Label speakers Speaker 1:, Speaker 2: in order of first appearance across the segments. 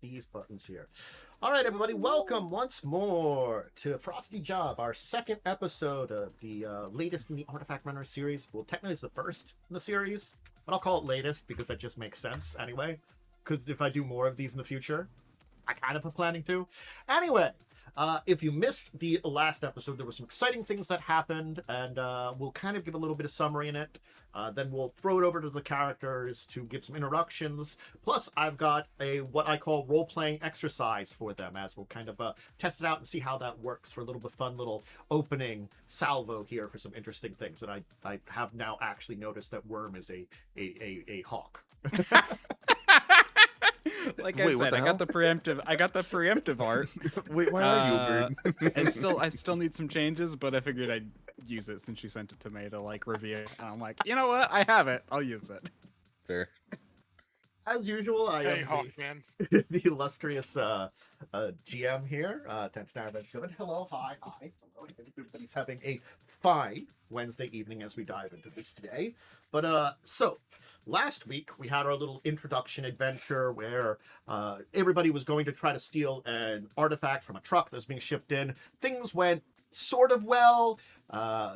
Speaker 1: these buttons here. All right, everybody, welcome once more to Frosty Job, our second episode of the latest in the Artifact Runner series. Well, technically it's the first in the series, but I'll call it latest because that just makes sense anyway. Because if I do more of these in the future, I kind of am planning to. Anyway, if you missed the last episode, there were some exciting things that happened, and we'll kind of give a little bit of summary in it. Then we'll throw it over to the characters to give some introductions. Plus, I've got a what I call role-playing exercise for them, as we'll kind of test it out and see how that works for a little bit fun little opening salvo here for some interesting things. And I have now actually noticed that Wyrm is a hawk.
Speaker 2: Like I said, I got the preemptive art.
Speaker 3: Wait, why are you a bird?
Speaker 2: I still need some changes, but I figured I'd use it since you sent it to me to like review it. And I'm like, you know what? I have it. I'll use it.
Speaker 3: Fair.
Speaker 1: As usual, I am
Speaker 4: Hawkman.
Speaker 1: the illustrious GM here. Dracovin. Hello, hi. Hello. Everybody's having a fine Wednesday evening as we dive into this today. But so last week we had our little introduction adventure where everybody was going to try to steal an artifact from a truck that was being shipped in. Things went sort of well.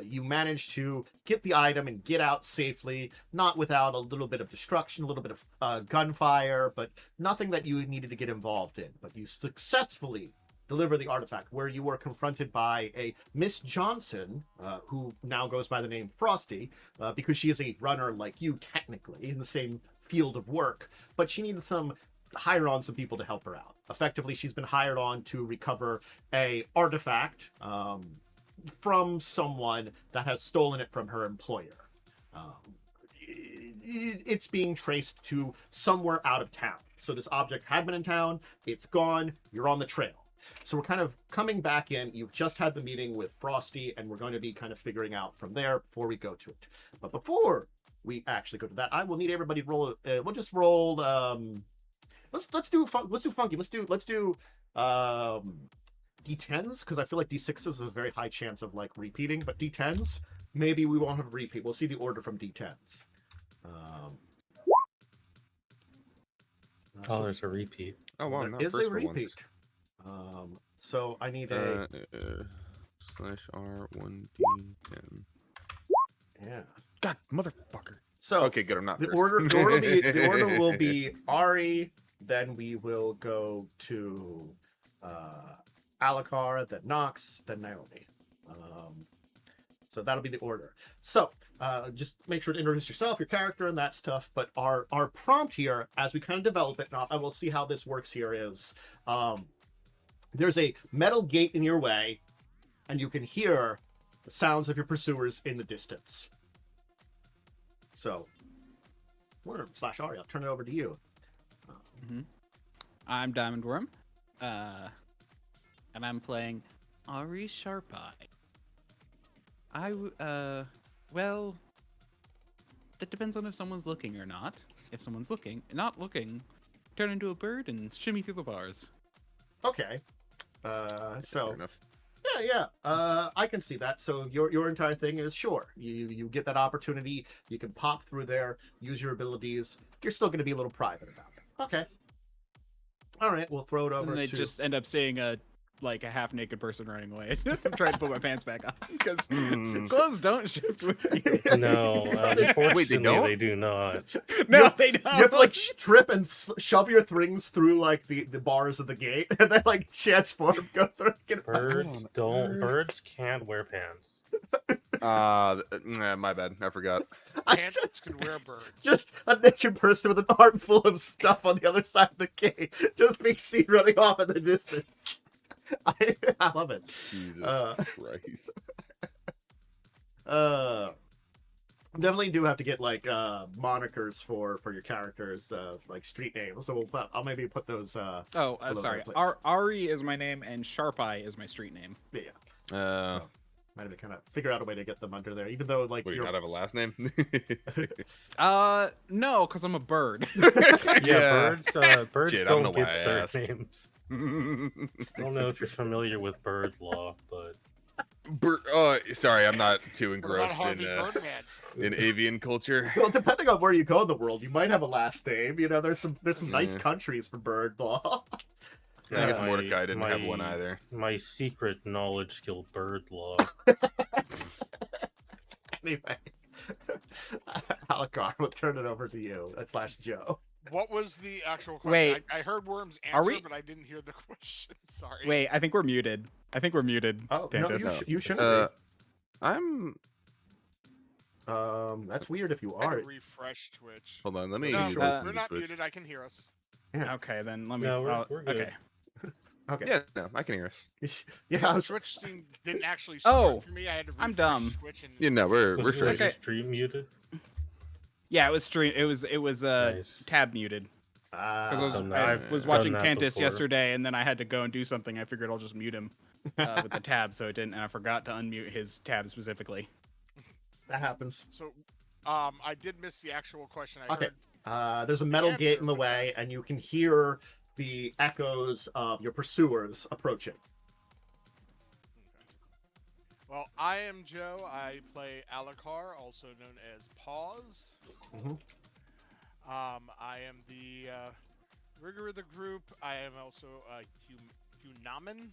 Speaker 1: You managed to get the item and get out safely, not without a little bit of destruction, a little bit of gunfire, but nothing that you needed to get involved in. But you successfully deliver the artifact, where you were confronted by a Miss Johnson, who now goes by the name Frosty, because she is a runner like you, technically, in the same field of work, but she needed hire on some people to help her out. Effectively, she's been hired on to recover a artifact from someone that has stolen it from her employer. It's being traced to somewhere out of town. So this object had been in town, it's gone, you're on the trail. So we're kind of coming back in. You've just had the meeting with Frosty, and we're going to be kind of figuring out from there before we go to it. But before we actually go to that, I will need everybody to roll. We'll just roll. Let's do funky. Let's do D10s, because I feel like D6s is a very high chance of like repeating. But D10s, maybe we won't have a repeat. We'll see the order from D10s.
Speaker 5: Oh, there's a repeat.
Speaker 3: Oh wow,
Speaker 1: There
Speaker 3: not
Speaker 1: is
Speaker 3: first
Speaker 1: a
Speaker 3: for once.
Speaker 1: repeat. So I need a
Speaker 3: /R1D10.
Speaker 1: yeah.
Speaker 3: God, motherfucker.
Speaker 1: So
Speaker 3: Okay, good. I'm not
Speaker 1: the
Speaker 3: first.
Speaker 1: order will be Ari, then we will go to Alucard, then Nox, then Naomi. So that'll be the order. So just make sure to introduce yourself, your character, and that stuff. But our prompt here, as we kind of develop it, now I will see how this works here, is there's a metal gate in your way, and you can hear the sounds of your pursuers in the distance. So, Wyrm / Ari, I'll turn it over to you.
Speaker 2: I'm Diamond Worm, and I'm playing Ari Sharpeye. Well, that depends on if someone's looking or not. If someone's not looking, turn into a bird and shimmy through the bars.
Speaker 1: Okay. So
Speaker 3: Fair enough.
Speaker 1: yeah. I can see that. So your entire thing is sure. You get that opportunity. You can pop through there, use your abilities. You're still going to be a little private about it. Okay. All right. We'll throw it over.
Speaker 2: And they
Speaker 1: to...
Speaker 2: just end up seeing a half-naked person running away. I'm trying to put my pants back on because clothes don't shift with you.
Speaker 5: No, unfortunately,
Speaker 3: Wait, they don't?
Speaker 5: they do not.
Speaker 2: No, they don't.
Speaker 1: You have to like strip and shove your things through like the bars of the gate, and then like transform, go through.
Speaker 5: Birds can't wear pants.
Speaker 3: My bad. I forgot.
Speaker 4: Pants can wear birds.
Speaker 1: Just a naked person with an arm full of stuff on the other side of the gate, just being seen running off in the distance. I love it.
Speaker 3: Jesus Christ.
Speaker 1: Definitely do have to get like monikers for your characters, like street names. So I'll maybe put those.
Speaker 2: Sorry. Ari is my name, and Sharpeye is my street name.
Speaker 1: Yeah. Might have to kind of figure out a way to get them under there, even though like
Speaker 3: Wait, you
Speaker 1: you're
Speaker 3: not have a last name?
Speaker 2: No, because I'm a bird.
Speaker 5: Yeah, birds
Speaker 3: Shit, I don't know
Speaker 5: don't
Speaker 3: why
Speaker 5: get
Speaker 3: I asked.
Speaker 5: surnames. I don't know if you're familiar with bird law, but
Speaker 3: Sorry, I'm not too
Speaker 4: What about
Speaker 3: engrossed
Speaker 4: Harvey
Speaker 3: in
Speaker 4: Birdman?
Speaker 3: avian culture.
Speaker 1: Well, depending on where you go in the world, you might have a last name. You know, there's some nice
Speaker 3: Yeah.
Speaker 1: countries for bird law.
Speaker 3: I guess
Speaker 5: My-
Speaker 3: Mordecai didn't have
Speaker 5: my-
Speaker 3: one either.
Speaker 5: My secret knowledge skill, bird law.
Speaker 1: Anyway, Alucard, we'll turn it over to you / Joe.
Speaker 4: What was the actual question?
Speaker 2: Wait.
Speaker 4: I heard Wyrm's
Speaker 2: Are
Speaker 4: answer,
Speaker 2: we-
Speaker 4: but I didn't hear the question. Sorry.
Speaker 2: Wait, I think we're muted.
Speaker 1: Oh no,
Speaker 2: Tantus.
Speaker 1: you shouldn't
Speaker 3: I'm.
Speaker 1: be. That's weird if you
Speaker 4: I
Speaker 1: are.
Speaker 4: had to refresh Twitch.
Speaker 3: Hold on, let me.
Speaker 4: No,
Speaker 1: sure.
Speaker 4: we're not muted. I can hear us.
Speaker 2: Okay, then let me.
Speaker 5: No, we're good.
Speaker 2: Okay.
Speaker 1: Okay.
Speaker 3: Yeah, no, I can hear us.
Speaker 1: Yeah, I was.
Speaker 4: Twitch stream didn't actually start
Speaker 2: Oh,
Speaker 4: for me. I had to refresh
Speaker 2: I'm dumb.
Speaker 4: Twitch and
Speaker 3: Yeah, no, we're
Speaker 5: Was
Speaker 3: straight.
Speaker 2: Okay.
Speaker 5: your stream muted?
Speaker 2: Yeah, it was stream. It was
Speaker 5: Nice.
Speaker 2: tab muted because
Speaker 5: Done
Speaker 2: I
Speaker 5: that.
Speaker 2: was
Speaker 5: Done
Speaker 2: watching
Speaker 5: that
Speaker 2: Tantus
Speaker 5: before.
Speaker 2: yesterday, and then I had to go and do something. I figured I'll just mute him with the tab, so it didn't. And I forgot to unmute his tab specifically.
Speaker 1: That happens.
Speaker 4: so I did miss the actual question. I
Speaker 1: Okay.
Speaker 4: heard
Speaker 1: There's a metal
Speaker 4: answer,
Speaker 1: gate in the
Speaker 4: but-
Speaker 1: way, and you can hear the echoes of your pursuers approaching.
Speaker 4: Well, I am Joe. I play Alucard, also known as Pause.
Speaker 1: Mhm.
Speaker 4: I am the rigger of the group. I am also a hunaman,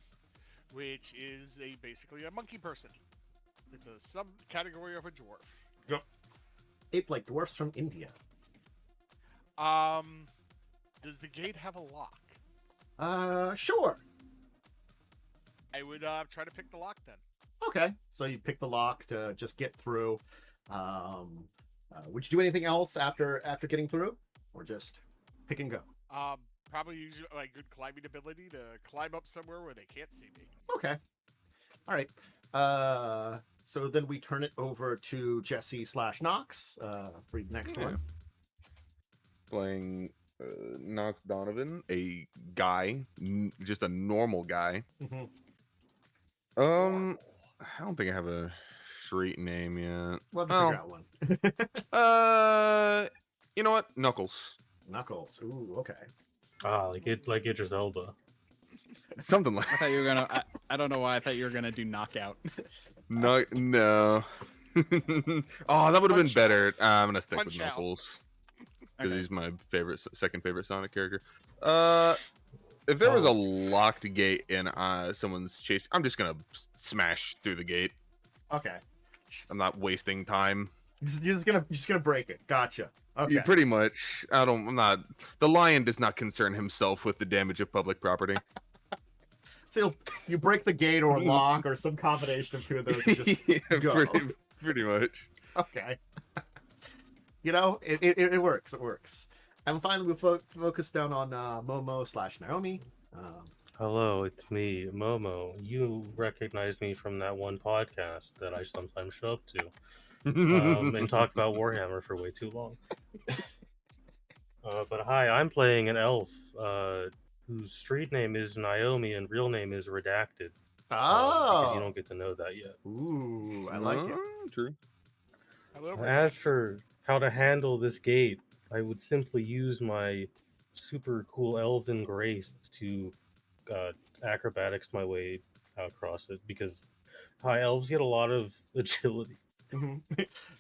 Speaker 4: which is basically a monkey person. It's a subcategory of a dwarf.
Speaker 1: Ape like dwarfs from India.
Speaker 4: Does the gate have a lock?
Speaker 1: Sure.
Speaker 4: I would try to pick the lock then.
Speaker 1: Okay. So you pick the lock to just get through. Would you do anything else after getting through, or just pick and go?
Speaker 4: Probably use like good climbing ability to climb up somewhere where they can't see me.
Speaker 1: Okay. All right. So then we turn it over to Jessie / Knox for the next
Speaker 3: Yeah.
Speaker 1: one.
Speaker 3: Playing Knox Donovan, a guy, just a normal guy.
Speaker 1: Mhm.
Speaker 3: I don't think I have a street name yet.
Speaker 1: We'll have to
Speaker 3: Well,
Speaker 1: figure out one.
Speaker 3: You know what? Knuckles.
Speaker 1: Knuckles. Ooh, okay.
Speaker 5: Like Idris Elba.
Speaker 3: Something like
Speaker 2: I thought you were gonna. I don't know why I thought you were gonna do knockout.
Speaker 3: no. Oh, that would have been
Speaker 4: Punch
Speaker 3: better. I'm gonna stick with
Speaker 4: Punch out.
Speaker 3: Knuckles because
Speaker 2: Okay.
Speaker 3: he's my second favorite Sonic character. If there was a locked gate and someone's chasing, I'm just gonna smash through the gate.
Speaker 1: Okay.
Speaker 3: I'm not wasting time.
Speaker 1: You're just gonna break it. Gotcha. Okay.
Speaker 3: Yeah, pretty much. I'm not. The lion does not concern himself with the damage of public property.
Speaker 1: So you break the gate or lock or some combination of two of those. And just
Speaker 3: Yeah,
Speaker 1: go.
Speaker 3: pretty much.
Speaker 1: Okay. It works. It works. And finally, we focus down on Momo / Naomi.
Speaker 5: Hello, it's me, Momo. You recognize me from that one podcast that I sometimes show up to and talk about Warhammer for way too long. But hi, I'm playing an elf whose street name is Naomi and real name is Redacted. Because you don't get to know that yet.
Speaker 1: Ooh, I like it.
Speaker 3: True.
Speaker 4: Hello.
Speaker 5: As for how to handle this gate, I would simply use my super cool elven grace to acrobatics my way across it because high elves get a lot of agility.
Speaker 1: Mhm.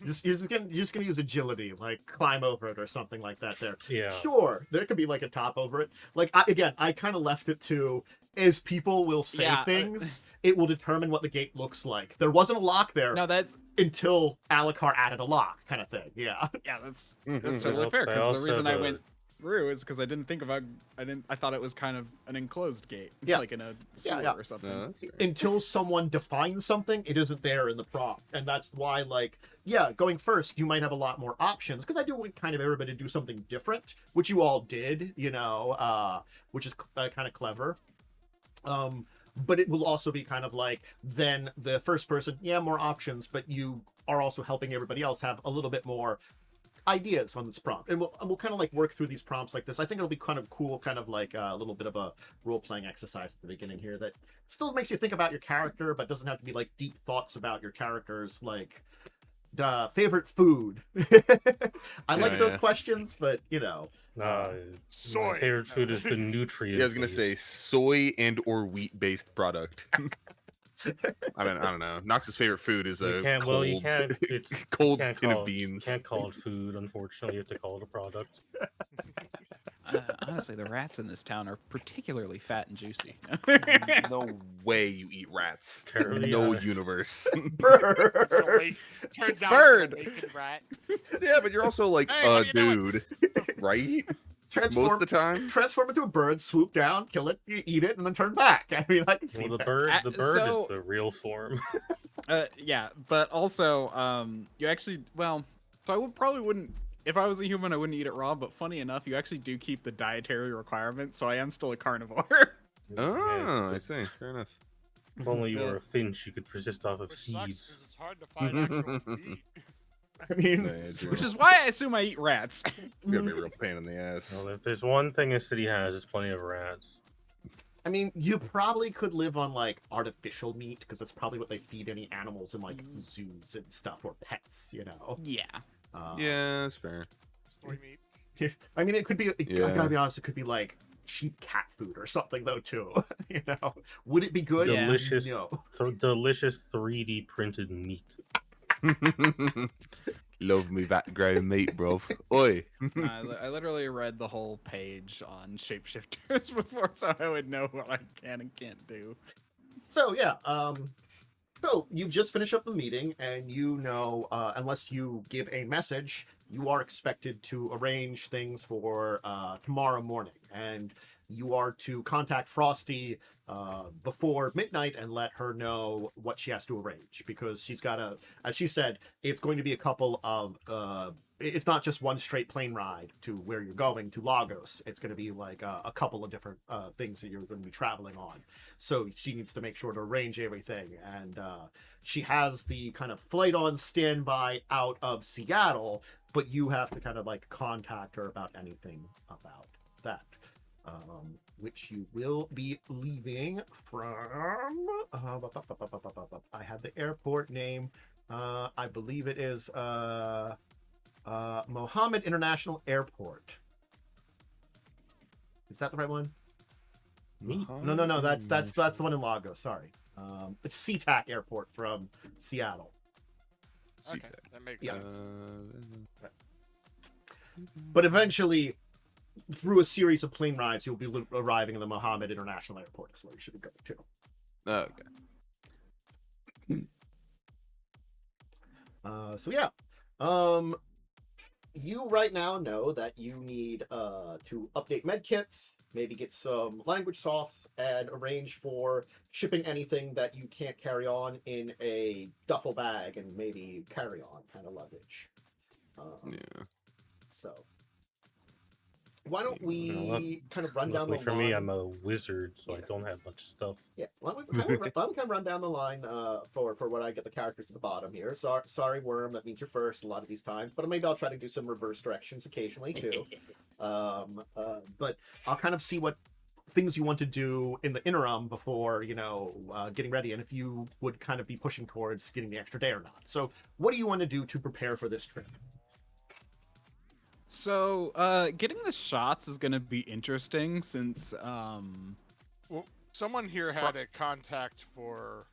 Speaker 1: You're just gonna use agility, like climb over it or something like that. There.
Speaker 5: Yeah.
Speaker 1: Sure, there could be like a top over it. Like I kind of left it to as people will say
Speaker 2: Yeah,
Speaker 1: things, it will determine what the gate looks like. There wasn't a lock there
Speaker 2: No, that's
Speaker 1: until Alucard added a lock, kind of thing. Yeah.
Speaker 2: that's
Speaker 3: Mhm.
Speaker 2: totally fair.
Speaker 5: I
Speaker 2: Because the
Speaker 5: also
Speaker 2: reason I
Speaker 5: have a-
Speaker 2: went through is because I didn't think about. I thought it was kind of an enclosed gate,
Speaker 1: Yeah.
Speaker 2: like in a
Speaker 1: Yeah,
Speaker 2: sewer
Speaker 1: yeah.
Speaker 2: or something.
Speaker 3: No, that's fair.
Speaker 1: Until someone defines something, it isn't there in the prompt, and that's why, like, yeah, going first, you might have a lot more options because I do want kind of everybody to do something different, which you all did, which is kind of clever. But it will also be kind of like then the first person, yeah, more options, but you are also helping everybody else have a little bit more ideas on this prompt, and we'll kind of like work through these prompts like this. I think it'll be kind of cool, kind of like a little bit of a role-playing exercise at the beginning here that still makes you think about your character, but doesn't have to be like deep thoughts about your character's like favorite food. I like those
Speaker 3: Yeah.
Speaker 1: questions, but
Speaker 4: Soy.
Speaker 5: My favorite food has been nutrient.
Speaker 3: Yeah, I was gonna say soy and or wheat based product. I mean, I don't know. Nox's favorite food is
Speaker 5: You
Speaker 3: a
Speaker 5: can't.
Speaker 3: cold,
Speaker 5: Well, you can't. It's
Speaker 3: cold
Speaker 5: can't
Speaker 3: tin
Speaker 5: call
Speaker 3: of
Speaker 5: it,
Speaker 3: beans.
Speaker 5: Can't call it food. Unfortunately, you have to call it a product.
Speaker 2: Honestly, the rats in this town are particularly fat and juicy.
Speaker 3: No way you eat rats.
Speaker 5: Apparently,
Speaker 3: No universe.
Speaker 1: Bird.
Speaker 4: Turns out
Speaker 2: Bird.
Speaker 4: it's an awakened rat.
Speaker 3: Yeah, but you're also like,
Speaker 4: Hey, how you doing?
Speaker 3: dude, right? Most
Speaker 1: Transform,
Speaker 3: of the time.
Speaker 1: transform into a bird, swoop down, kill it, you eat it, and then turn back. I mean, I can see
Speaker 5: Well, the
Speaker 1: that.
Speaker 5: bird. The bird
Speaker 2: So-
Speaker 5: is the real form.
Speaker 2: Yeah, but also, you actually, well, so I probably wouldn't, if I was a human, I wouldn't eat it raw, but funny enough, you actually do keep the dietary requirements, so I am still a carnivore.
Speaker 3: Oh, I
Speaker 5: Yes,
Speaker 3: see. Fair enough.
Speaker 5: if only you were a finch, you could persist off of
Speaker 4: Which sucks
Speaker 5: seeds.
Speaker 4: because it's hard to find actual meat.
Speaker 1: I mean,
Speaker 3: Yeah, true.
Speaker 2: Which is why I assume I eat rats.
Speaker 3: It's gonna be a real pain in the ass.
Speaker 5: Well, if there's one thing a city has, it's plenty of rats.
Speaker 1: I mean, you probably could live on like artificial meat because that's probably what they feed any animals in like zoos and stuff or pets, you know.
Speaker 2: Yeah.
Speaker 3: Yeah, that's fair.
Speaker 4: Story meat.
Speaker 1: I mean, it could be. I
Speaker 3: Yeah.
Speaker 1: gotta be honest, it could be like cheap cat food or something though too. You know, would it be good?
Speaker 2: Yeah.
Speaker 5: Delicious,
Speaker 1: No.
Speaker 5: delicious 3D printed meat.
Speaker 3: Love me that grown meat, bruv. Oi.
Speaker 2: I literally read the whole page on shapeshifters before, so I would know what I can and can't do.
Speaker 1: So yeah, so you've just finished up the meeting, and you know, unless you give a message, you are expected to arrange things for tomorrow morning, and you are to contact Frosty before midnight and let her know what she has to arrange, because she's got a, as she said, it's going to be a couple of it's not just one straight plane ride to where you're going to Lagos. It's going to be like a couple of different things that you're going to be traveling on. So she needs to make sure to arrange everything. And she has the kind of flight on standby out of Seattle, but you have to kind of like contact her about anything about that. Which you will be leaving from. I have the airport name. I believe it is Mohammed International Airport. Is that the right one?
Speaker 5: Meat.
Speaker 1: No. That's the one in Lagos. Sorry. It's SeaTac Airport from Seattle.
Speaker 4: Okay, that makes
Speaker 1: Yeah.
Speaker 4: sense.
Speaker 1: But eventually, through a series of plane rides, you'll be arriving in the Mohammed International Airport. That's where you should go to.
Speaker 3: Okay.
Speaker 1: So yeah, you right now know that you need to update medkits, maybe get some language softs, and arrange for shipping anything that you can't carry on in a duffel bag and maybe carry on kind of luggage.
Speaker 3: Yeah.
Speaker 1: So why don't we kind of run down the
Speaker 5: Luckily for
Speaker 1: line?
Speaker 5: me, I'm a wizard, so
Speaker 1: Yeah.
Speaker 5: I don't have much stuff.
Speaker 1: Yeah, why don't we kind of run down the line for what I get the characters at the bottom here. Sorry, Wyrm, that means you're first a lot of these times, but maybe I'll try to do some reverse directions occasionally too. But I'll kind of see what things you want to do in the interim before, you know, getting ready, and if you would kind of be pushing towards getting the extra day or not. So what do you want to do to prepare for this trip?
Speaker 2: So, getting the shots is gonna be interesting since,
Speaker 4: Well, someone here had a contact for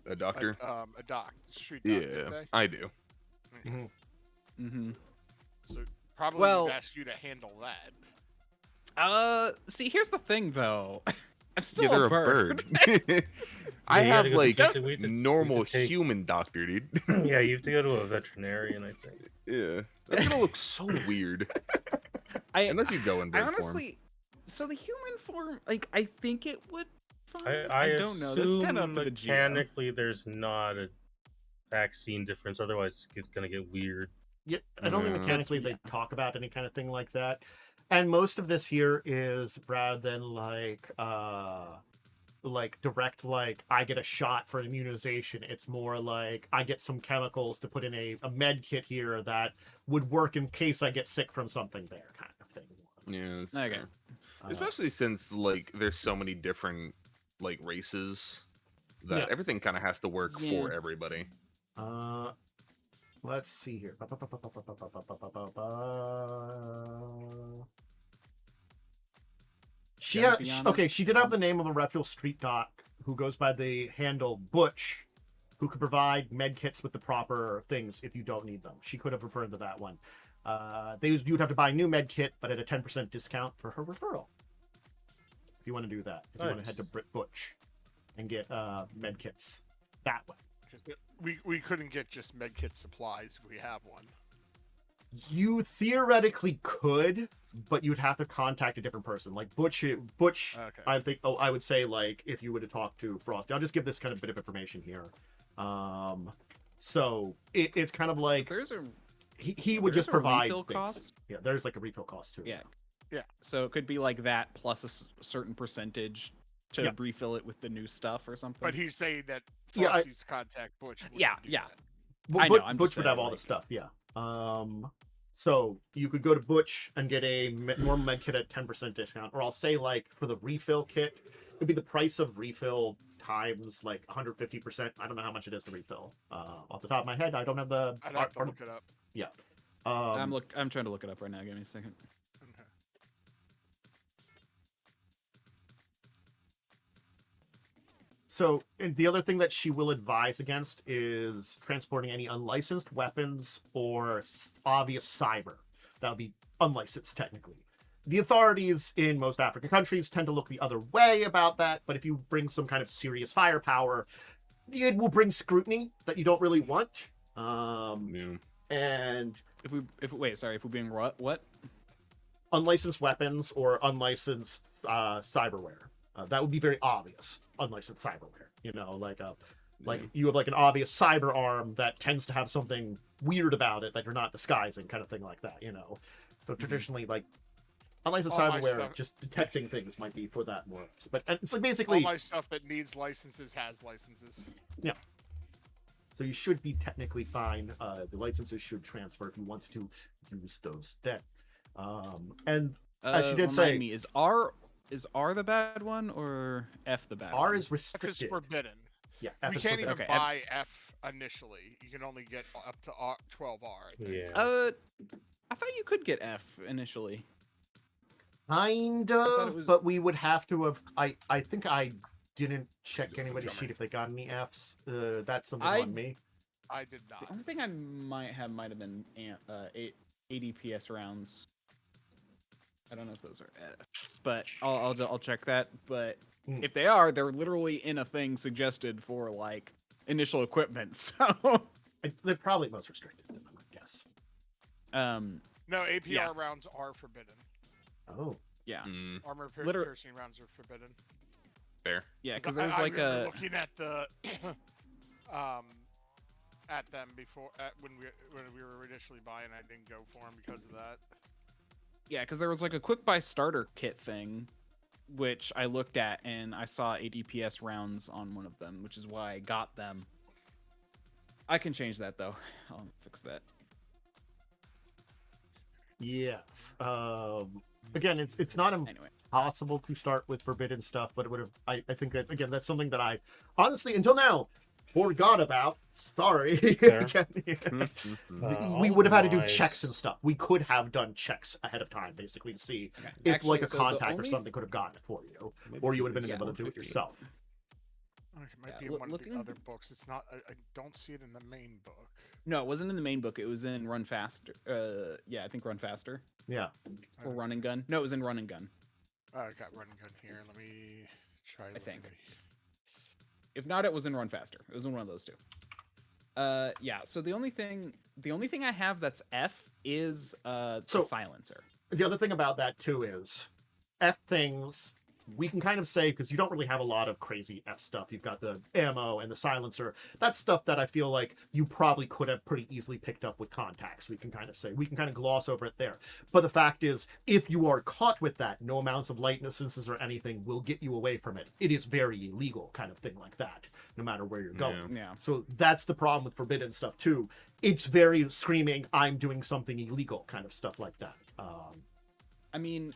Speaker 3: A doctor?
Speaker 4: a doc, street doc, didn't
Speaker 3: Yeah,
Speaker 4: they?
Speaker 3: I do.
Speaker 2: mm-hmm.
Speaker 4: So probably
Speaker 2: Well-
Speaker 4: would ask you to handle that.
Speaker 2: See, here's the thing, though. I'm still
Speaker 3: Yeah, they're
Speaker 2: a bird.
Speaker 3: I
Speaker 5: Yeah, you
Speaker 3: have
Speaker 5: gotta go
Speaker 3: like
Speaker 5: to- we have to
Speaker 3: normal
Speaker 5: take-
Speaker 3: human doctor, dude.
Speaker 5: Yeah, you have to go to a veterinarian, I think.
Speaker 3: Yeah. That's gonna look so weird. Unless you go in
Speaker 2: I
Speaker 3: bird form.
Speaker 2: honestly, so the human form, like, I think it would. Fine.
Speaker 5: I
Speaker 2: don't know. That's kind of
Speaker 5: assume
Speaker 2: up to the GM.
Speaker 5: mechanically there's not a vaccine difference, otherwise it's gonna get weird.
Speaker 1: Yeah, I don't think
Speaker 3: Yeah.
Speaker 1: mechanically they talk about any kind of thing like that. And most of this here is rather than like direct, like I get a shot for immunization. It's more like I get some chemicals to put in a med kit here that would work in case I get sick from something there, kind of thing.
Speaker 3: Yeah. that's
Speaker 2: Okay.
Speaker 3: fair. Especially since like there's so many different like races that
Speaker 1: Yeah.
Speaker 3: everything kind of has to work for
Speaker 2: Yeah.
Speaker 3: everybody.
Speaker 1: Let's see here. She
Speaker 2: Gotta
Speaker 1: had,
Speaker 2: be
Speaker 1: okay,
Speaker 2: honest,
Speaker 1: she did have the name of a reputable street doc who goes by the handle Butch, who could provide med kits with the proper things if you don't need them. She could have referred to that one. You would have to buy a new med kit, but at a 10% discount for her referral. If you want to do that, if you want to head to Butch and get med kits that way.
Speaker 4: We couldn't get just medkit supplies if we have one.
Speaker 1: You theoretically could, but you'd have to contact a different person. Like Butch,
Speaker 4: Okay.
Speaker 1: I think. Oh, I would say like if you were to talk to Frosty. I'll just give this kind of bit of information here. So it's kind of like
Speaker 2: There's a
Speaker 1: he would
Speaker 2: there's
Speaker 1: just
Speaker 2: a
Speaker 1: provide
Speaker 2: refill
Speaker 1: things.
Speaker 2: cost?
Speaker 1: Yeah, there's like a refill cost too.
Speaker 2: Yeah.
Speaker 4: Yeah.
Speaker 2: So it could be like that plus a certain percentage to
Speaker 1: Yeah.
Speaker 2: refill it with the new stuff or something.
Speaker 4: But he's saying that
Speaker 1: Yeah,
Speaker 4: Frosty's contact Butch. wouldn't
Speaker 2: Yeah,
Speaker 4: do
Speaker 2: yeah.
Speaker 4: that.
Speaker 1: Well,
Speaker 2: I know, I'm
Speaker 1: Butch
Speaker 2: just
Speaker 1: would have
Speaker 2: saying,
Speaker 1: all the
Speaker 2: like-
Speaker 1: stuff. Yeah. So you could go to Butch and get a normal med kit at 10% discount, or I'll say like for the refill kit, it'd be the price of refill times like 150%. I don't know how much it is to refill. Off the top of my head, I don't have the.
Speaker 4: I'd have to look it up.
Speaker 1: Yeah.
Speaker 2: I'm trying to look it up right now. Give me a second.
Speaker 4: Okay.
Speaker 1: So and the other thing that she will advise against is transporting any unlicensed weapons or obvious cyber. That would be unlicensed technically. The authorities in most African countries tend to look the other way about that, but if you bring some kind of serious firepower, it will bring scrutiny that you don't really want.
Speaker 3: Yeah.
Speaker 1: And
Speaker 2: If we're being what?
Speaker 1: unlicensed weapons or unlicensed cyberware. That would be very obvious. Unlicensed cyberware, you know, like you have like an obvious cyber arm that tends to have something weird about it that you're not disguising, kind of thing like that, you know. So traditionally, like unlicensed
Speaker 4: All my
Speaker 1: cyberware,
Speaker 4: stuff-
Speaker 1: just detecting things might be for that more. But it's like
Speaker 4: All
Speaker 1: basically,
Speaker 4: my stuff that needs licenses has licenses.
Speaker 1: so you should be technically fine. The licenses should transfer if you want to use those then. And As she did
Speaker 2: remind
Speaker 1: say-
Speaker 2: me, is R the bad one or F the bad
Speaker 1: R
Speaker 2: one?
Speaker 1: is
Speaker 4: F is
Speaker 1: restricted.
Speaker 4: forbidden.
Speaker 1: Yeah, F
Speaker 4: We
Speaker 1: is
Speaker 4: can't
Speaker 1: forbidden.
Speaker 4: even
Speaker 2: Okay,
Speaker 4: buy F initially. You can only get up to 12R. I think.
Speaker 5: Yeah.
Speaker 2: I thought you could get F initially.
Speaker 1: Kind
Speaker 2: thought it
Speaker 1: of,
Speaker 2: was-
Speaker 1: but we would have to have. I think I didn't check anybody's sheet if they got any Fs. That's something
Speaker 2: I-
Speaker 1: on me.
Speaker 4: I did
Speaker 2: The
Speaker 4: not.
Speaker 2: only thing I might have been ADPS rounds. I don't know if those are F, but I'll check that. But
Speaker 1: Mm.
Speaker 2: if they are, they're literally in a thing suggested for like initial equipment. So
Speaker 1: They're probably most restricted, I would guess.
Speaker 4: No, APR
Speaker 2: Yeah.
Speaker 4: rounds are forbidden.
Speaker 1: Oh,
Speaker 2: yeah,
Speaker 3: Mm,
Speaker 4: Armor
Speaker 2: Liter-
Speaker 4: piercing rounds are forbidden.
Speaker 3: fair.
Speaker 2: yeah, because
Speaker 4: I
Speaker 2: there's like
Speaker 4: remember
Speaker 2: a
Speaker 4: looking at the at them before when we were initially buying. I didn't go for them because of that.
Speaker 2: yeah, because there was like a quick buy starter kit thing, which I looked at and I saw ADPS rounds on one of them, which is why I got them. I can change that though. I'll fix that.
Speaker 1: yes. Again, it's not
Speaker 2: Anyway.
Speaker 1: impossible to start with forbidden stuff, but it would have. I think that again, that's something that I honestly until now forgot about. Sorry.
Speaker 5: Fair.
Speaker 1: We would have had to do
Speaker 5: Otherwise-
Speaker 1: checks and stuff. We could have done checks ahead of time, basically, to see if
Speaker 2: Actually,
Speaker 1: like a
Speaker 2: so the
Speaker 1: contact or
Speaker 2: only-
Speaker 1: something could have gotten it for you, or you would have been
Speaker 2: Yeah.
Speaker 1: able to do it yourself.
Speaker 4: It might
Speaker 2: Yeah,
Speaker 4: be in one of
Speaker 2: looking-
Speaker 4: the other books. It's not. I don't see it in the main book.
Speaker 2: No, it wasn't in the main book. It was in Run Faster. Yeah, I think Run Faster
Speaker 1: Yeah.
Speaker 2: or Run and Gun. No, it was in Run and Gun.
Speaker 4: Oh, I got running gun here. Let me try. looking
Speaker 2: think.
Speaker 4: at-
Speaker 2: If not, it was in Run Faster. It was in one of those two. Yeah. So the only thing I have that's F is the
Speaker 1: So-
Speaker 2: silencer.
Speaker 1: The other thing about that too is F things we can kind of say, because you don't really have a lot of crazy F stuff. You've got the ammo and the silencer. That's stuff that I feel like you probably could have pretty easily picked up with contacts. We can kind of say, we can kind of gloss over it there. But the fact is, if you are caught with that, no amounts of licenses or anything will get you away from it. It is very illegal, kind of thing like that, no matter where you're going.
Speaker 2: Yeah.
Speaker 1: So that's the problem with forbidden stuff too. It's very screaming, I'm doing something illegal, kind of stuff like that.
Speaker 2: I mean,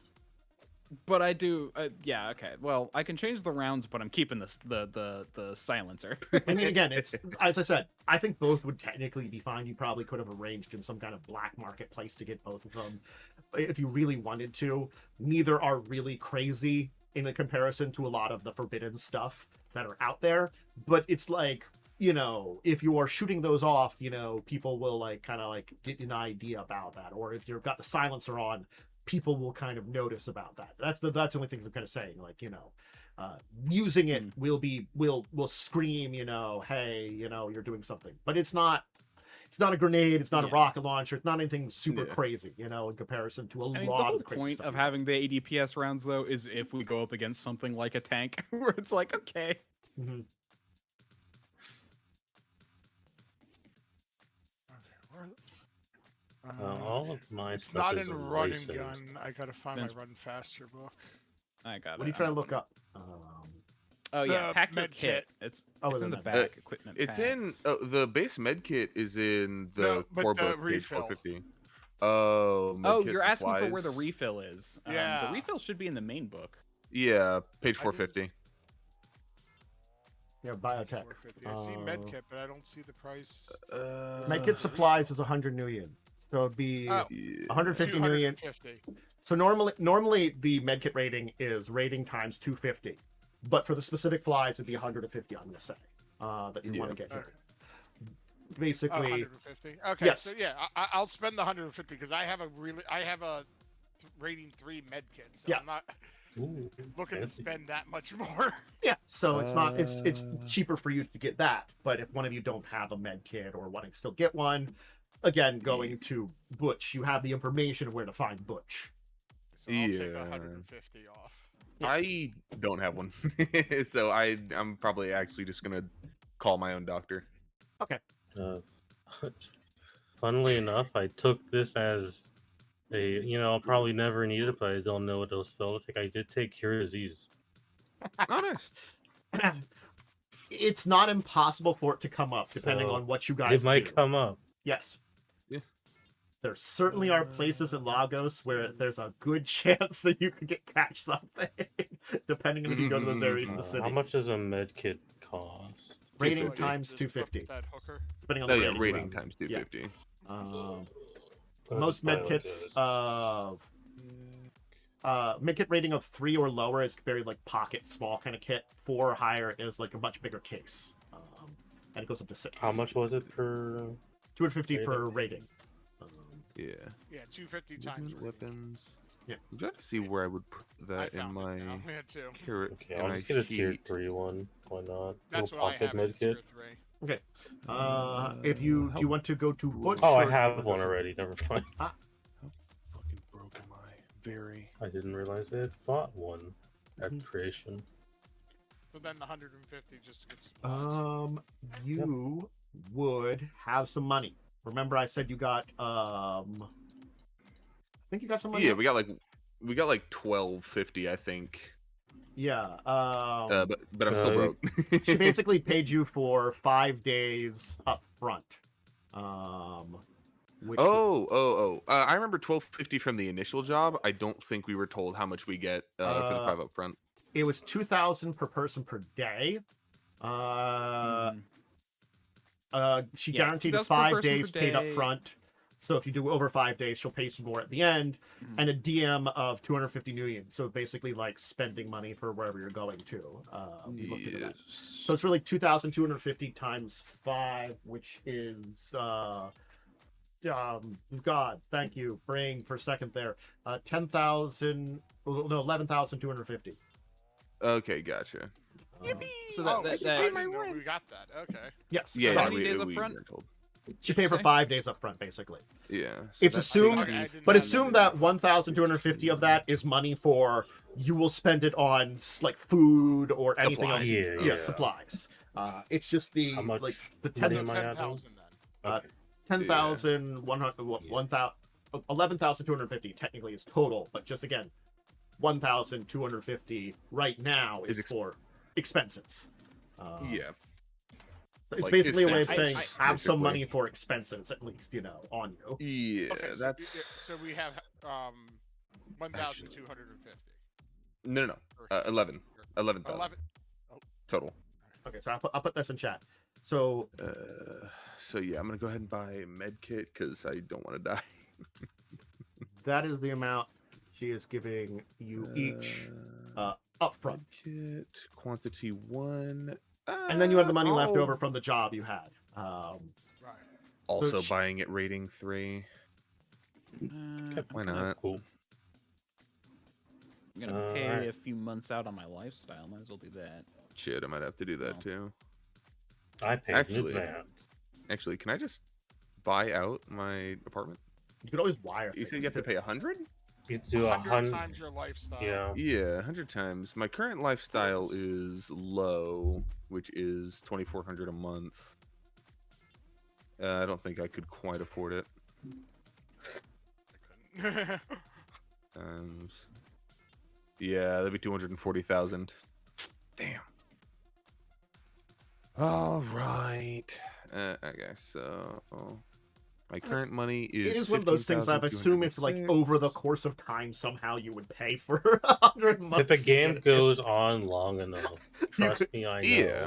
Speaker 2: but I do. Yeah. Okay. Well, I can change the rounds, but I'm keeping the silencer.
Speaker 1: I mean, again, it's as I said. I think both would technically be fine. You probably could have arranged in some kind of black marketplace to get both of them, if you really wanted to. Neither are really crazy in the comparison to a lot of the forbidden stuff. that are out there, but it's like, if you are shooting those off, people will like kind of like get an idea about that, or if you've got the silencer on, people will kind of notice about that. That's the only thing I'm kind of saying, like, using it will scream, hey, you're doing something, but it's not a grenade, it's not a rocket launcher, it's not anything super crazy, in comparison to
Speaker 2: I mean,
Speaker 1: lot
Speaker 2: the
Speaker 1: of
Speaker 2: whole
Speaker 1: the crazy
Speaker 2: point
Speaker 1: stuff
Speaker 2: of
Speaker 1: you have.
Speaker 2: having the ADPS rounds, though, is if we go up against something like a tank, where it's like, okay.
Speaker 1: Mhm.
Speaker 5: All of my
Speaker 4: It's
Speaker 5: stuff
Speaker 4: not
Speaker 5: is
Speaker 4: in run and
Speaker 5: licensed.
Speaker 4: gun. I gotta find
Speaker 2: Vince-
Speaker 4: my run faster book.
Speaker 2: I got it.
Speaker 1: What are you trying to look up?
Speaker 2: Oh yeah,
Speaker 4: The
Speaker 2: pack your
Speaker 4: med
Speaker 2: kit.
Speaker 4: kit.
Speaker 2: It's
Speaker 1: Oh,
Speaker 2: in the
Speaker 1: the
Speaker 2: back equipment.
Speaker 3: It's in
Speaker 2: packs.
Speaker 3: the base med kit is in the
Speaker 4: No, but
Speaker 3: core
Speaker 4: the
Speaker 3: book, page
Speaker 4: refill.
Speaker 3: 450. Oh, med
Speaker 2: Oh,
Speaker 3: kit
Speaker 2: you're asking for where the
Speaker 3: supplies.
Speaker 2: refill is.
Speaker 4: Yeah.
Speaker 2: The refill should be in the main book.
Speaker 3: Yeah, page
Speaker 4: I
Speaker 3: 450.
Speaker 1: Yeah, biotech.
Speaker 4: 450. I see medkit, but I don't see the price.
Speaker 1: Medkit supplies is 100 new yen, so it'd be
Speaker 4: Oh,
Speaker 1: 150 new yen.
Speaker 4: 250.
Speaker 1: So normally the medkit rating is rating times 250, but for the specific flies it'd be 150. I'm gonna say that you want to get here.
Speaker 4: Okay.
Speaker 1: Basically,
Speaker 4: 150. Okay,
Speaker 1: yes.
Speaker 4: so yeah, I'll spend the 150 because I have a rating 3 med kit, so
Speaker 1: Yeah.
Speaker 4: I'm not
Speaker 5: Ooh,
Speaker 4: looking to
Speaker 5: fancy.
Speaker 4: spend that much more.
Speaker 1: yeah. So it's cheaper for you to get that. But if one of you don't have a med kit or wanting to still get one, again, going to Butch, you have the information of where to find Butch.
Speaker 4: So I'll take
Speaker 3: Yeah.
Speaker 4: 150 off.
Speaker 1: Yeah.
Speaker 3: I don't have one, so I'm probably actually just gonna call my own doctor.
Speaker 5: Uh, funnily enough, I took this as I'll probably never need it, but I don't know what it'll spell to take. I did take Cure Disease.
Speaker 3: Oh, nice.
Speaker 1: It's not impossible for it to come up, depending
Speaker 5: So,
Speaker 1: on what you guys
Speaker 5: It might
Speaker 1: do.
Speaker 5: come up.
Speaker 1: Yes.
Speaker 3: Yeah.
Speaker 1: There certainly are places in Lagos where there's a good chance that you could catch something, depending on if you go to those areas in the city.
Speaker 5: How much does a med kit cost?
Speaker 1: Rating
Speaker 3: 250.
Speaker 1: times
Speaker 4: Just flip
Speaker 1: 250,
Speaker 4: that hooker.
Speaker 1: depending on
Speaker 3: Oh
Speaker 1: the
Speaker 3: yeah,
Speaker 1: rating.
Speaker 3: rating
Speaker 1: round.
Speaker 3: times 250.
Speaker 1: Most med kits of medkit rating of 3 or lower is very like pocket small kind of kit. 4 or higher is like a much bigger case, and it goes up to 6.
Speaker 5: How much was it per?
Speaker 1: 250 per rating.
Speaker 3: Yeah.
Speaker 4: Yeah, 250 times. rating.
Speaker 3: Weapons.
Speaker 1: Yeah.
Speaker 3: I'm trying to see where I would put
Speaker 4: I
Speaker 3: that in
Speaker 4: found
Speaker 3: my
Speaker 4: it now. Yeah, too.
Speaker 3: carrot.
Speaker 5: Okay, I'll just get a tier 3 one. Why not?
Speaker 4: That's
Speaker 5: Little
Speaker 4: what I
Speaker 5: pocket
Speaker 4: have. Is
Speaker 5: med
Speaker 4: tier
Speaker 5: kit.
Speaker 4: 3.
Speaker 1: If you do you want to go to Butch?
Speaker 5: Oh, I
Speaker 1: or-
Speaker 5: have one already. Never mind.
Speaker 3: Fucking broke am I? Very.
Speaker 5: I didn't realize I had bought one at creation.
Speaker 4: So then the 150 just to get supplies.
Speaker 1: You would have some money. Remember, I said you got I think you got some money.
Speaker 3: Yeah, we got like 1250, I think.
Speaker 1: Yeah.
Speaker 3: But I'm still broke.
Speaker 1: She basically paid you for 5 days up front. Which
Speaker 3: I remember 1250 from the initial job. I don't think we were told how much we get for the 5 up front.
Speaker 1: it was 2,000 per person per day. She
Speaker 2: Yeah,
Speaker 1: guaranteed
Speaker 2: 2,000 per
Speaker 1: 5
Speaker 2: person per
Speaker 1: days paid up
Speaker 2: day.
Speaker 1: front. So if you do over 5 days, she'll pay some more at the end, and a DM of 250 new yen. So basically, like spending money for wherever you're going to. We looked into that. So it's really 2,250 times 5, which is God, thank you, brain for a second there. 10,000, no, 11,250.
Speaker 3: Okay, gotcha.
Speaker 2: So
Speaker 4: Oh,
Speaker 2: that
Speaker 4: I didn't know we got that. Okay.
Speaker 1: Yes.
Speaker 3: Yeah,
Speaker 1: so
Speaker 2: how many
Speaker 3: we,
Speaker 2: days up
Speaker 3: we
Speaker 2: front?
Speaker 3: weren't told.
Speaker 1: she paid for
Speaker 2: say?
Speaker 1: 5 days up front, basically.
Speaker 3: Yeah.
Speaker 1: It's
Speaker 3: that's
Speaker 1: assumed,
Speaker 4: Okay, I didn't
Speaker 1: but
Speaker 4: know
Speaker 1: assume
Speaker 4: that.
Speaker 1: that 1,250 of that is money for you will spend it on like food or anything else.
Speaker 3: Supplies.
Speaker 5: Yeah.
Speaker 1: Supplies. It's just the
Speaker 5: How much
Speaker 1: like the
Speaker 5: money
Speaker 1: 10
Speaker 5: am I having?
Speaker 4: 10,000 then.
Speaker 5: Okay.
Speaker 1: 11,250 technically is total, but just again, 1,250 right now is for expenses.
Speaker 3: Yeah.
Speaker 1: It's
Speaker 3: like,
Speaker 1: basically a way of
Speaker 3: essentially,
Speaker 1: saying have some
Speaker 3: basically.
Speaker 1: money for expenses at least, on you.
Speaker 3: Yeah,
Speaker 4: Okay, so,
Speaker 3: that's
Speaker 4: so we have 1,250.
Speaker 3: no. 11
Speaker 4: 11.
Speaker 3: total.
Speaker 1: Okay, so I'll put this in chat. So
Speaker 3: So yeah, I'm gonna go ahead and buy a med kit because I don't want to die.
Speaker 1: that is the amount she is giving you each up front.
Speaker 3: Med kit. quantity 1.
Speaker 1: And then you have the money left
Speaker 3: I'll
Speaker 1: over from the job you had.
Speaker 4: Right.
Speaker 3: Also
Speaker 1: sh-
Speaker 3: buying it rating 3. Why not?
Speaker 5: Cool.
Speaker 2: I'm gonna pay
Speaker 5: Alright.
Speaker 2: a few months out on my lifestyle. Might as well do that.
Speaker 3: Shit, I might have to do that
Speaker 2: No.
Speaker 3: too.
Speaker 5: I paid
Speaker 3: Actually-
Speaker 5: in advance.
Speaker 3: Actually, can I just buy out my apartment?
Speaker 1: You could always wire.
Speaker 3: You said
Speaker 1: things,
Speaker 3: you have to
Speaker 1: too.
Speaker 3: pay 100?
Speaker 5: You do
Speaker 4: 100 times your lifestyle.
Speaker 5: Yeah.
Speaker 3: Yeah, 100 times. My current lifestyle
Speaker 4: Close.
Speaker 3: is low, which is 2,400 a month. I don't think I could quite afford it.
Speaker 4: I couldn't.
Speaker 3: Times. Yeah, that'd be 240,000. Damn. All right. Okay, so my current money is.
Speaker 1: It is one of those things I've assumed if, like, over the course of time, somehow you would pay for 100 months.
Speaker 5: If a game goes on long enough, trust me, I know.
Speaker 3: Yeah.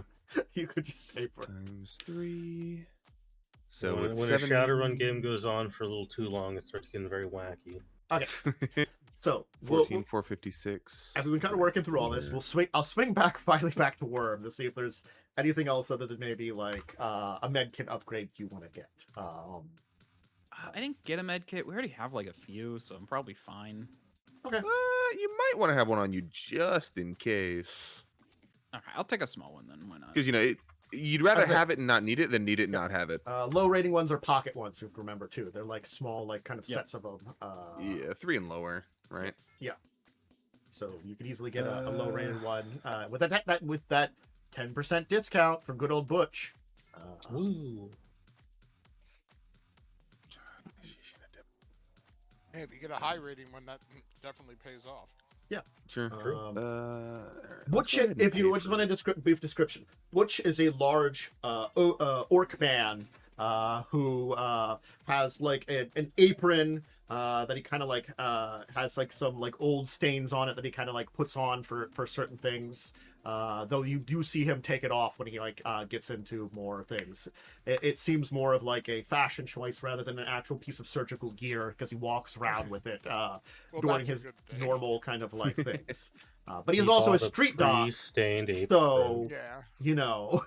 Speaker 1: You could just pay for it.
Speaker 3: Times 3. So
Speaker 5: when
Speaker 3: it's
Speaker 5: a
Speaker 3: 7...
Speaker 5: Shadowrun game goes on for a little too long, it starts getting very wacky.
Speaker 1: So,
Speaker 3: 14,456.
Speaker 1: we've been kind of working through all this. I'll swing finally back to Wyrm to see if there's anything else other than maybe like a med kit upgrade you want to get.
Speaker 2: I didn't get a med kit. We already have like a few, so I'm probably fine.
Speaker 3: You might want to have one on you just in case.
Speaker 2: Okay, I'll take a small one then. Why not?
Speaker 3: Because, you'd rather
Speaker 1: Okay.
Speaker 3: have it and not need it than need it and not have it.
Speaker 1: Low rating ones are pocket ones. You have to remember too. They're like small, like kind of
Speaker 2: Yep.
Speaker 1: sets of them.
Speaker 3: Yeah, 3 and lower, right?
Speaker 1: So you could easily get a low rated one with that 10% discount from good old Butch.
Speaker 5: Ooh.
Speaker 4: Hey, if you get a high rating one, that definitely pays off.
Speaker 3: Sure.
Speaker 5: True.
Speaker 1: Butch, if you just want a brief description, Butch is a large orc man who has like an apron that he kind of like has like some like old stains on it that he kind of like puts on for certain things. Though you do see him take it off when he like gets into more things. It seems more of like a fashion choice rather than an actual piece of surgical gear because he walks around with it
Speaker 4: Well,
Speaker 1: during
Speaker 4: that's a
Speaker 1: his
Speaker 4: good thing.
Speaker 1: normal kind of like things. But he's
Speaker 5: He
Speaker 1: also a
Speaker 5: bought
Speaker 1: street dog,
Speaker 5: pre-stained apron.
Speaker 1: so
Speaker 4: Yeah,
Speaker 1: you know,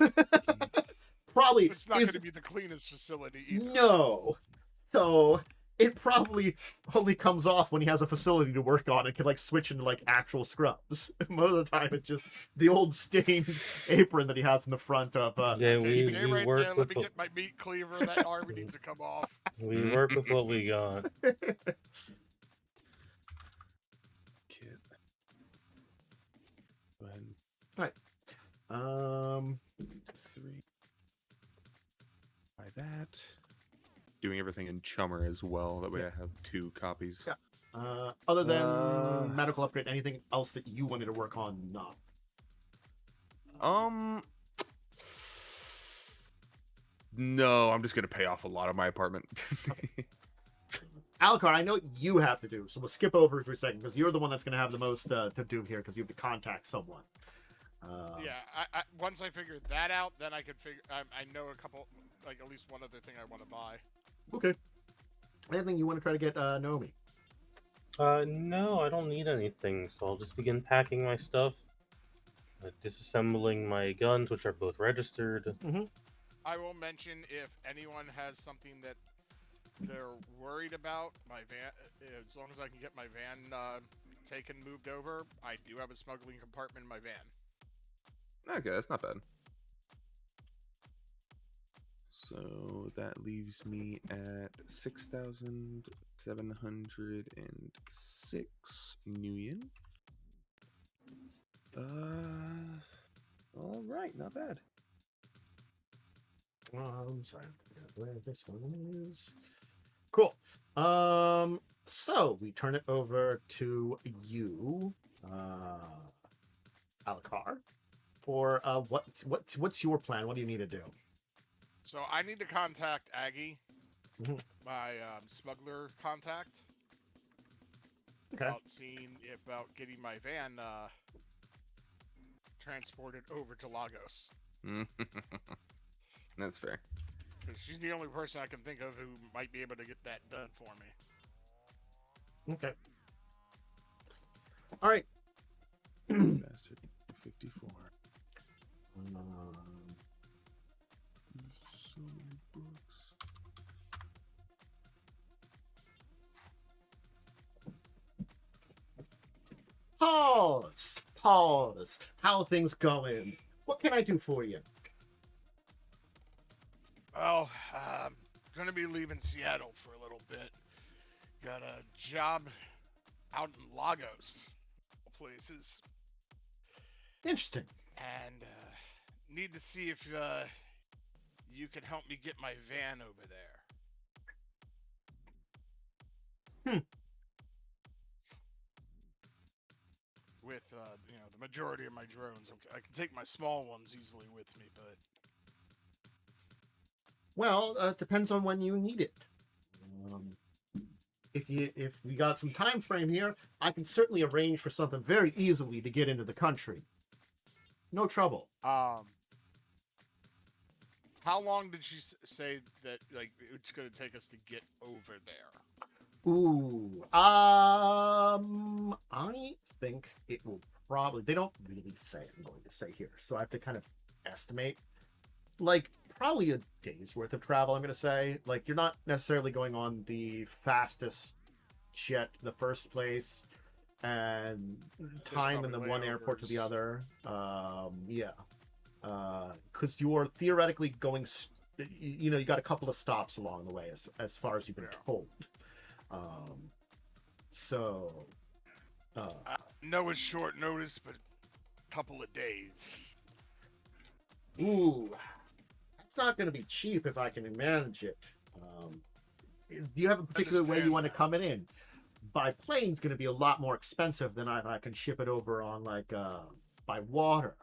Speaker 1: probably
Speaker 4: it's not going
Speaker 1: is
Speaker 4: to be the cleanest facility either.
Speaker 1: no. So it probably only comes off when he has a facility to work on and can like switch into like actual scrubs. Most of the time, it's just the old stained apron that he has in the front of.
Speaker 5: Yeah,
Speaker 4: Okay,
Speaker 5: we
Speaker 4: stay right
Speaker 5: work
Speaker 4: there. Let
Speaker 5: with
Speaker 4: me
Speaker 5: what,
Speaker 4: get my meat cleaver. That arm needs to come off.
Speaker 5: we work with what we got.
Speaker 3: Kid. Go ahead. 3. Buy that. Doing everything in Chummer as well. That way I have 2 copies.
Speaker 1: Yeah. Other than medical upgrade, anything else that you wanted to work on? No.
Speaker 3: No, I'm just gonna pay off a lot of my apartment.
Speaker 1: Alucard, I know what you have to do, so we'll skip over it for a second because you're the one that's going to have the most to do here because you have to contact someone.
Speaker 4: Yeah, I once I figure that out, then I could figure. I know a couple, like at least one other thing I want to buy.
Speaker 1: Okay. Anything you want to try to get Naomi?
Speaker 5: No, I don't need anything, so I'll just begin packing my stuff. Disassembling my guns, which are both registered.
Speaker 4: I will mention if anyone has something that they're worried about, my van. As long as I can get my van taken, moved over, I do have a smuggling compartment in my van.
Speaker 3: Okay, that's not bad. So that leaves me at 6,706 new yen. All right, not bad.
Speaker 1: Sorry, where this one is. Cool. So we turn it over to you, Alucard, for what's your plan? What do you need to do?
Speaker 4: So I need to contact Aggie,
Speaker 1: Mhm.
Speaker 4: my smuggler contact,
Speaker 1: Okay.
Speaker 4: about getting my van transported over to Lagos.
Speaker 3: That's fair.
Speaker 4: 'Cause she's the only person I can think of who might be able to get that done for me.
Speaker 1: Okay. All right.
Speaker 3: Bastard. 54.
Speaker 1: Pause. Pause. How are things going? What can I do for you?
Speaker 4: Well, I'm gonna be leaving Seattle for a little bit. Got a job out in Lagos, places,
Speaker 1: Interesting.
Speaker 4: and need to see if you can help me get my van over there. With the majority of my drones, I can take my small ones easily with me, but
Speaker 1: Well, depends on when you need it. If we got some time frame here, I can certainly arrange for something very easily to get into the country. No trouble.
Speaker 4: how long did she say that it's going to take us to get over there?
Speaker 1: Ooh, I think it will probably. They don't really say. I'm going to say here, so I have to kind of estimate. Like probably a day's worth of travel. I'm going to say. Like you're not necessarily going on the fastest jet in the first place, and time in the
Speaker 4: probably
Speaker 1: one airport to the
Speaker 4: layovers.
Speaker 1: other. Yeah, because you're theoretically going. You know, you got a couple of stops along the way, as far as you've been told. So,
Speaker 4: I know it's short notice, but a couple of days.
Speaker 1: ooh, that's not going to be cheap if I can manage it. Do you have a particular way you
Speaker 4: Understand
Speaker 1: want to
Speaker 4: that.
Speaker 1: come it in? By plane's going to be a lot more expensive than I can ship it over on by water.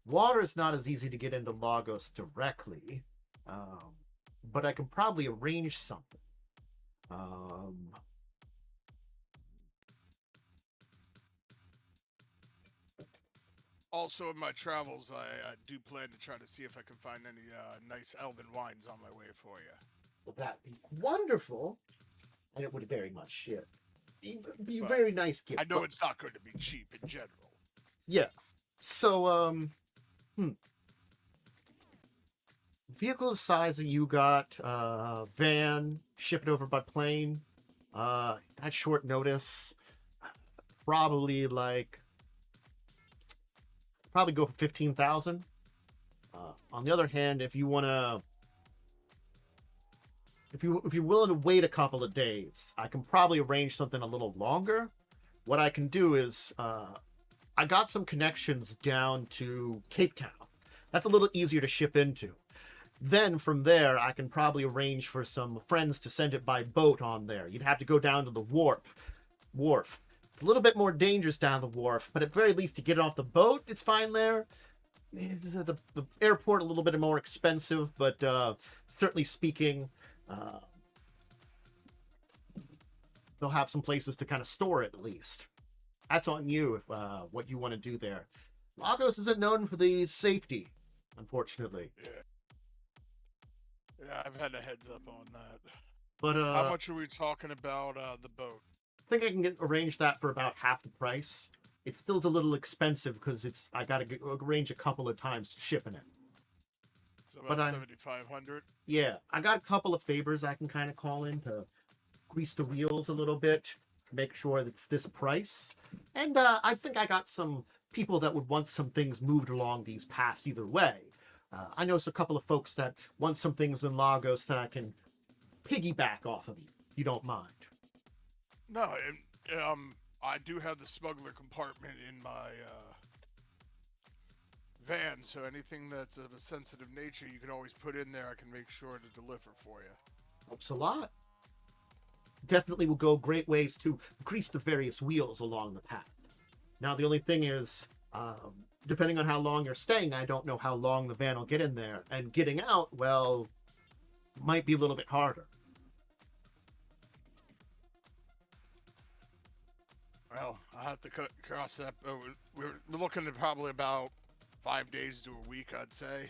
Speaker 1: Water is not as easy to get into Lagos directly, but I can probably arrange something.
Speaker 4: Also, in my travels, I do plan to try to see if I can find any nice elven wines on my way for you.
Speaker 1: Well, that'd be wonderful, and it would very much be a
Speaker 4: But
Speaker 1: very nice gift.
Speaker 4: I know
Speaker 1: but-
Speaker 4: it's not going to be cheap in general.
Speaker 1: Yeah. So, vehicle size that you got, van, ship it over by plane, at short notice, probably go for 15,000. On the other hand, if you wanna, if you're willing to wait a couple of days, I can probably arrange something a little longer. What I can do is, I got some connections down to Cape Town. That's a little easier to ship into. Then from there, I can probably arrange for some friends to send it by boat on there. You'd have to go down to the wharf. It's a little bit more dangerous down the wharf, but at very least to get it off the boat, it's fine there. The airport a little bit more expensive, but certainly speaking, they'll have some places to kind of store it at least. That's on you if what you want to do there. Lagos isn't known for the safety, unfortunately.
Speaker 4: Yeah, I've had a heads up on that.
Speaker 1: But
Speaker 4: How much are we talking about the boat?
Speaker 1: I think I can arrange that for about half the price. It still is a little expensive because I got to arrange a couple of times shipping it.
Speaker 4: It's about
Speaker 1: But I'm-
Speaker 4: 7,500.
Speaker 1: Yeah, I got a couple of favors I can kind of call in to grease the wheels a little bit, make sure that it's this price. And I think I got some people that would want some things moved along these paths either way. I know a couple of folks that want some things in Lagos that I can piggyback off of you, if you don't mind.
Speaker 4: No, I do have the smuggler compartment in my van, so anything that's of a sensitive nature, you can always put in there. I can make sure to deliver for you.
Speaker 1: Helps a lot. Definitely will go great ways to grease the various wheels along the path. Now, the only thing is, depending on how long you're staying, I don't know how long the van will get in there. And getting out, well, might be a little bit harder.
Speaker 4: Well, I have to cross that. We're looking at probably about 5 days to a week, I'd say.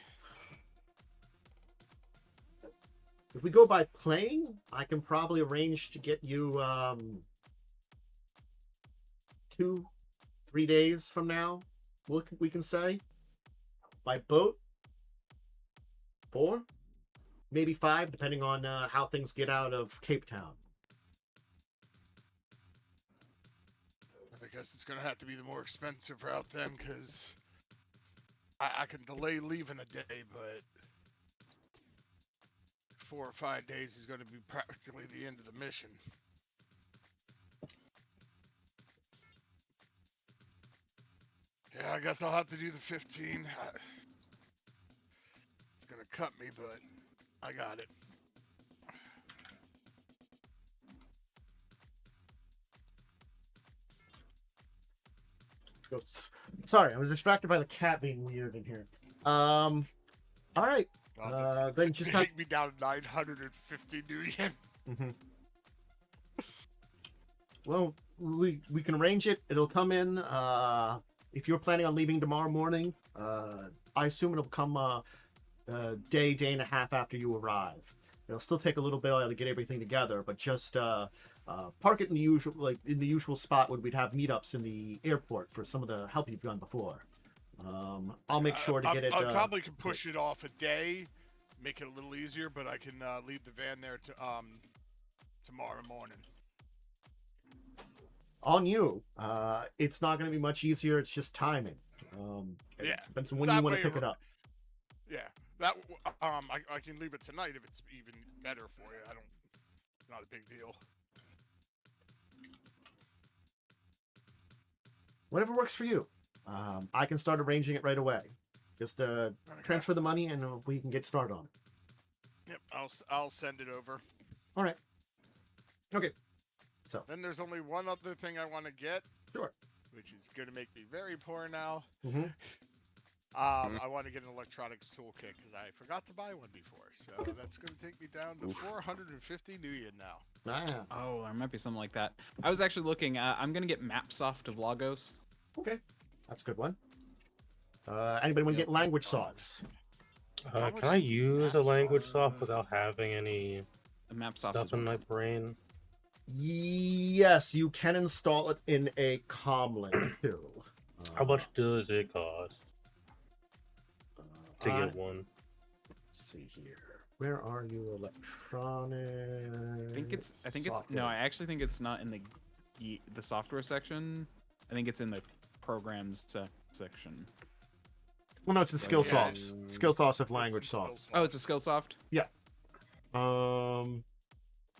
Speaker 1: If we go by plane, I can probably arrange to get you 2-3 days from now. We can say by boat 4, maybe 5, depending on how things get out of Cape Town.
Speaker 4: I think guess it's gonna have to be the more expensive route then, because I can delay leaving a day, but 4 or 5 days is going to be practically the end of the mission. Yeah, I guess I'll have to do the 15. It's gonna cut me, but I got it.
Speaker 1: Oops. Sorry, I was distracted by the cat being weird in here. All right. Then just have...
Speaker 4: take me down 950 new yen.
Speaker 1: Mm-hmm. Well, we can arrange it. It'll come in. If you're planning on leaving tomorrow morning, I assume it'll come a day and a half after you arrive. It'll still take a little bit to get everything together, but just park it in the usual spot when we'd have meetups in the airport for some of the help you've done before. I'll make sure to get it.
Speaker 4: I probably can push it off a day, make it a little easier, but I can leave the van there to tomorrow morning.
Speaker 1: On you. It's not going to be much easier. It's just timing. It
Speaker 4: Yeah,
Speaker 1: depends on when you want to pick it up.
Speaker 4: Yeah, that I can leave it tonight if it's even better for you. It's not a big deal.
Speaker 1: Whatever works for you. I can start arranging it right away. Just transfer the money and we can get started on it.
Speaker 4: Yep, I'll send it over.
Speaker 1: All right. Okay. So
Speaker 4: then there's only one other thing I want to get.
Speaker 1: Sure.
Speaker 4: Which is going to make me very poor now.
Speaker 1: Mm-hmm.
Speaker 4: I want to get an electronics toolkit because I forgot to buy one before. So that's going to take me down to 450 new yen now.
Speaker 1: Ah.
Speaker 2: Oh, there might be something like that. I was actually looking. I'm gonna get Mapsoft of Lagos.
Speaker 1: Okay, that's a good one. Anybody want to get language softs?
Speaker 5: Can I use a language soft without having any
Speaker 2: Mapsoft
Speaker 5: stuff in my brain?
Speaker 1: Yes, you can install it in a comlink too.
Speaker 5: How much does it cost to get one?
Speaker 1: Let's see here. Where are you, electronic?
Speaker 2: I think it's no. I actually think it's not in the software section. I think it's in the programs section.
Speaker 1: Well, no, it's in skill softs. Skill softs of language soft.
Speaker 2: Oh, it's a skill soft.
Speaker 1: Yeah.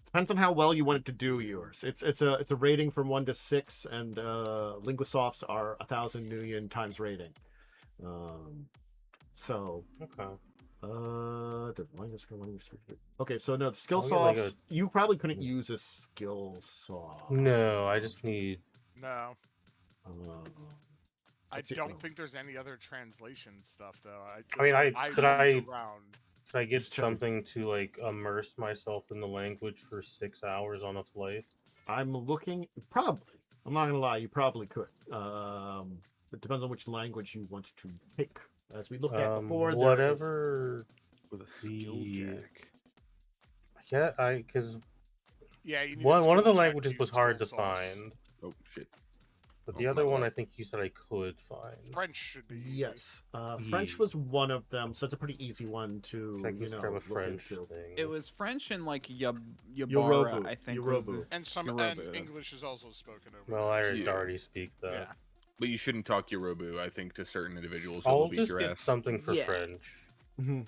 Speaker 1: Depends on how well you want it to do yours. It's a rating from 1 to 6, and Linguasofts are 1,000 new yen times rating. So.
Speaker 5: Okay.
Speaker 1: Okay, so no, the skill softs. You probably couldn't use a skill soft.
Speaker 5: No, I just need.
Speaker 4: No. I don't think there's any other translation stuff though.
Speaker 5: Could I get something to like immerse myself in the language for 6 hours on a flight?
Speaker 1: I'm looking. Probably. I'm not gonna lie. You probably could. It depends on which language you want to pick. As we looked at before,
Speaker 5: whatever
Speaker 3: with a skill jack.
Speaker 5: Yeah, because
Speaker 4: you need
Speaker 5: one of the
Speaker 4: skill jack
Speaker 5: languages
Speaker 4: to
Speaker 5: was
Speaker 4: use
Speaker 5: hard to
Speaker 4: skill source.
Speaker 5: find.
Speaker 3: Oh shit!
Speaker 5: But the other one, I think you said I could find.
Speaker 4: French should be. Easy.
Speaker 1: Yes, French was one of them, so it's a pretty easy one to
Speaker 5: a French thing.
Speaker 2: It was French and like Yabara,
Speaker 1: Yorubu.
Speaker 2: I think.
Speaker 4: And English is also spoken over.
Speaker 5: Well, I already speak that.
Speaker 4: Yeah.
Speaker 3: But you shouldn't talk Yorubu, I think, to certain individuals.
Speaker 5: I'll
Speaker 3: beat
Speaker 5: just
Speaker 3: your
Speaker 5: get
Speaker 3: ass.
Speaker 5: something for French.
Speaker 1: Mm-hmm.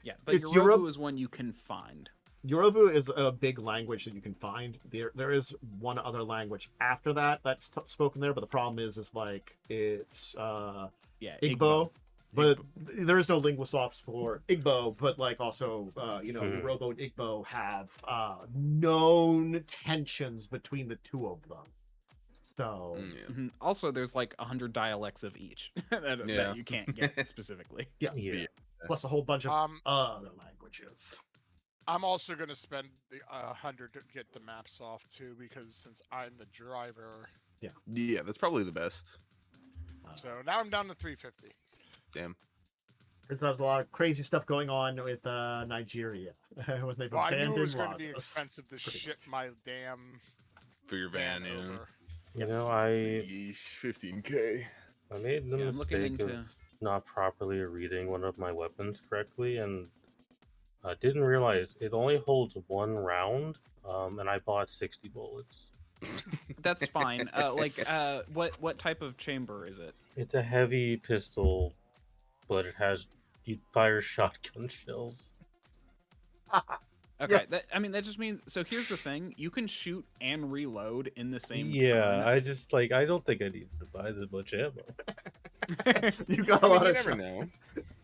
Speaker 2: Yeah, but Yorubu is one you can find.
Speaker 1: Yorubu is a big language that you can find. There is one other language after that that's spoken there, but the problem is like it's Igbo. But there is no linguasofts for Igbo, but like also, Yorubu and Igbo have known tensions between the two of them. So
Speaker 2: also, there's like 100 dialects of each that you can't get specifically.
Speaker 1: Yeah. Plus a whole bunch of other languages.
Speaker 4: I'm also going to spend the 100 to get the maps off too, because since I'm the driver.
Speaker 3: Yeah, that's probably the best.
Speaker 4: So now I'm down to 350.
Speaker 3: Damn.
Speaker 1: There's a lot of crazy stuff going on with Nigeria. When they've
Speaker 4: I knew it was
Speaker 1: Lagos.
Speaker 4: going to be expensive to ship my damn
Speaker 3: for your van
Speaker 4: over.
Speaker 5: You know, I
Speaker 3: 15K.
Speaker 5: I made the mistake of not properly reading one of my weapons correctly, and I didn't realize it only holds one round, and I bought 60 bullets.
Speaker 2: That's fine. What type of chamber is it?
Speaker 5: It's a heavy pistol, but you fire shotgun shells.
Speaker 2: Okay, that just means. So here's the thing: you can shoot and reload in the same.
Speaker 5: Yeah,
Speaker 2: turn.
Speaker 5: I don't think I need to buy this much ammo.
Speaker 1: You got
Speaker 3: I
Speaker 1: a
Speaker 3: mean,
Speaker 1: lot
Speaker 3: you
Speaker 1: of
Speaker 3: never
Speaker 1: shots.
Speaker 3: know.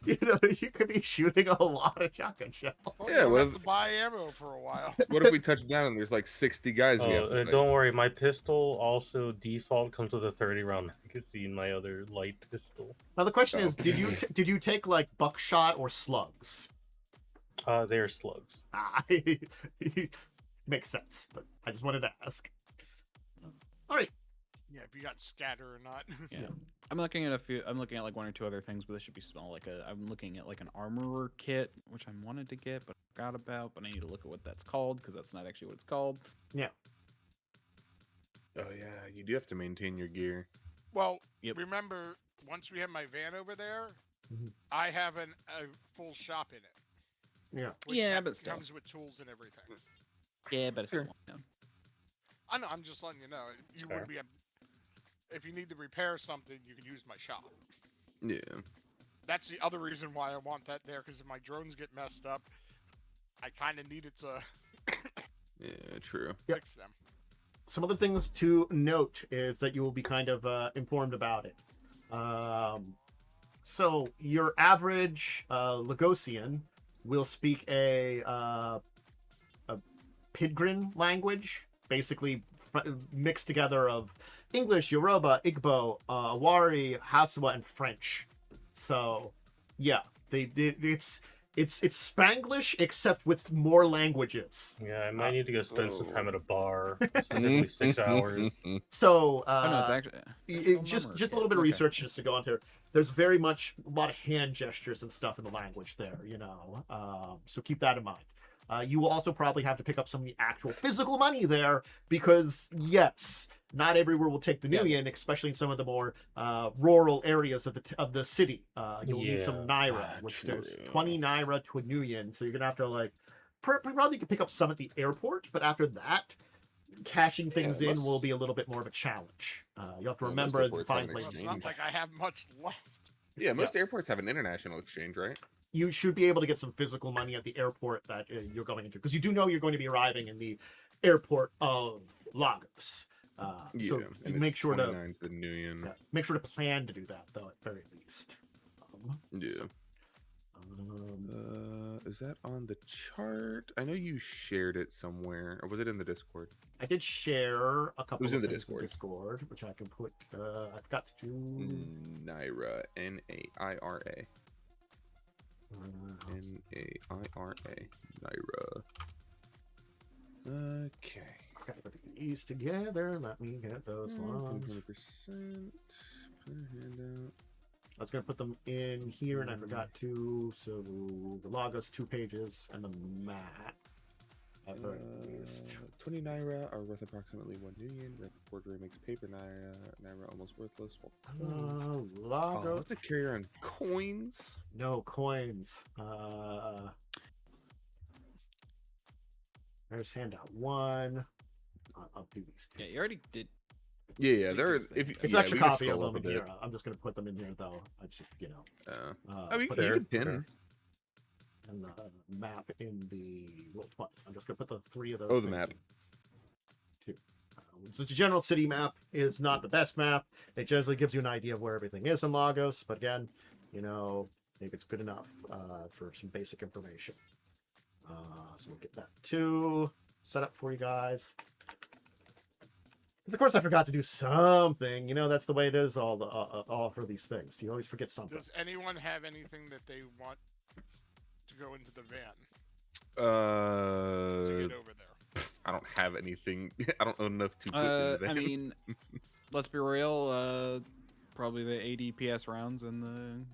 Speaker 1: You know, you could be shooting a lot of shotgun shells.
Speaker 4: Well,
Speaker 3: Yeah,
Speaker 4: you
Speaker 3: what
Speaker 4: have
Speaker 3: if-
Speaker 4: to buy ammo for a while.
Speaker 3: What if we touch down and there's like 60 guys we have to fight?
Speaker 5: Don't worry, my pistol also default comes with a 30-round magazine. My other light pistol.
Speaker 1: Now the question
Speaker 3: Oh.
Speaker 1: is, did you take like buckshot or slugs?
Speaker 5: They're slugs.
Speaker 1: Makes sense, but I just wanted to ask. All right.
Speaker 4: Yeah, if you got scatter or not.
Speaker 2: Yeah. I'm looking at a few. I'm looking at like one or two other things, but this should be small. I'm looking at like an armorer kit, which I wanted to get, but I forgot about. But I need to look at what that's called because that's not actually what it's called.
Speaker 1: Yeah.
Speaker 3: Oh yeah, you do have to maintain your gear.
Speaker 4: Well,
Speaker 2: Yep.
Speaker 4: remember, once we have my van over there,
Speaker 1: Mhm.
Speaker 4: I have a full shop in it.
Speaker 1: Yeah.
Speaker 4: Which
Speaker 2: Yeah, but still.
Speaker 4: comes with tools and everything.
Speaker 2: Yeah, but it's
Speaker 3: Sure.
Speaker 2: small. Yeah.
Speaker 4: I know. I'm just letting you know. You
Speaker 5: Fair.
Speaker 4: wouldn't be. If you need to repair something, you can use my shop.
Speaker 3: Yeah.
Speaker 4: That's the other reason why I want that there, because if my drones get messed up, I kind of needed to
Speaker 3: Yeah, true.
Speaker 1: Yep.
Speaker 4: fix them.
Speaker 1: Some other things to note is that you will be kind of informed about it. So your average Lagosian will speak a Pidgrin language, basically mixed together of English, Yoruba, Igbo, Awari, Hausa, and French. So, yeah, it's Spanglish except with more languages.
Speaker 5: Yeah, I might need to go spend some time
Speaker 3: Oh.
Speaker 5: at a bar, specifically 6 hours.
Speaker 1: So,
Speaker 2: Oh no, it's actually.
Speaker 1: just
Speaker 2: Armorer
Speaker 1: a
Speaker 2: kit.
Speaker 1: little bit of
Speaker 2: Okay.
Speaker 1: research just to go on here. There's very much a lot of hand gestures and stuff in the language there, you know. So keep that in mind. You will also probably have to pick up some of the actual physical money there because yes, not everywhere will take the new yen, especially in some of the more rural areas of the city. You'll need some naira, which there's
Speaker 3: True.
Speaker 1: 20 naira to a new yen, so you're gonna have to like probably can pick up some at the airport, but after that, cashing things in
Speaker 3: most-
Speaker 1: will be a little bit more of a challenge. You have to
Speaker 3: Yeah, most
Speaker 1: remember and
Speaker 3: airports
Speaker 1: find
Speaker 3: have an
Speaker 4: Well,
Speaker 1: places.
Speaker 4: it's not like I have much left.
Speaker 3: Yeah, most airports have an international exchange, right?
Speaker 1: You should be able to get some physical money at the airport that you're going into because you do know you're going to be arriving in the airport of Lagos.
Speaker 3: Yeah.
Speaker 1: So
Speaker 3: and
Speaker 1: you make
Speaker 3: it's
Speaker 1: sure to
Speaker 3: 29 the new yen.
Speaker 1: make sure to plan to do that though at very least.
Speaker 3: Yeah.
Speaker 1: Um,
Speaker 3: Is that on the chart? I know you shared it somewhere, or was it in the Discord?
Speaker 1: I did share a couple
Speaker 3: was
Speaker 1: of
Speaker 3: in the
Speaker 1: things in
Speaker 3: Discord.
Speaker 1: Discord, which I can put. I forgot to do.
Speaker 3: Naira, Naira,
Speaker 1: Uh,
Speaker 3: Naira, Naira. Okay.
Speaker 1: Okay, put these together. Let me get those ones.
Speaker 3: 20%. Put a handout.
Speaker 1: I was gonna put them in here, and I forgot to. So the Lagos 2 pages and the map. At very least.
Speaker 3: 20 Naira are worth approximately 1 million. Red forgery makes paper Naira almost worthless. Oh,
Speaker 1: Lagos.
Speaker 3: what's the carrier on coins?
Speaker 1: No coins. There's handout 1. I'll do these 2.
Speaker 2: Yeah, you already did.
Speaker 3: Yeah,
Speaker 2: Make
Speaker 3: there
Speaker 2: those
Speaker 3: is. If
Speaker 2: things.
Speaker 1: It's
Speaker 3: yeah,
Speaker 1: extra
Speaker 3: we can
Speaker 1: copy of
Speaker 3: scroll
Speaker 1: them
Speaker 3: up
Speaker 1: in
Speaker 3: a bit.
Speaker 1: here. I'm just gonna put them in here though. I just
Speaker 3: I mean,
Speaker 1: put
Speaker 3: you
Speaker 5: there.
Speaker 3: can pin.
Speaker 5: Okay.
Speaker 1: and the map in the well, what? I'm just gonna put the 3 of those.
Speaker 3: Oh, the
Speaker 1: things
Speaker 3: map.
Speaker 1: in. 2. So it's a general city map is not the best map. It generally gives you an idea of where everything is in Lagos, but again, you know, maybe it's good enough for some basic information. So we'll get that 2 set up for you guys. Of course, I forgot to do something. You know, that's the way it is all for these things. You always forget something.
Speaker 4: Does anyone have anything that they want to go into the van to get over there?
Speaker 3: I don't have anything. I don't own enough to put in the van.
Speaker 2: I mean, let's be real. Probably the ADPS rounds and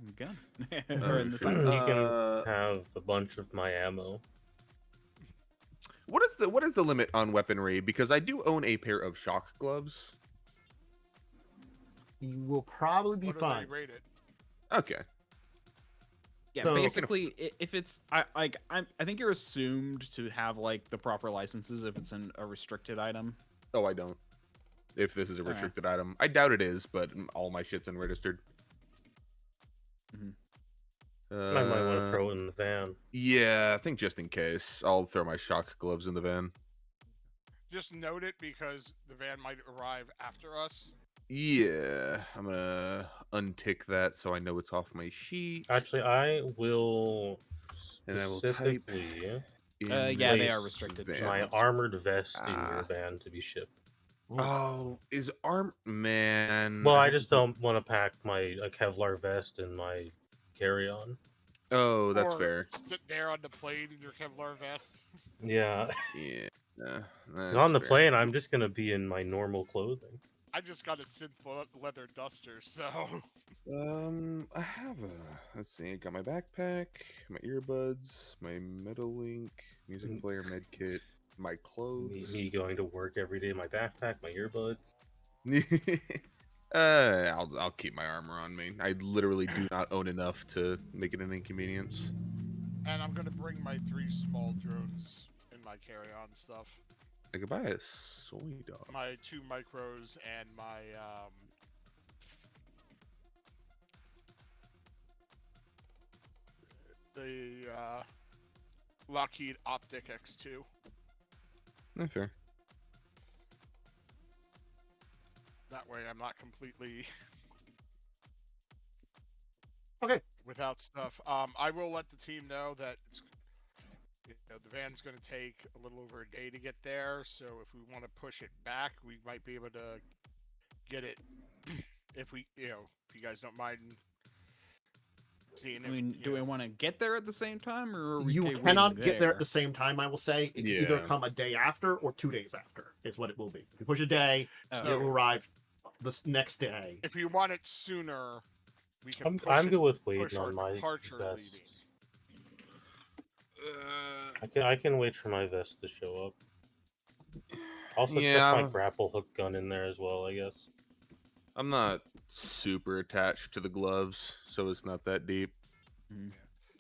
Speaker 2: the gun, or in the
Speaker 3: sure.
Speaker 2: sight.
Speaker 5: You can have a bunch of my ammo.
Speaker 3: What is the limit on weaponry? Because I do own a pair of shock gloves.
Speaker 1: You will probably be
Speaker 4: What are
Speaker 1: fine.
Speaker 4: they rated?
Speaker 3: Okay.
Speaker 2: Yeah,
Speaker 1: So-
Speaker 2: basically, if it's I think you're assumed to have like the proper licenses if it's a restricted item.
Speaker 3: Oh, I don't. if this is a
Speaker 2: Okay.
Speaker 3: restricted item. I doubt it is, but all my shit's unregistered.
Speaker 5: I might want to throw it in the van.
Speaker 3: Yeah, I think just in case, I'll throw my shock gloves in the van.
Speaker 4: Just note it because the van might arrive after us.
Speaker 3: Yeah, I'm gonna untick that so I know it's off my sheet.
Speaker 5: Actually, I will
Speaker 3: And I will type
Speaker 5: specifically
Speaker 2: Yeah, they are
Speaker 5: place
Speaker 2: restricted.
Speaker 3: van.
Speaker 5: my
Speaker 2: shipments.
Speaker 5: armored vest in
Speaker 3: Ah.
Speaker 5: your van to be shipped.
Speaker 3: Oh, is man?
Speaker 5: Well, I
Speaker 3: have
Speaker 5: just
Speaker 3: to-
Speaker 5: don't want to pack my Kevlar vest in my carry-on.
Speaker 3: Oh, that's
Speaker 4: Or
Speaker 3: fair.
Speaker 4: sit there on the plane in your Kevlar vest.
Speaker 5: Yeah,
Speaker 3: Yeah,
Speaker 5: 'cause
Speaker 3: that's
Speaker 5: on the
Speaker 3: fair.
Speaker 5: plane, I'm just gonna be in my normal clothing.
Speaker 4: I just got a synth leather duster, so
Speaker 3: I have a. Let's see. I got my backpack, my earbuds, my metal link, music player, med kit, my clothes.
Speaker 5: Me going to work every day, my backpack, my earbuds.
Speaker 3: I'll keep my armor on me. I literally do not own enough to make it an inconvenience.
Speaker 4: and I'm gonna bring my 3 small drones in my carry-on stuff.
Speaker 3: I could buy a soy dog.
Speaker 4: My 2 micros and my the Lockheed Optic X2.
Speaker 3: Fair.
Speaker 4: That way I'm not completely
Speaker 1: Okay.
Speaker 4: without stuff. I will let the team know that it's, the van's going to take a little over a day to get there, so if we want to push it back, we might be able to get it if we, if you guys don't mind seeing
Speaker 2: I
Speaker 4: if,
Speaker 2: mean, do we want to get there at the same time, or are we
Speaker 1: You
Speaker 2: okay waiting
Speaker 1: cannot get there at the same time, I will say. It can either
Speaker 3: Yeah.
Speaker 1: come a day after or 2 days after, is what it will be. If you push a day,
Speaker 2: Oh.
Speaker 1: it will arrive the next day.
Speaker 4: if you want it sooner, we can
Speaker 5: I'm
Speaker 4: push
Speaker 5: I'm
Speaker 4: it,
Speaker 5: good with
Speaker 4: push
Speaker 5: waiting
Speaker 4: our
Speaker 5: on my
Speaker 4: departure
Speaker 5: vest.
Speaker 4: leaving.
Speaker 5: I can wait for my vest to show up. Also,
Speaker 3: Yeah.
Speaker 5: chuck my grapple hook gun in there as well, I guess.
Speaker 3: I'm not super attached to the gloves, so it's not that deep.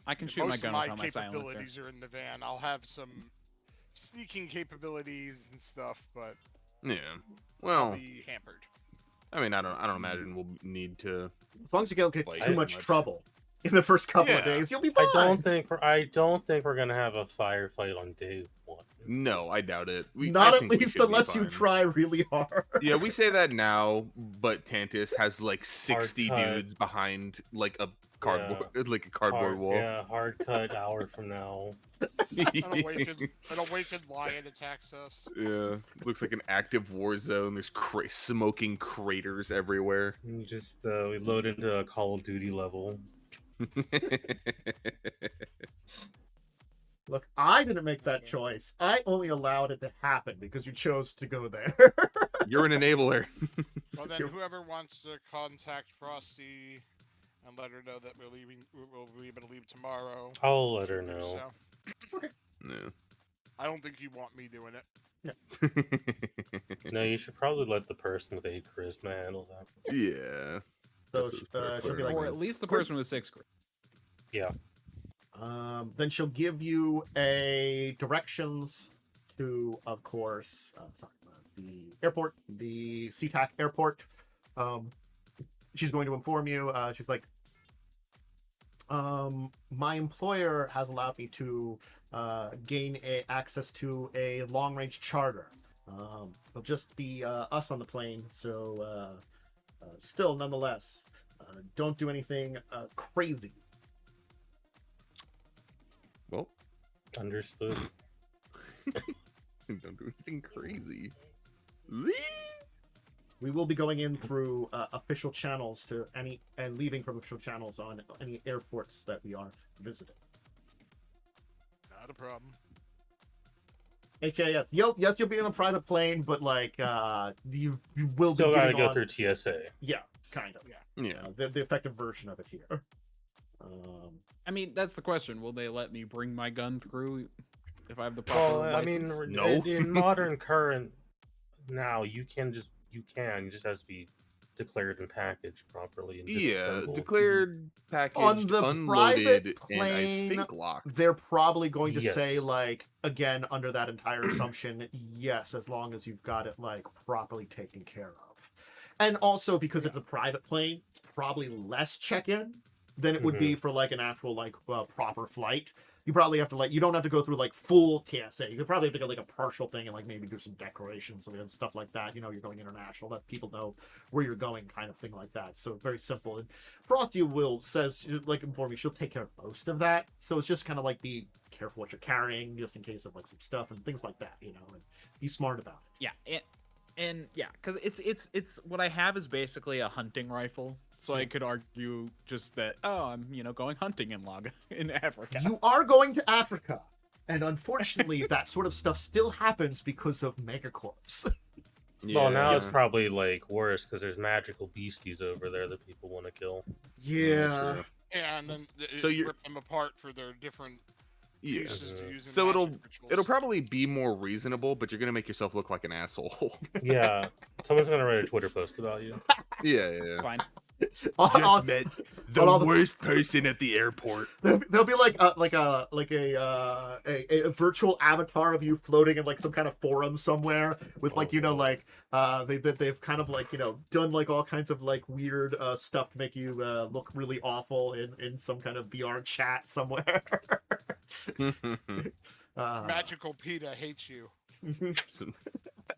Speaker 2: I can shoot my
Speaker 4: Most
Speaker 2: gun
Speaker 4: of my
Speaker 2: without my silencer.
Speaker 4: capabilities are in the van. I'll have some sneaking capabilities and stuff, but
Speaker 3: Yeah.
Speaker 4: I'll
Speaker 3: Well,
Speaker 4: be hampered.
Speaker 3: I mean, I don't imagine we'll need to.
Speaker 1: As long as you don't get
Speaker 3: Like,
Speaker 1: too
Speaker 3: I-
Speaker 1: much trouble in the first couple of
Speaker 3: Yeah.
Speaker 1: days, you'll be fine.
Speaker 5: I don't think we're gonna have a firefight on day 1.
Speaker 3: No, I doubt it.
Speaker 1: Not
Speaker 3: I
Speaker 1: at
Speaker 3: think we
Speaker 1: least
Speaker 3: should be
Speaker 1: unless you
Speaker 3: fine.
Speaker 1: try really hard.
Speaker 3: Yeah, we say that now, but Tantus has like 60
Speaker 5: cut.
Speaker 3: dudes behind like a cardboard, like a cardboard wall.
Speaker 5: Yeah, hard cut hour from now.
Speaker 4: An awakened lion attacks us.
Speaker 3: Yeah, looks like an active war zone. There's smoking craters everywhere.
Speaker 5: And just we load into a Call of Duty level.
Speaker 1: Look, I didn't make that choice. I only allowed it to happen because you chose to go there.
Speaker 3: You're an enabler.
Speaker 4: Well, then
Speaker 1: You're-
Speaker 4: whoever wants to contact Frosty and let her know that we'll be able to leave tomorrow.
Speaker 5: I'll let her
Speaker 4: should do
Speaker 5: know.
Speaker 4: so.
Speaker 3: No.
Speaker 4: I don't think you want me doing it.
Speaker 5: No, you should probably let the person with 8 charisma handle that.
Speaker 3: Yeah.
Speaker 1: So
Speaker 3: This is fair
Speaker 1: she'll be
Speaker 3: play.
Speaker 1: like,
Speaker 2: Or at least the
Speaker 1: Great.
Speaker 2: person with 6.
Speaker 1: then she'll give you a directions to, of course, the airport, the SeaTac airport. She's going to inform you. She's like, my employer has allowed me to gain access to a long-range charter. It'll just be us on the plane, so still, nonetheless, don't do anything crazy.
Speaker 3: Well,
Speaker 5: Understood.
Speaker 3: don't do anything crazy.
Speaker 1: We will be going in through official channels to and leaving from official channels on any airports that we are visiting.
Speaker 4: Not a problem.
Speaker 1: HAS. Yes, you'll be on a private plane, but like you will
Speaker 5: Still
Speaker 1: be
Speaker 5: gotta
Speaker 1: getting
Speaker 5: go
Speaker 1: on...
Speaker 5: through TSA.
Speaker 1: Yeah, kind of.
Speaker 3: Yeah.
Speaker 1: The effective version of it here.
Speaker 2: I mean, that's the question. Will they let me bring my gun through if I have the proper
Speaker 5: Well, I mean,
Speaker 2: license?
Speaker 3: No.
Speaker 5: in modern current now, you just has to be declared and packaged properly. And
Speaker 3: Yeah,
Speaker 5: disassembled.
Speaker 3: declared packaged,
Speaker 1: On the
Speaker 3: unloaded,
Speaker 1: private
Speaker 3: and I
Speaker 1: plane,
Speaker 3: think locked.
Speaker 1: they're probably going to say,
Speaker 5: Yes.
Speaker 1: like, again, under that entire assumption, yes, as long as you've got it, like, properly taken care of. And also, because it's a private plane, it's probably less check-in than it would be for, like, an actual, like, proper flight. You probably have to, like, you don't have to go through, like, full TSA. You could probably have to get, like, a partial thing and, like, maybe do some decorations and stuff like that. You know, you're going international, let people know where you're going, kind of thing like that. So, very simple. And Frosty says, like, inform you, she'll take care of most of that. So, it's just kind of, like, be careful what you're carrying, just in case of, like, some stuff and things like that, you know, and be smart about it.
Speaker 2: Yeah, and yeah, because it's what I have is basically a hunting rifle. So I could argue just that, oh, I'm going hunting in Africa.
Speaker 1: You are going to Africa, and unfortunately, that sort of stuff still happens because of megacorps.
Speaker 5: Well, now it's probably like worse because there's magical beasties over there that people want to kill.
Speaker 1: Yeah.
Speaker 3: True.
Speaker 4: Yeah, and then
Speaker 3: So you're-
Speaker 4: rip them apart for their different
Speaker 3: Yeah.
Speaker 4: uses to use in
Speaker 3: So
Speaker 4: magic rituals.
Speaker 3: it'll probably be more reasonable, but you're gonna make yourself look like an asshole.
Speaker 5: Yeah, someone's gonna write a Twitter post about you.
Speaker 3: yeah.
Speaker 2: It's fine.
Speaker 1: I'll-
Speaker 3: met
Speaker 1: the all the-
Speaker 3: worst person at the airport.
Speaker 1: There'll be like a virtual avatar of you floating in like some kind of forum somewhere with like like they've kind of like done like all kinds of like weird stuff to make you look really awful in some kind of VR chat somewhere.
Speaker 4: Magical PETA hates you.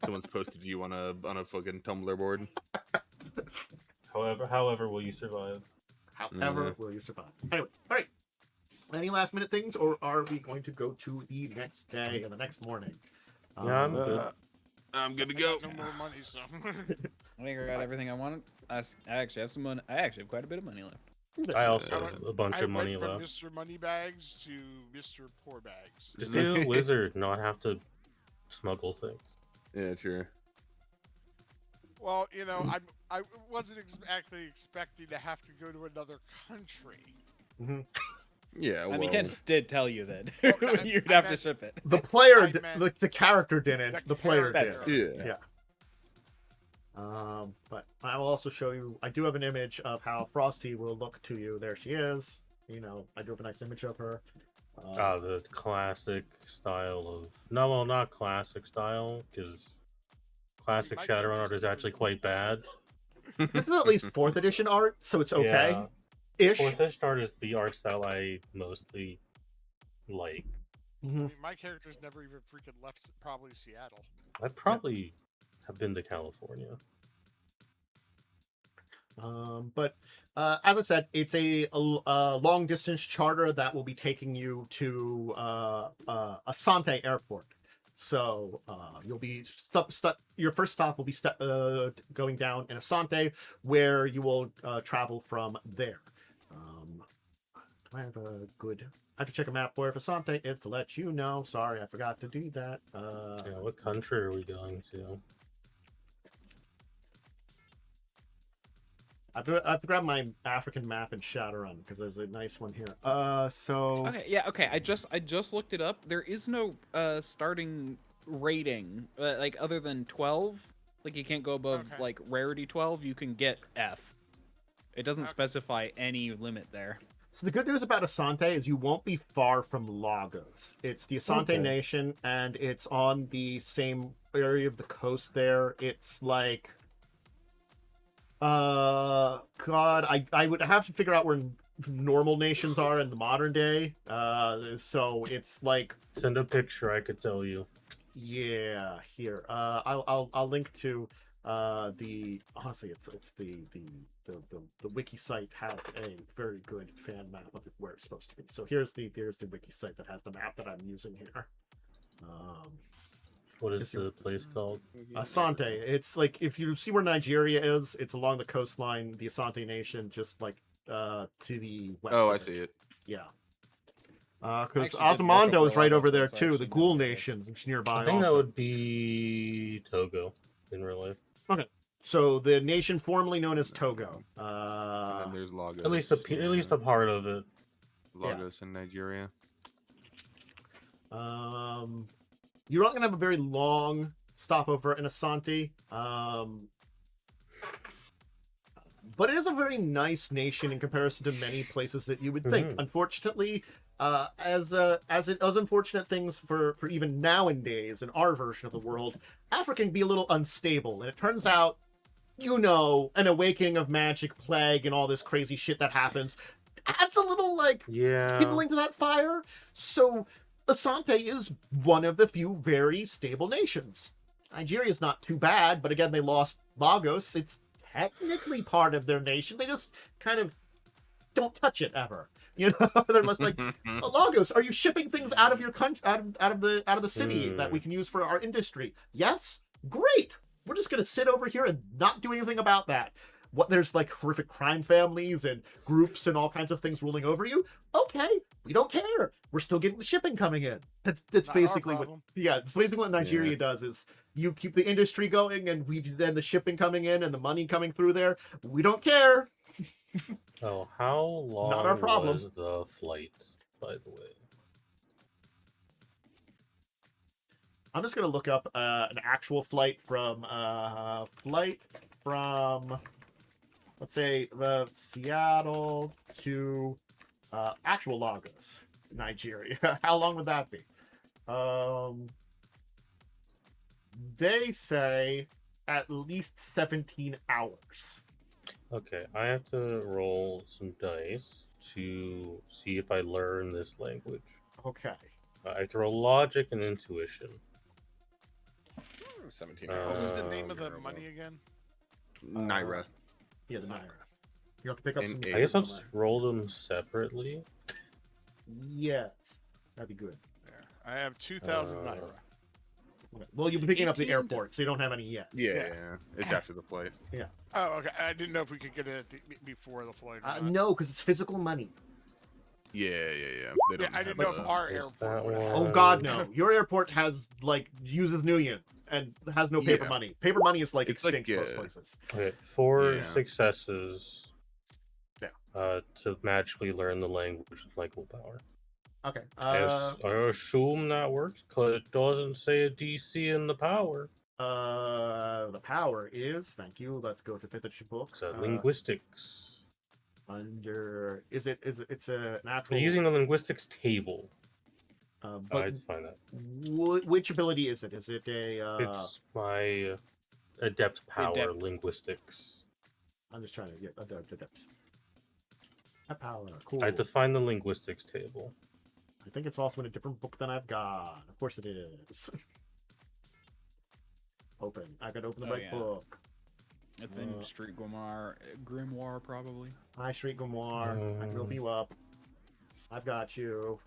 Speaker 3: Someone's posted you on a fucking Tumblr board.
Speaker 5: However, will you survive?
Speaker 1: However, will you survive? Anyway, all right. Any last minute things, or are we going to go to the next day or the next morning?
Speaker 5: Yeah, I'm good.
Speaker 3: I'm good to
Speaker 4: I
Speaker 3: go.
Speaker 4: got no more money, so.
Speaker 2: I think I got everything I wanted. I actually have some money. I actually have quite a bit of money left.
Speaker 5: I also
Speaker 3: I
Speaker 5: have a bunch
Speaker 4: I
Speaker 5: of money
Speaker 4: went from
Speaker 5: left.
Speaker 4: Mr. Moneybags to Mr. Poorbags.
Speaker 5: Just do a wizard, not have to smuggle things.
Speaker 3: Yeah, true.
Speaker 4: Well, I wasn't exactly expecting to have to go to another country.
Speaker 3: Yeah, well,
Speaker 2: I mean, Dennis did tell you that
Speaker 4: Well,
Speaker 2: you'd
Speaker 4: I
Speaker 2: have to
Speaker 4: meant-
Speaker 2: ship it.
Speaker 1: The player,
Speaker 4: I meant-
Speaker 1: the character didn't. The player
Speaker 2: That's
Speaker 1: did.
Speaker 2: fair.
Speaker 3: yeah.
Speaker 1: But I will also show you. I do have an image of how Frosty will look to you. There she is. I do have a nice image of her.
Speaker 5: The classic style of well, not classic style because classic
Speaker 4: My
Speaker 5: Shadowrun art
Speaker 4: character's
Speaker 5: is actually quite bad.
Speaker 1: It's at least 4th edition art, so it's okay.
Speaker 5: Yeah.
Speaker 1: Ish.
Speaker 5: 4th edition art is the art style I mostly like.
Speaker 4: I mean, my character's never even freaking left probably Seattle.
Speaker 5: I probably have been to California.
Speaker 1: But as I said, it's a long distance charter that will be taking you to Asante Airport. So you'll be your first stop will be going down in Asante, where you will travel from there. Do I have a good? I have to check a map where Asante is to let you know. Sorry, I forgot to do that.
Speaker 5: Yeah, what country are we going to?
Speaker 1: I have to grab my African map in Shadowrun because there's a nice one here. So
Speaker 2: Okay, yeah, okay. I just looked it up. There is no starting rating like other than 12. Like you can't go above
Speaker 4: Okay.
Speaker 2: like rarity 12. You can get F. It doesn't
Speaker 4: Okay.
Speaker 2: specify any limit there.
Speaker 1: So the good news about Asante is you won't be far from Lagos. It's the Asante
Speaker 5: Okay.
Speaker 1: Nation, and it's on the same area of the coast there. It's like, God, I would have to figure out where normal nations are in the modern day. So it's like,
Speaker 5: Send a picture, I could tell you.
Speaker 1: yeah, here. I'll link to honestly it's the wiki site has a very good fan map of where it's supposed to be. So here's the wiki site that has the map that I'm using here.
Speaker 5: What is
Speaker 1: Just
Speaker 5: the place called?
Speaker 1: Asante. It's like if you see where Nigeria is, it's along the coastline, the Asante Nation, just like to the west.
Speaker 3: Oh,
Speaker 1: of
Speaker 3: I see it.
Speaker 1: Yeah.
Speaker 2: I
Speaker 1: Because
Speaker 2: actually did look
Speaker 1: Altamondo
Speaker 2: up
Speaker 1: is right
Speaker 2: where
Speaker 1: over
Speaker 2: Lagos
Speaker 1: there
Speaker 2: was, so I
Speaker 1: too. The
Speaker 2: actually know
Speaker 1: Ghoul
Speaker 2: where it is.
Speaker 1: Nation is nearby.
Speaker 5: I think that
Speaker 1: also.
Speaker 5: would be Togo in real life.
Speaker 1: So the nation formerly known as Togo.
Speaker 3: And then there's Lagos.
Speaker 5: At least a part of it.
Speaker 3: Lagos in Nigeria.
Speaker 1: You're not gonna have a very long stopover in Asante. but it is a very nice nation in comparison to many places that you would think.
Speaker 5: Mhm.
Speaker 1: Unfortunately, as it does unfortunate things for even nowadays in our version of the world, Africa can be a little unstable, and it turns out, an awakening of magic, plague, and all this crazy shit that happens adds a little
Speaker 5: Yeah.
Speaker 1: kindling to that fire. So Asante is one of the few very stable nations. Nigeria's not too bad, but again, they lost Lagos. It's technically part of their nation. They just kind of don't touch it ever. They're less like, "Oh, Lagos, are you shipping things out of your country, out of the city that we can use for our industry?" Yes, great. We're just gonna sit over here and not do anything about that. What, there's like horrific crime families and groups and all kinds of things ruling over you? Okay, we don't care. We're still getting the shipping coming in. That's
Speaker 4: Not our
Speaker 1: basically what.
Speaker 4: problem.
Speaker 1: Yeah, it's basically what Nigeria
Speaker 3: Yeah.
Speaker 1: does. Is you keep the industry going, and we then the shipping coming in and the money coming through there. We don't care.
Speaker 5: Oh, how long
Speaker 1: Not our problem.
Speaker 5: was the flight, by the way?
Speaker 1: I'm just gonna look up an actual flight from let's say the Seattle to actual Lagos, Nigeria. How long would that be? They say at least 17 hours.
Speaker 5: Okay, I have to roll some dice to see if I learn this language.
Speaker 1: Okay.
Speaker 5: I have to roll logic and intuition.
Speaker 3: 17
Speaker 4: What was the name of the
Speaker 3: Euro.
Speaker 4: money again?
Speaker 3: Naira.
Speaker 1: Yeah, the Naira. You have to pick up some.
Speaker 3: And
Speaker 5: I guess I'll just roll them separately.
Speaker 1: Yes, that'd be good.
Speaker 4: There. I have 2,000 naira.
Speaker 1: Okay. Well, you'll be picking up the
Speaker 2: 18 to-
Speaker 1: airport, so you don't have any yet.
Speaker 3: Yeah, it's after the flight.
Speaker 4: Oh, okay. I didn't know if we could get it before the flight. Or not.
Speaker 1: No, because it's physical money.
Speaker 3: Yeah. They
Speaker 4: Yeah,
Speaker 3: don't
Speaker 4: I
Speaker 3: have
Speaker 4: didn't know if
Speaker 3: the-
Speaker 4: our
Speaker 5: There's
Speaker 4: airport
Speaker 5: that
Speaker 4: would have.
Speaker 1: Oh
Speaker 5: one.
Speaker 1: God, no! Your airport has uses Nuyen and has no paper
Speaker 3: Yeah.
Speaker 1: money. Paper money is
Speaker 3: It's like,
Speaker 1: extinct in most
Speaker 3: yeah.
Speaker 1: places.
Speaker 5: Okay, 4
Speaker 3: Yeah.
Speaker 5: successes.
Speaker 1: Yeah.
Speaker 5: To magically learn the language with my willpower.
Speaker 1: Okay.
Speaker 5: Yes, I assume that works because it doesn't say a DC in the power.
Speaker 1: The power is. Thank you. Let's go to fifth edition book.
Speaker 5: It's linguistics.
Speaker 1: Under it's an
Speaker 5: They're
Speaker 1: actual.
Speaker 5: using the linguistics table. I
Speaker 1: But
Speaker 5: had to find that.
Speaker 1: which ability is it? Is it a?
Speaker 5: It's my adept power
Speaker 2: Adept.
Speaker 5: linguistics.
Speaker 1: I'm just trying to get adept. That power. Cool.
Speaker 5: I had to find the linguistics table.
Speaker 1: I think it's also in a different book than I've got. Of course it is. Open. I gotta open the
Speaker 2: Oh,
Speaker 1: right
Speaker 2: yeah.
Speaker 1: book.
Speaker 2: It's in Street Grimoire, probably.
Speaker 1: Hi, Street Grimoire. I can open you up. I've got you.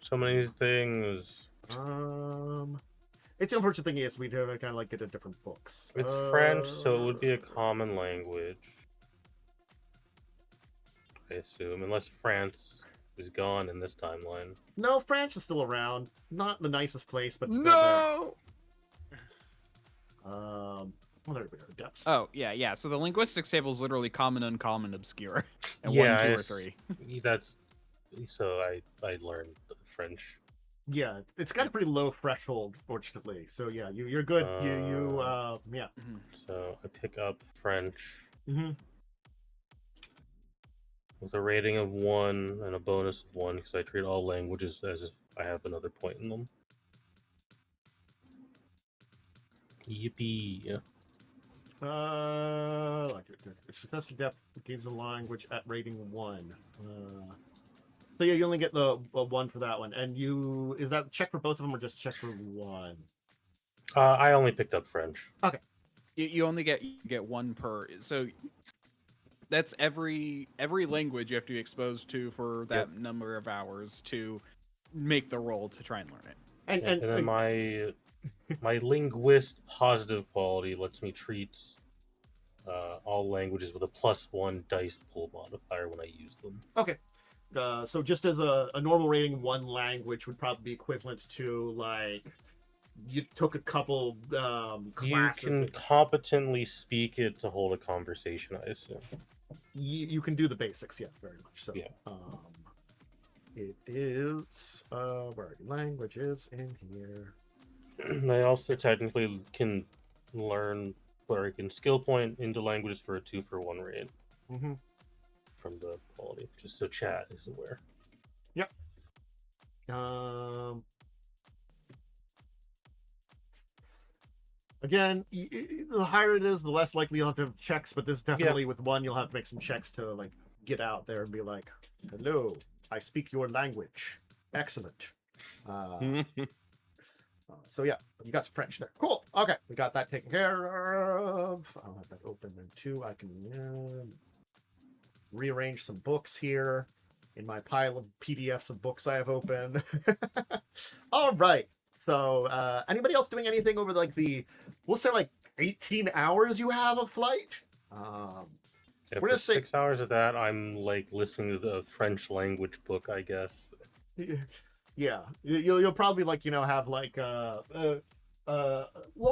Speaker 5: So many things.
Speaker 1: It's the unfortunate thing is we do kind of like get a different books.
Speaker 5: It's French, so it would be a common language. I assume, unless France is gone in this timeline.
Speaker 1: No, France is still around. Not the nicest place, but still
Speaker 3: No.
Speaker 1: there. Well, there we go. Depths.
Speaker 2: Oh, yeah. So the linguistics table is literally common, uncommon, obscure. And
Speaker 5: Yeah,
Speaker 2: 1, 2, or
Speaker 5: it's-
Speaker 2: 3.
Speaker 5: That's so I learned French.
Speaker 1: Yeah, it's got a pretty low threshold, fortunately. So yeah, you're good. Yeah.
Speaker 5: So I pick up French
Speaker 1: hmm
Speaker 5: with a rating of 1 and a bonus of 1 because I treat all languages as if I have another point in them. Yippee!
Speaker 1: Like it. Successful depth gains a language at rating 1. So yeah, you only get the 1 for that one. And is that check for both of them or just check for one?
Speaker 5: I only picked up French.
Speaker 2: You only get 1 per. So that's every language you have to be exposed to for that number of hours to make the roll to try and learn it.
Speaker 1: And
Speaker 5: then my linguist positive quality lets me treat all languages with a +1 dice pool modifier when I use them.
Speaker 1: okay. So just as a normal rating, 1 language would probably be equivalent to like you took a couple classes.
Speaker 5: You can competently speak it to hold a conversation, I assume.
Speaker 1: You can do the basics, yeah, very much so.
Speaker 5: Yeah.
Speaker 1: It is where are you? Languages in here.
Speaker 5: I also technically can learn, or I can skill point into languages for a 2-for-1 rate.
Speaker 1: Mm-hmm.
Speaker 5: from the quality, just so chat is aware.
Speaker 1: Yep. Again, the higher it is, the less likely you'll have to have checks. But this definitely with one, you'll have to make some checks to like get out there and be like, "Hello, I speak your language. Excellent." So yeah, you got some French there. Cool. Okay, we got that taken care of. I'll have that open then too. I can rearrange some books here in my pile of PDFs of books I have open. All right. So anybody else doing anything over like we'll say like 18 hours you have of flight?
Speaker 5: Yeah,
Speaker 1: We're
Speaker 5: for
Speaker 1: gonna say
Speaker 5: 6 hours of that, I'm like listening to the French language book, I guess.
Speaker 1: yeah, you'll probably like have like well,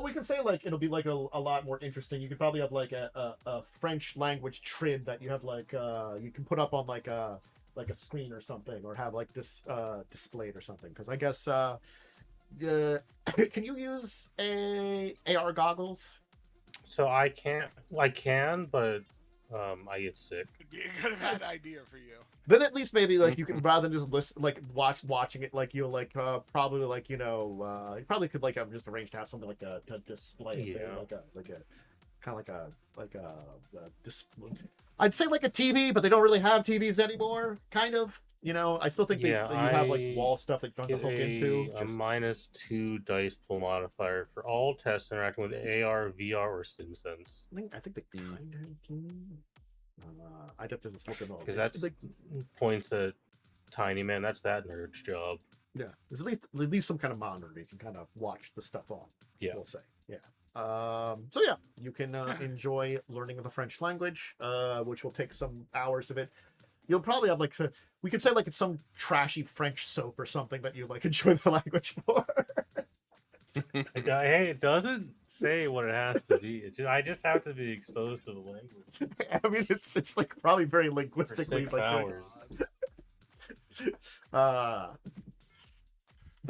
Speaker 1: we can say like it'll be like a lot more interesting. You could probably have like a French language trid that you have like you can put up on like a screen or something, or have like this displayed or something. Because I guess can you use AR goggles?
Speaker 5: So I can, but I get sick.
Speaker 4: Could be a good bad idea for you.
Speaker 1: Then at least maybe like you can rather than just listen like watching it, like you'll like probably like you probably could like have just arranged to have something like a to display
Speaker 5: Yeah.
Speaker 1: like a kind of like a display. I'd say like a TV, but they don't really have TVs anymore. Kind of, I still think
Speaker 5: Yeah,
Speaker 1: that you have like
Speaker 5: I
Speaker 1: wall stuff that you don't have to
Speaker 5: Get
Speaker 1: hook into.
Speaker 5: a -2 dice pool modifier for all tests interacting with AR, VR, or SimSense.
Speaker 1: I think they kind of do. I'd have to just look at all
Speaker 5: Because that's points at Tiny Man. That's that nerd's job.
Speaker 1: yeah. There's at least some kind of monitor you can kind of watch the stuff on.
Speaker 5: Yeah.
Speaker 1: We'll say yeah. So yeah, you can enjoy learning the French language, which will take some hours of it. You'll probably have like we could say like it's some trashy French soap or something that you like enjoy the language for.
Speaker 5: Hey, it doesn't say what it has to be. I just have to be exposed to the language
Speaker 1: I mean, it's like probably very
Speaker 5: for
Speaker 1: linguistically
Speaker 5: 6
Speaker 1: like
Speaker 5: hours.
Speaker 1: But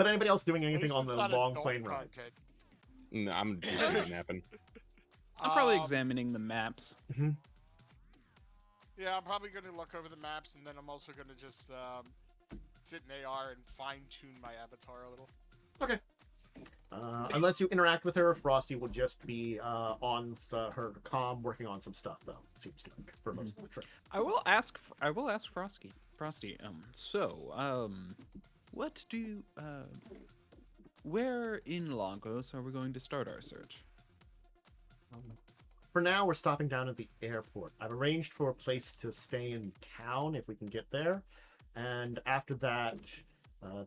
Speaker 1: anybody else doing
Speaker 4: At
Speaker 1: anything
Speaker 4: least
Speaker 1: on
Speaker 4: it's
Speaker 1: the
Speaker 4: not
Speaker 1: long
Speaker 4: adult
Speaker 1: plane ride?
Speaker 4: content.
Speaker 3: No, I'm just napping.
Speaker 2: I'm probably
Speaker 4: Um,
Speaker 2: examining the maps.
Speaker 4: Yeah, I'm probably going to look over the maps, and then I'm also going to just sit in AR and fine-tune my avatar a little.
Speaker 1: Unless you interact with her, Frosty will just be on her comm working on some stuff, though. It seems like for most of the trip.
Speaker 2: I will ask Frosty. What do where in Lagos are we going to start our search?
Speaker 1: For now, we're stopping down at the airport. I've arranged for a place to stay in town if we can get there, and after that,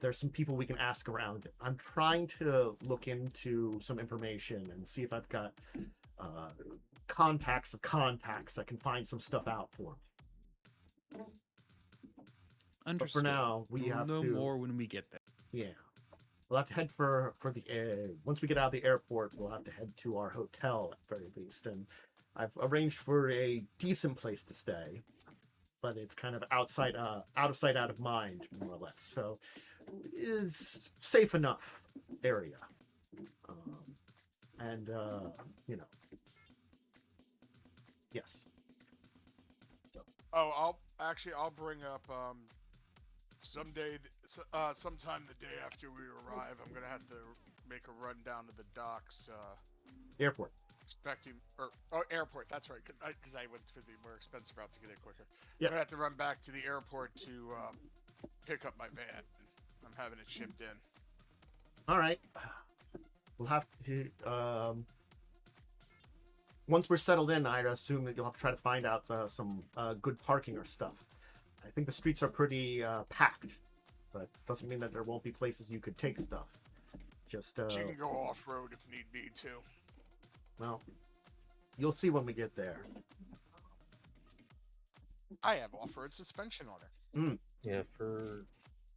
Speaker 1: there's some people we can ask around. I'm trying to look into some information and see if I've got contacts of contacts that can find some stuff out for me. But for
Speaker 2: Understood.
Speaker 1: now, we
Speaker 2: We'll
Speaker 1: have
Speaker 2: know
Speaker 1: to.
Speaker 2: more when we get there.
Speaker 1: Yeah. We'll have to head for the once we get out of the airport, we'll have to head to our hotel at very least. And I've arranged for a decent place to stay, but it's kind of out of sight, out of mind, more or less. So it's safe enough area. And yes.
Speaker 4: Oh, I'll bring up sometime the day after we arrive. I'm gonna have to make a run down to the docks.
Speaker 1: Airport.
Speaker 4: Airport. That's right. Because I went for the more expensive route to get in quicker.
Speaker 1: Yeah.
Speaker 4: I'm gonna have to run back to the airport to pick up my van. I'm having it shipped in.
Speaker 1: All right. We'll have to. Once we're settled in, I assume that you'll have to try to find out some good parking or stuff. I think the streets are pretty packed, but doesn't mean that there won't be places you could take stuff. Just
Speaker 4: You can go off road if need be too.
Speaker 1: well, you'll see when we get there.
Speaker 4: I have off-road suspension on it.
Speaker 5: Yeah, for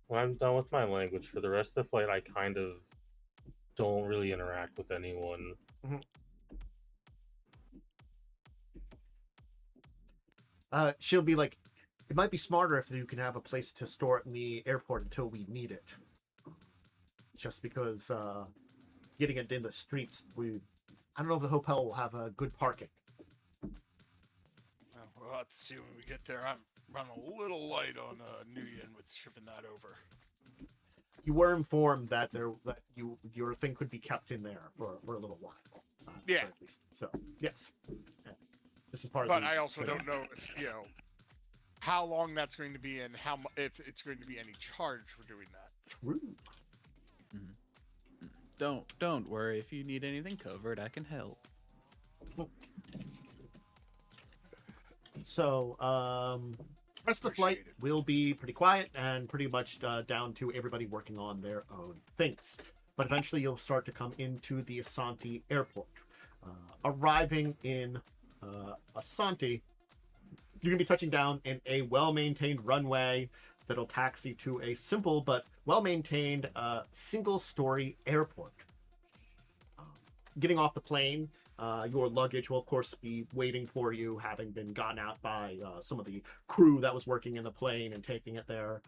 Speaker 5: when I'm done with my language, for the rest of the flight, I kind of don't really interact with anyone.
Speaker 1: She'll be like, it might be smarter if you can have a place to store it in the airport until we need it. Just because getting it in the streets, I don't know if the hotel will have good parking.
Speaker 4: Well, about to see when we get there. I'm running a little light on Nguyen with shipping that over.
Speaker 1: You were informed that your thing could be kept in there for a little while.
Speaker 4: Yeah.
Speaker 1: at least. So yes, this is part of.
Speaker 4: But
Speaker 1: the
Speaker 4: I also
Speaker 1: training.
Speaker 4: don't know if how long that's going to be and if it's going to be any charge for doing that.
Speaker 1: True.
Speaker 2: Don't worry. If you need anything covered, I can help.
Speaker 1: So, rest of the flight
Speaker 4: Appreciate it.
Speaker 1: will be pretty quiet and pretty much down to everybody working on their own things. But eventually you'll start to come into the Asante airport. Arriving in Asante, you're going to be touching down in a well-maintained runway that'll taxi to a simple but well-maintained single-story airport. Getting off the plane, your luggage will, of course, be waiting for you, having been gotten out by some of the crew that was working in the plane and taking it there.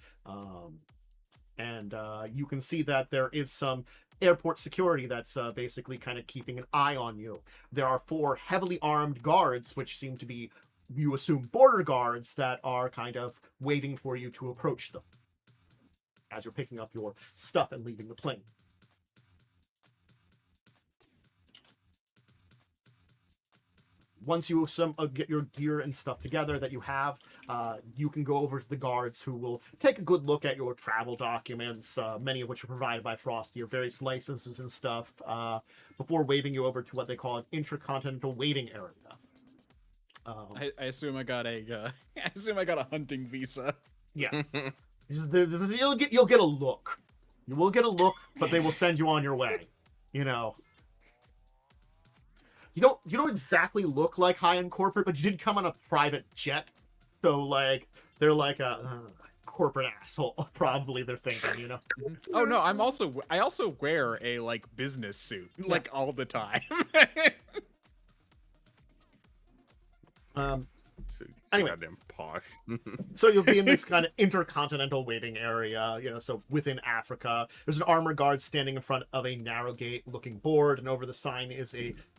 Speaker 1: And you can see that there is some airport security that's basically kind of keeping an eye on you. There are 4 heavily armed guards, which seem to be, you assume, border guards that are kind of waiting for you to approach them as you're picking up your stuff and leaving the plane. Once you get your gear and stuff together that you have, you can go over to the guards who will take a good look at your travel documents, many of which are provided by Frosty, your various licenses and stuff, before waving you over to what they call an intercontinental waiting area.
Speaker 2: I assume I got a I assume I got a hunting visa.
Speaker 1: Yeah, you'll get a look. You will get a look, but they will send you on your way. You know. You don't exactly look like high-end corporate, but you did come on a private jet, so like they're like a corporate asshole. Probably they're thinking, you know.
Speaker 2: Oh no, I also wear a like business suit like all the time.
Speaker 3: So
Speaker 1: Anyway.
Speaker 3: goddamn posh.
Speaker 1: So you'll be in this kind of intercontinental waiting area, you know, so within Africa. There's an armored guard standing in front of a narrow gate looking board, and over the sign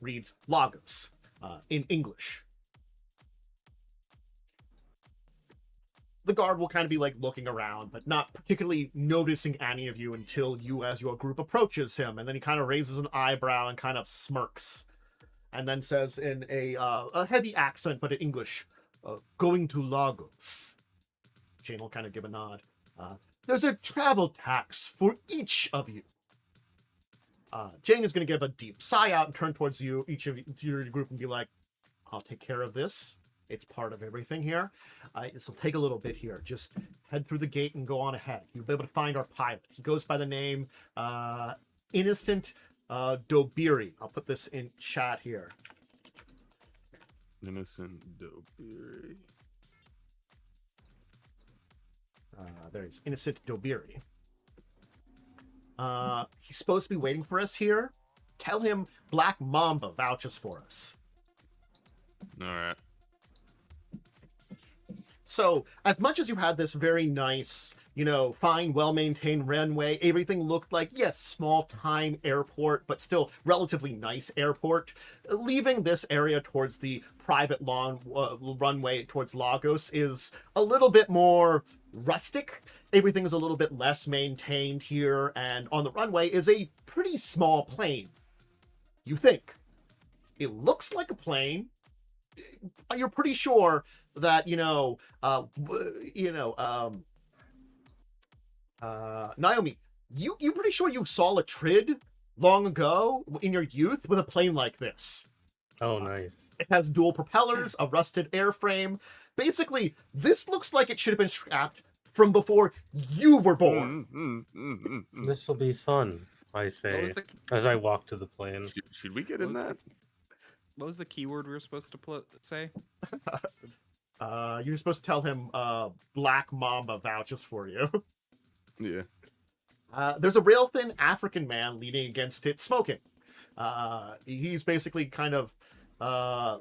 Speaker 1: reads Lagos in English. The guard will kind of be like looking around, but not particularly noticing any of you until you, as your group, approaches him, and then he kind of raises an eyebrow and kind of smirks, and then says in a heavy accent, but in English, going to Lagos. Jane will kind of give a nod. There's a travel tax for each of you. Jane is going to give a deep sigh out and turn towards you, each of you, to your group, and be like, I'll take care of this. It's part of everything here. This will take a little bit here. Just head through the gate and go on ahead. You'll be able to find our pilot. He goes by the name Innocent Dobiri. I'll put this in chat here.
Speaker 3: Innocent Dobiri.
Speaker 1: There he is. Innocent Dobiri. He's supposed to be waiting for us here. Tell him Black Mamba vouches for us.
Speaker 3: All right.
Speaker 1: So, as much as you had this very nice, you know, fine, well-maintained runway, everything looked like, yes, small-time airport, but still relatively nice airport. Leaving this area towards the private runway towards Lagos is a little bit more rustic. Everything is a little bit less maintained here, and on the runway is a pretty small plane. You think. It looks like a plane. You're pretty sure that, Naomi, you're pretty sure you saw a Trid long ago in your youth with a plane like this.
Speaker 5: Oh, nice.
Speaker 1: It has dual propellers, a rusted airframe. Basically, this looks like it should have been scrapped from before you were born.
Speaker 5: This will be fun, I say, as I walk to the plane.
Speaker 3: Should we get in that?
Speaker 2: What was the keyword we were supposed to say?
Speaker 1: You're supposed to tell him Black Mamba vouches for you.
Speaker 3: Yeah.
Speaker 1: There's a rail-thin African man leaning against it, smoking. He's basically kind of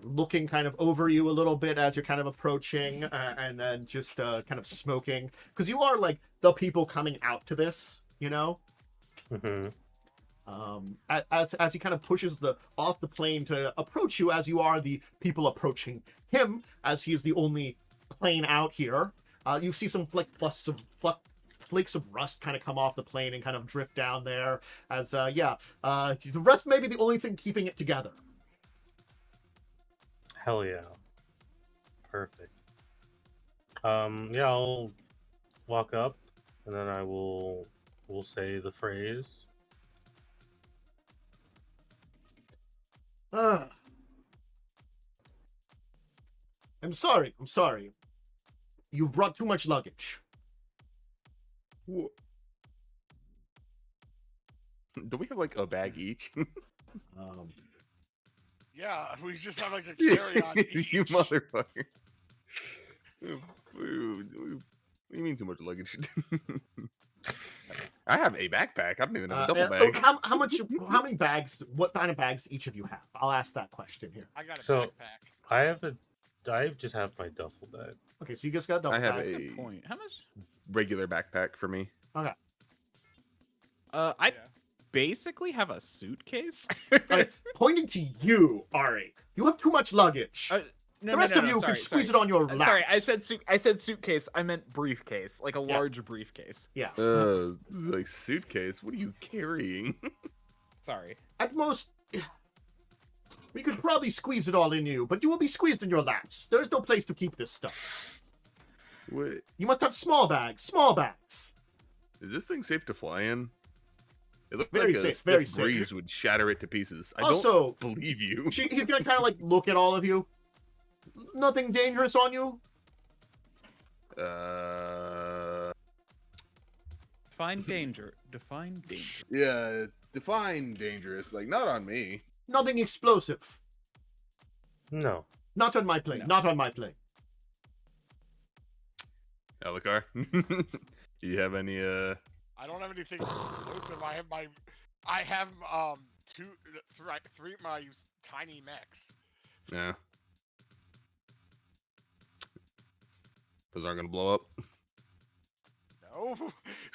Speaker 1: looking kind of over you a little bit as you're kind of approaching, and then just kind of smoking. Because you are like the people coming out to this, you know?
Speaker 5: Mm-hmm.
Speaker 1: As he kind of pushes off the plane to approach you, as you are the people approaching him, as he is the only plane out here. You see some flakes of rust kind of come off the plane and kind of drift down there. As the rust may be the only thing keeping it together.
Speaker 5: Hell yeah. Perfect. I'll walk up and then we'll say the phrase.
Speaker 1: I'm sorry. You've brought too much luggage.
Speaker 3: Do we have like a bag each?
Speaker 4: Yeah, we just have like a carry-on each.
Speaker 3: You motherfucker. What do you mean too much luggage? I have a backpack. I don't even have a double bag.
Speaker 1: How many bags? What kind of bags each of you have? I'll ask that question here.
Speaker 4: I got a
Speaker 5: So-
Speaker 4: backpack.
Speaker 5: I just have my duffel bag.
Speaker 1: Okay, so you just got a double
Speaker 3: I have
Speaker 1: bag.
Speaker 3: a
Speaker 2: Good point. How much?
Speaker 3: regular backpack for me.
Speaker 1: Okay.
Speaker 2: I
Speaker 4: Yeah.
Speaker 2: basically have a suitcase.
Speaker 1: Like, pointing to you, Ari. You have too much luggage. The rest of you can squeeze it on your laps.
Speaker 2: Sorry, I said suitcase. I meant briefcase, like a large briefcase.
Speaker 1: Yeah.
Speaker 3: This is like suitcase. What are you carrying?
Speaker 2: Sorry.
Speaker 1: At most, we could probably squeeze it all in you, but you will be squeezed in your laps. There is no place to keep this stuff.
Speaker 3: What?
Speaker 1: You must have small bags. Small bags.
Speaker 3: Is this thing safe to fly in? It looked
Speaker 1: Very
Speaker 3: like
Speaker 1: safe,
Speaker 3: a
Speaker 1: very
Speaker 3: stiff
Speaker 1: safe.
Speaker 3: breeze would shatter it to pieces. I
Speaker 1: Also,
Speaker 3: don't believe you.
Speaker 1: he's gonna kind of like look at all of you. Nothing dangerous on you?
Speaker 2: Define danger. Define danger.
Speaker 3: Yeah, define dangerous. Like, not on me.
Speaker 1: Nothing explosive.
Speaker 5: No.
Speaker 1: Not on my plane.
Speaker 2: No.
Speaker 1: Not on my plane.
Speaker 3: Alucard, do you have any,
Speaker 4: I don't have anything explosive. I have three of my tiny mechs.
Speaker 3: yeah. Those aren't gonna blow up.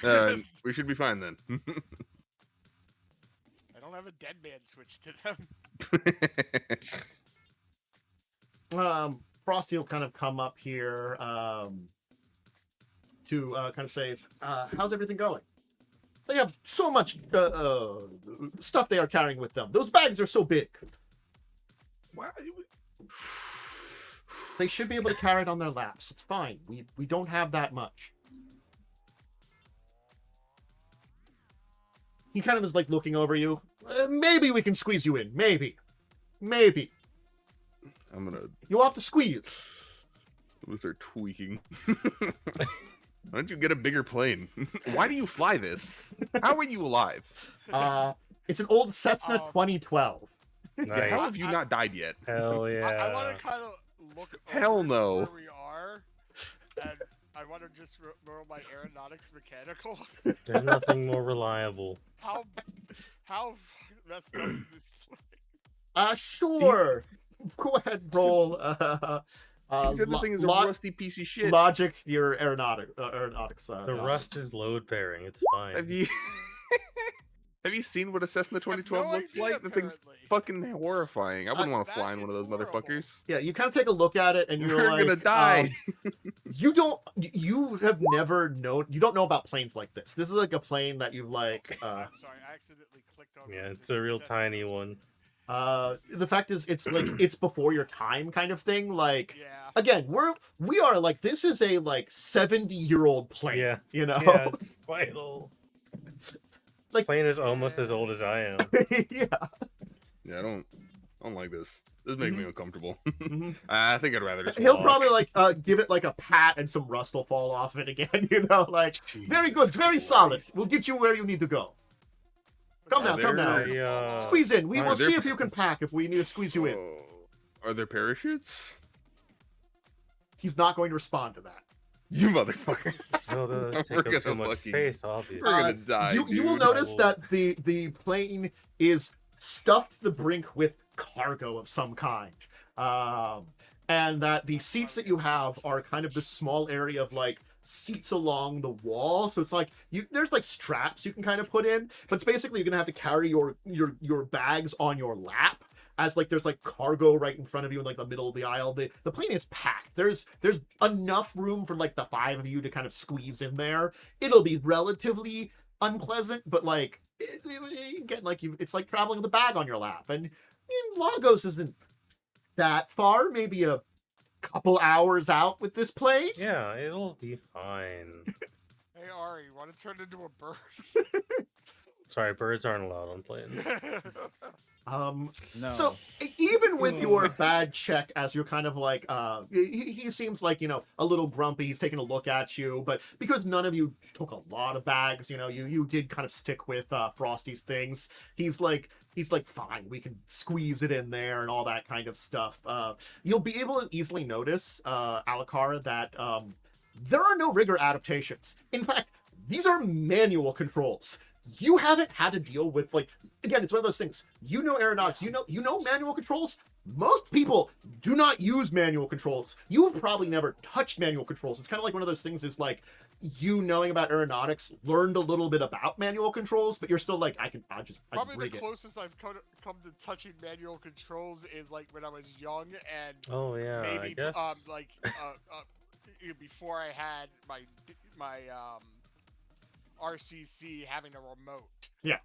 Speaker 4: No.
Speaker 3: We should be fine then.
Speaker 4: I don't have a dead man switch to them.
Speaker 1: Frosty will kind of come up here to kind of say, how's everything going? They have so much stuff they are carrying with them. Those bags are so big.
Speaker 3: Why?
Speaker 1: They should be able to carry it on their laps. It's fine. We don't have that much. He kind of is like looking over you. Maybe we can squeeze you in. Maybe.
Speaker 3: I'm gonna
Speaker 1: You'll have to squeeze.
Speaker 3: start tweaking. Why don't you get a bigger plane? Why do you fly this? How are you alive?
Speaker 1: It's an old Cessna 2012.
Speaker 5: Nice.
Speaker 3: How have you not died yet?
Speaker 5: Hell yeah.
Speaker 4: I want to kind of look
Speaker 3: Hell
Speaker 4: over
Speaker 3: no.
Speaker 4: where we are, and I want to just roll my aeronautics mechanical.
Speaker 5: There's nothing more reliable.
Speaker 4: How messed up is this plane?
Speaker 1: Sure. Go ahead, roll.
Speaker 3: He said the thing is a rusty piece of shit.
Speaker 1: Logic, your aeronautics.
Speaker 5: The rust is load bearing. It's fine.
Speaker 3: Have you have you seen what a Cessna 2012
Speaker 4: no
Speaker 3: looks
Speaker 4: idea,
Speaker 3: like? The thing's
Speaker 4: apparently.
Speaker 3: fucking horrifying. I wouldn't want to
Speaker 4: That
Speaker 3: fly in one of
Speaker 4: is
Speaker 3: those
Speaker 4: horrible.
Speaker 3: motherfuckers.
Speaker 1: Yeah, you kind of take a look at it, and you're
Speaker 3: We're
Speaker 1: like,
Speaker 3: gonna die.
Speaker 1: you have never known. You don't know about planes like this. This is like a plane that you've like.
Speaker 4: I'm sorry, I accidentally clicked on.
Speaker 5: Yeah, it's a real tiny one.
Speaker 1: The fact is, it's like it's before your time kind of thing. Like,
Speaker 4: Yeah.
Speaker 1: again, we are like, this is a like 70-year-old plane.
Speaker 5: Yeah.
Speaker 1: You know.
Speaker 5: Yeah, it's quite old.
Speaker 1: Like-
Speaker 5: This plane is almost as old as I am.
Speaker 1: Yeah.
Speaker 3: Yeah, I don't like this. This makes me uncomfortable.
Speaker 1: Mhm.
Speaker 3: I think I'd rather just
Speaker 1: He'll
Speaker 3: walk.
Speaker 1: probably like give it like a pat, and some rust will fall off it again. You know, like very good, it's very solid.
Speaker 3: Christ.
Speaker 1: We'll get you where you need to go. Come now, come now. Squeeze in. We
Speaker 3: Are
Speaker 1: will
Speaker 3: there-
Speaker 1: see if you can pack. If we need to squeeze you in,
Speaker 3: Oh, are there parachutes?
Speaker 1: he's not going to respond to that.
Speaker 3: You motherfucker.
Speaker 5: No, those
Speaker 3: We're
Speaker 5: take up so
Speaker 3: gonna
Speaker 5: much
Speaker 3: fucking-
Speaker 5: space, obviously.
Speaker 3: We're gonna die.
Speaker 1: You will
Speaker 3: dude.
Speaker 1: notice that the plane is stuffed to the brink with cargo of some kind, and that the seats that you have are kind of this small area of like seats along the wall. So it's like there's like straps you can kind of put in, but it's basically you're gonna have to carry your bags on your lap. As like there's like cargo right in front of you in like the middle of the aisle. The plane is packed. There's enough room for like the 5 of you to kind of squeeze in there. It'll be relatively unpleasant, but like again, like it's like traveling with a bag on your lap. And Lagos isn't that far. Maybe a couple hours out with this plane.
Speaker 5: Yeah, it'll be fine.
Speaker 4: Hey Ari, you want to turn into a bird?
Speaker 5: Sorry, birds aren't allowed on planes.
Speaker 2: No.
Speaker 1: So even with your bad check, as you're kind of like, he seems like, a little grumpy. He's taking a look at you, but because none of you took a lot of bags, you did kind of stick with Frosty's things. He's like, fine, we can squeeze it in there and all that kind of stuff. You'll be able to easily notice, Alucard, that there are no rigor adaptations. In fact, these are manual controls. You haven't had to deal with, like, again, it's one of those things. Aeronautics, you know manual controls. Most people do not use manual controls. You have probably never touched manual controls. It's kind of like one of those things is like, knowing about aeronautics, learned a little bit about manual controls, but you're still like, I just
Speaker 4: Probably the
Speaker 1: rig it.
Speaker 4: closest I've come to touching manual controls is like when I was young and
Speaker 5: Oh yeah,
Speaker 4: maybe
Speaker 5: I guess.
Speaker 4: Before I had my RCC having a remote.
Speaker 1: Yeah.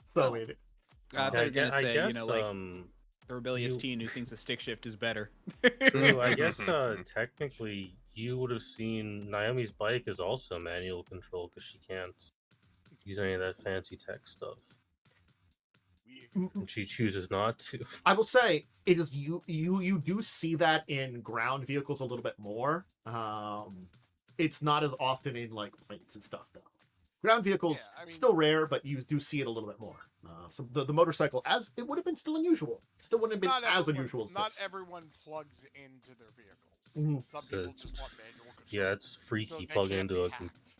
Speaker 1: So
Speaker 2: Oh.
Speaker 1: it,
Speaker 2: I thought you were gonna
Speaker 5: I
Speaker 2: say,
Speaker 5: guess,
Speaker 2: the rebellious
Speaker 5: you-
Speaker 2: teen who thinks a stick shift is better.
Speaker 5: True, I guess technically you would have seen Naomi's bike is also manual control because she can't use any of that fancy tech stuff. And she chooses not to.
Speaker 1: I will say it is you do see that in ground vehicles a little bit more. It's not as often in like planes and stuff though. Ground vehicles
Speaker 4: Yeah, I mean-
Speaker 1: still rare, but you do see it a little bit more. So the motorcycle, as it would have been still unusual, still wouldn't have been as unusual as
Speaker 4: Not
Speaker 1: this.
Speaker 4: everyone plugs into their vehicles.
Speaker 1: Mhm.
Speaker 4: Some
Speaker 5: So
Speaker 4: people just want manual control.
Speaker 5: Yeah, it's
Speaker 4: so
Speaker 5: freaky.
Speaker 4: they
Speaker 5: Plug
Speaker 4: can't
Speaker 5: into
Speaker 4: be
Speaker 5: a
Speaker 4: hacked.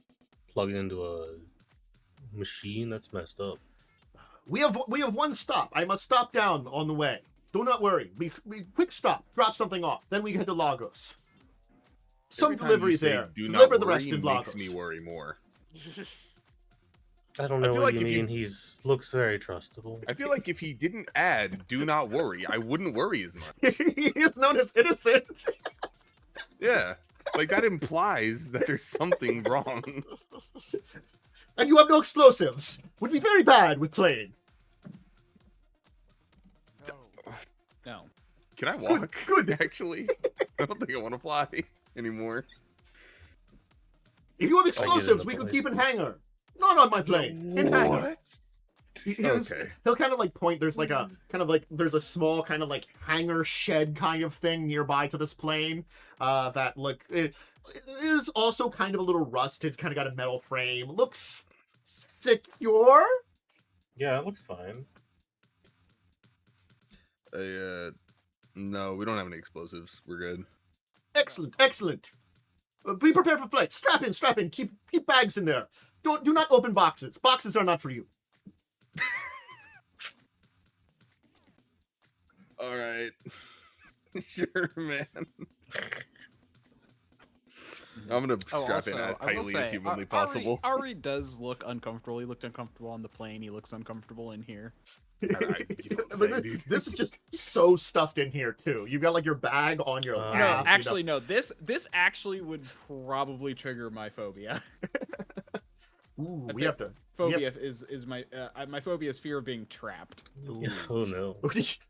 Speaker 5: machine that's messed up.
Speaker 1: We have one stop. I must stop down on the way. Do not worry. We quick stop. Drop something off. Then we head to Lagos. Some
Speaker 3: Every time
Speaker 1: delivery
Speaker 3: you say,
Speaker 1: there.
Speaker 3: Do
Speaker 1: Deliver
Speaker 3: not
Speaker 1: the rest
Speaker 3: worry,
Speaker 1: in
Speaker 3: makes
Speaker 1: Lagos.
Speaker 3: me worry more.
Speaker 5: I don't
Speaker 3: I
Speaker 5: know
Speaker 3: feel
Speaker 5: what
Speaker 3: like
Speaker 5: you
Speaker 3: if you-
Speaker 5: mean. He's looks very trustable.
Speaker 3: I feel like if he didn't add "Do not worry," I wouldn't worry as much.
Speaker 1: He is known as innocent.
Speaker 3: Yeah, like that implies that there's something wrong.
Speaker 1: And you have no explosives. Would be very bad with plane.
Speaker 4: No.
Speaker 2: No.
Speaker 3: Can I walk?
Speaker 1: good.
Speaker 3: Actually, I don't think I want to fly anymore.
Speaker 1: If you have
Speaker 5: I get it,
Speaker 1: explosives,
Speaker 5: the
Speaker 1: we could
Speaker 5: plane.
Speaker 1: keep in hangar. Not on my plane. In hangar.
Speaker 3: What?
Speaker 1: Okay. He'll kind of like point. There's like a kind of like there's a small kind of like hangar shed kind of thing nearby to this plane. That look it is also kind of a little rusted. It's kind of got a metal frame. Looks secure.
Speaker 5: Yeah, it looks fine.
Speaker 3: No, we don't have any explosives. We're good.
Speaker 1: Excellent, excellent. Be prepared for flight. Strap in. Keep bags in there. Do not open boxes. Boxes are not for you.
Speaker 3: All right. Sure, man. I'm gonna strap in
Speaker 2: also,
Speaker 3: as
Speaker 2: I will
Speaker 3: tightly as
Speaker 2: say,
Speaker 3: humanly
Speaker 2: Ari
Speaker 3: possible.
Speaker 2: does look uncomfortable. He looked uncomfortable on the plane. He looks uncomfortable in here.
Speaker 3: You don't say, dude.
Speaker 1: This is just so stuffed in here too. You've got like your bag on your lap.
Speaker 5: No,
Speaker 2: No,
Speaker 1: you know.
Speaker 2: actually, no. This actually would probably trigger my phobia.
Speaker 1: Ooh,
Speaker 2: I
Speaker 1: we
Speaker 2: think
Speaker 1: have to.
Speaker 2: Phobia is my my phobia is fear of being trapped.
Speaker 1: Ooh.
Speaker 5: Oh no.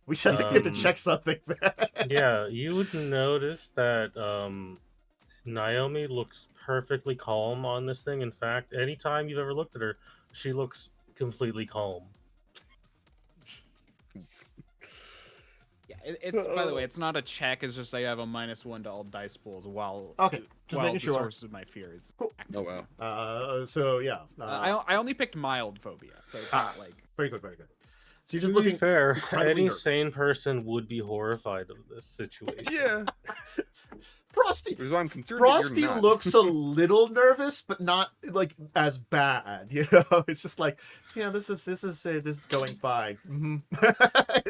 Speaker 1: We said that we have to
Speaker 5: Um,
Speaker 1: check something.
Speaker 5: Yeah, you would notice that Naomi looks perfectly calm on this thing. In fact, anytime you've ever looked at her, she looks completely calm.
Speaker 2: Yeah, it's by the way, it's not a check. It's just I have a -1 to all dice pools while
Speaker 1: Okay, just
Speaker 2: while
Speaker 1: making
Speaker 2: the
Speaker 1: sure.
Speaker 2: source of my fear is.
Speaker 1: Cool.
Speaker 3: Oh wow.
Speaker 1: So yeah.
Speaker 2: I only picked mild phobia, so it's not like
Speaker 1: very good, very good. So you're
Speaker 5: To
Speaker 1: just
Speaker 5: be
Speaker 1: looking
Speaker 5: fair,
Speaker 1: incredibly
Speaker 5: any
Speaker 1: nervous.
Speaker 5: sane person would be horrified of this situation.
Speaker 3: Yeah.
Speaker 1: Frosty.
Speaker 3: Which is why I'm concerned that
Speaker 1: Frosty
Speaker 3: you're not.
Speaker 1: looks a little nervous, but not like as bad. You know, it's just like, yeah, this is going fine.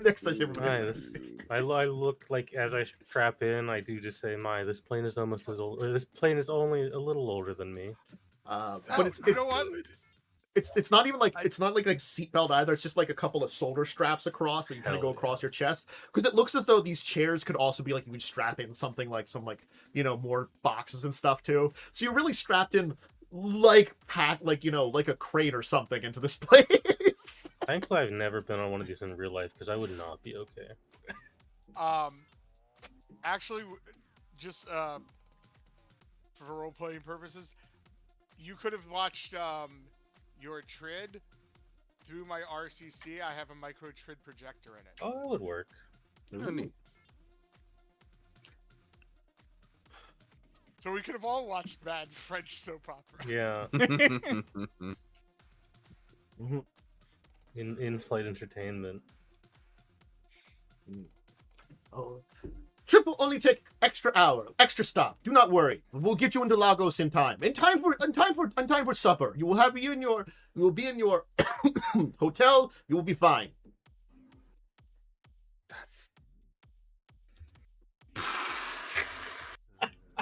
Speaker 1: Next time everybody
Speaker 5: My,
Speaker 1: says,
Speaker 5: I look like as I strap in, I do just say, "My, this plane is almost as old. Or this plane is only a little older than me."
Speaker 1: but
Speaker 3: That's
Speaker 1: it's
Speaker 4: you know what?
Speaker 3: good.
Speaker 1: it's not even like
Speaker 4: I-
Speaker 1: it's not like seatbelt either. It's just like a couple of shoulder straps across that you kind of
Speaker 5: Hell
Speaker 1: go
Speaker 5: yeah.
Speaker 1: across your chest, because it looks as though these chairs could also be like you would strap in something like some like more boxes and stuff too. So you're really strapped in like like a crate or something into this place.
Speaker 5: Thankfully, I've never been on one of these in real life because I would not be okay.
Speaker 4: Actually, just for role playing purposes, you could have watched your Trid through my RCC. I have a micro Trid projector in it.
Speaker 5: Oh, that would work.
Speaker 3: Oh, neat.
Speaker 4: So we could have all watched bad French soap opera.
Speaker 5: Yeah, in-flight entertainment.
Speaker 1: Oh. Trip will only take extra stop. Do not worry. We'll get you into Lagos in time. In time for supper. You will be in your hotel. You will be fine.
Speaker 3: That's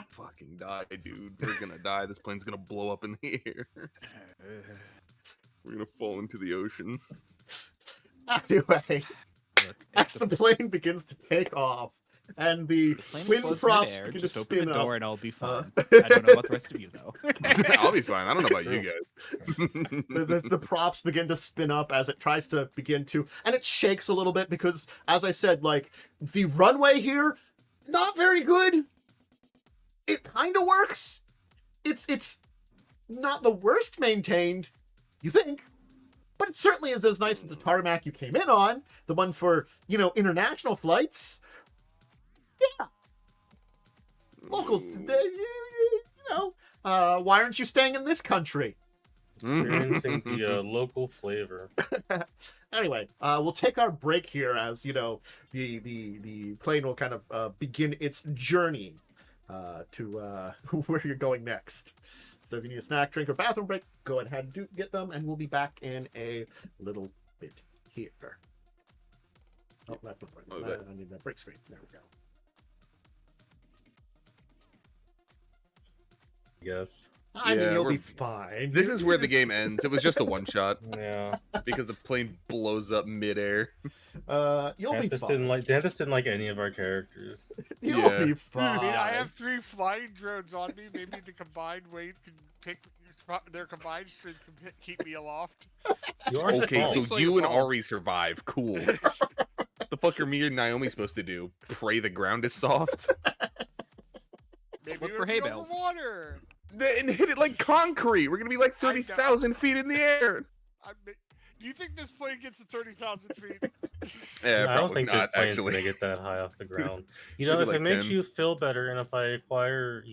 Speaker 3: fucking die, dude. We're gonna die. This plane's gonna blow up in the air. We're gonna fall into the ocean.
Speaker 1: Anyway,
Speaker 2: Look,
Speaker 1: as the plane begins to take off and the
Speaker 2: plane
Speaker 1: twin
Speaker 2: floats
Speaker 1: props
Speaker 2: midair,
Speaker 1: begin to
Speaker 2: just open
Speaker 1: spin
Speaker 2: the
Speaker 1: up.
Speaker 2: door and I'll be fine. I don't know about the rest of you though.
Speaker 3: I'll be fine. I don't know about you guys.
Speaker 1: The props begin to spin up as it tries to begin to, and it shakes a little bit because, as I said, like the runway here, not very good. It kind of works. It's not the worst maintained, you think, but it certainly is as nice as the tarmac you came in on, the one for international flights. Yeah, locals. Why aren't you staying in this country?
Speaker 5: Experiencing the local flavor.
Speaker 1: Anyway, we'll take our break here as the plane will kind of begin its journey to where you're going next. So if you need a snack, drink, or bathroom break, go ahead and get them, and we'll be back in a little bit here. Oh, that's the break. I need that break screen. There we go.
Speaker 5: Yes.
Speaker 1: I mean,
Speaker 3: Yeah,
Speaker 1: you'll be
Speaker 3: we're-
Speaker 1: fine.
Speaker 3: This is where the game ends. It was just a one shot
Speaker 5: Yeah.
Speaker 3: because the plane blows up midair.
Speaker 1: You'll be
Speaker 5: Dantis
Speaker 1: fine.
Speaker 5: Dantis didn't like any of our characters.
Speaker 1: You'll
Speaker 3: Yeah.
Speaker 1: be
Speaker 4: I
Speaker 1: fine.
Speaker 4: mean, I have 3 flying drones on me. Maybe the combined weight can pick their combined strength can keep me aloft.
Speaker 5: You are
Speaker 3: Okay, so
Speaker 2: It's like
Speaker 3: you and
Speaker 2: a ball.
Speaker 3: Ari survive. Cool. The fuck are me and Naomi supposed to do? Pray the ground is soft?
Speaker 4: Maybe
Speaker 2: Look
Speaker 4: we'll
Speaker 2: for hay
Speaker 4: be
Speaker 2: bales.
Speaker 4: underwater.
Speaker 3: And hit it like concrete. We're gonna be like
Speaker 4: I know.
Speaker 3: 30,000 feet in the air.
Speaker 4: Do you think this plane gets to 30,000 feet?
Speaker 3: Yeah,
Speaker 5: I don't
Speaker 3: probably
Speaker 5: think
Speaker 3: not,
Speaker 5: this plane's
Speaker 3: actually.
Speaker 5: gonna get that high off the ground. You know,
Speaker 3: Maybe
Speaker 5: if it
Speaker 3: like
Speaker 5: makes
Speaker 3: 10.
Speaker 5: you feel better, and if I acquire,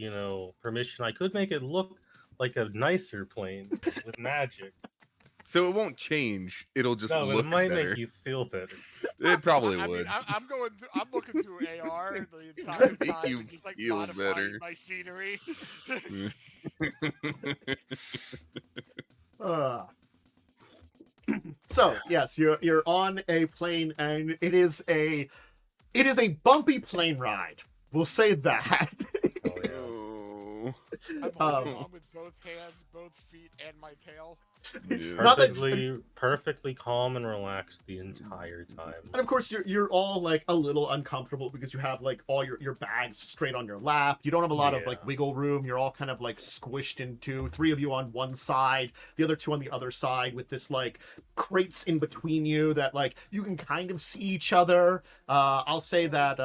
Speaker 5: permission, I could make it look like a nicer plane with magic.
Speaker 3: So it won't change. It'll just
Speaker 5: No, but
Speaker 3: look
Speaker 5: it might
Speaker 3: better.
Speaker 5: make you feel better.
Speaker 3: It probably
Speaker 4: I
Speaker 3: would.
Speaker 4: mean, I'm looking through AR the entire
Speaker 3: Make
Speaker 4: time,
Speaker 3: you
Speaker 4: and just like
Speaker 3: feel
Speaker 4: modifying
Speaker 3: better.
Speaker 4: my scenery.
Speaker 1: So yes, you're on a plane, and it is a bumpy plane ride. We'll say that.
Speaker 5: Oh yeah.
Speaker 3: Oh.
Speaker 4: I'm holding on with both hands, both feet, and my tail.
Speaker 3: Yeah.
Speaker 1: Not that-
Speaker 5: Perfectly calm and relaxed the entire time.
Speaker 1: And of course, you're all like a little uncomfortable because you have like all your bags straight on your lap. You don't have a lot of like
Speaker 5: Yeah.
Speaker 1: wiggle room. You're all kind of like squished into 3 of you on one side, the other 2 on the other side, with this like crates in between you that like you can kind of see each other. I'll say that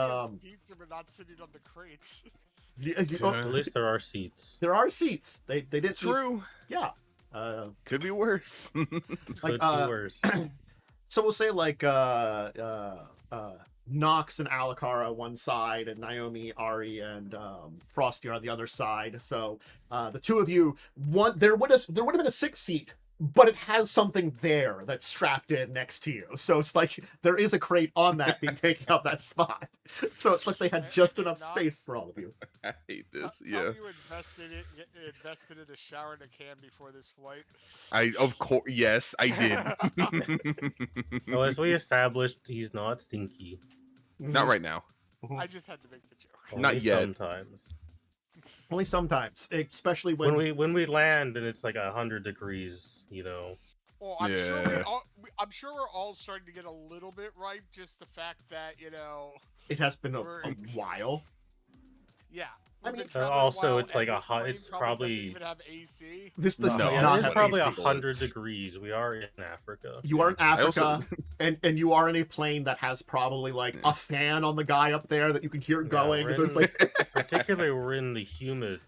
Speaker 4: Pizza, but not sitting on the crates.
Speaker 5: At least there are seats.
Speaker 1: there are seats. They didn't.
Speaker 3: True.
Speaker 1: Yeah.
Speaker 3: Could be worse.
Speaker 1: Like,
Speaker 5: Could be worse.
Speaker 1: So we'll say like Nox and Alakara one side, and Naomi, Ari, and Frosty are on the other side. So the 2 of you, there would have been a 6 seat but it has something there that's strapped in next to you. So it's like there is a crate on that being taking up that spot. So it's like they had just enough space for all of you.
Speaker 3: I hate this.
Speaker 4: Tell
Speaker 3: Yeah.
Speaker 4: me you invested in a shower and a can before this flight.
Speaker 3: Of course, yes, I did.
Speaker 5: So as we established, he's not stinky.
Speaker 3: Not right now.
Speaker 4: I just had to make the joke.
Speaker 3: Not
Speaker 5: Only
Speaker 3: yet.
Speaker 5: Sometimes.
Speaker 1: Only sometimes, especially when
Speaker 5: When we land and it's like 100 degrees, you know.
Speaker 4: Well, I'm sure
Speaker 3: Yeah.
Speaker 4: I'm sure we're all starting to get a little bit ripe. Just the fact that
Speaker 1: it has been a
Speaker 4: we're-
Speaker 1: while.
Speaker 4: yeah.
Speaker 1: I
Speaker 4: we've
Speaker 1: mean,
Speaker 4: been traveling a
Speaker 5: also,
Speaker 4: while,
Speaker 5: it's like
Speaker 4: and
Speaker 5: a
Speaker 4: this
Speaker 5: hot-
Speaker 4: plane
Speaker 5: it's
Speaker 4: doesn't
Speaker 5: probably-
Speaker 4: even have AC.
Speaker 1: This
Speaker 3: No.
Speaker 1: does
Speaker 3: Yeah,
Speaker 5: Yeah,
Speaker 1: not
Speaker 5: it's
Speaker 1: have
Speaker 5: probably
Speaker 1: AC.
Speaker 5: 100 degrees. We are in Africa.
Speaker 1: You are in
Speaker 3: I
Speaker 1: Africa,
Speaker 3: also-
Speaker 1: and you are in a plane that has probably like a fan on the guy up there that you can hear going.
Speaker 5: we're
Speaker 1: So it's
Speaker 5: in-
Speaker 1: like
Speaker 5: Particularly, we're in the humid,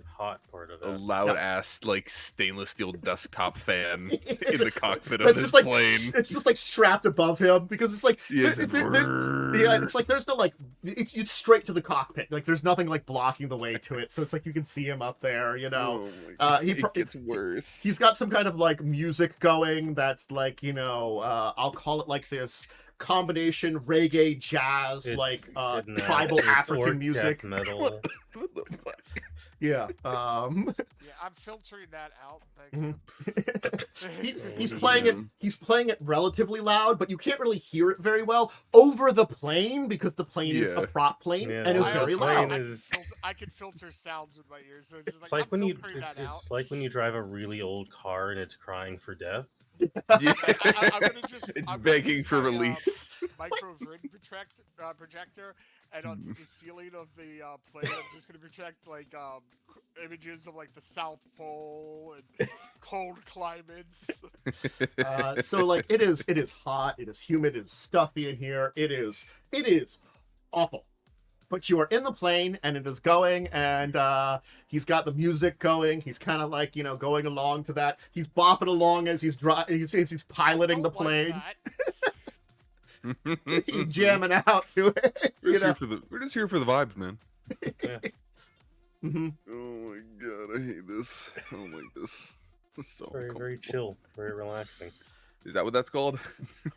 Speaker 5: hot part of
Speaker 3: A
Speaker 5: it.
Speaker 3: loud ass like stainless steel desktop fan in the cockpit of
Speaker 1: it's
Speaker 3: this
Speaker 1: just like
Speaker 3: plane.
Speaker 1: it's just like strapped above him because it's like
Speaker 3: Yes,
Speaker 1: yeah, it's like there's no like it's straight to the cockpit. Like there's nothing like blocking the way to it. So it's like you can see him up there. You know.
Speaker 3: Oh my
Speaker 1: he
Speaker 3: God,
Speaker 1: pro-
Speaker 3: it gets worse.
Speaker 1: He's got some kind of like music going that's like I'll call it like this combination reggae jazz
Speaker 5: It's
Speaker 1: tribal
Speaker 5: it's
Speaker 1: African
Speaker 5: orc
Speaker 1: music.
Speaker 5: death metal.
Speaker 3: What the fuck?
Speaker 1: Yeah.
Speaker 4: Yeah, I'm filtering that out. Thank you.
Speaker 1: He's playing it. He's playing it relatively loud, but you can't really hear it very well over the plane because the plane is a
Speaker 3: Yeah.
Speaker 1: prop plane
Speaker 5: Yeah,
Speaker 1: and it's
Speaker 4: I
Speaker 1: very
Speaker 4: also-
Speaker 1: loud.
Speaker 4: I can filter sounds with my ears, so it's just
Speaker 5: It's
Speaker 4: like,
Speaker 5: like
Speaker 4: I'm
Speaker 5: when you
Speaker 4: filtering that out.
Speaker 5: it's like when you drive a really old car and it's crying for death.
Speaker 3: Yeah.
Speaker 4: I'm gonna just-
Speaker 3: It's
Speaker 4: I'm gonna
Speaker 3: begging
Speaker 4: use
Speaker 3: for
Speaker 4: my,
Speaker 3: release.
Speaker 4: Micro-grid projector, and onto the ceiling of the plane, I'm just gonna project like images of like the South Pole and cold climates.
Speaker 1: So like it is hot, it is humid, it is stuffy in here. It is awful. But you are in the plane and it is going, and he's got the music going. He's kind of like going along to that. He's bopping along as he's piloting the
Speaker 4: Don't like
Speaker 1: plane.
Speaker 4: that.
Speaker 1: He's jamming out to it.
Speaker 3: We're just here for the vibes, man.
Speaker 1: Mhm.
Speaker 3: Oh my God, I hate this. I don't like this. It's so
Speaker 5: It's very
Speaker 3: uncomfortable.
Speaker 5: chill, very relaxing.
Speaker 3: Is that what that's called?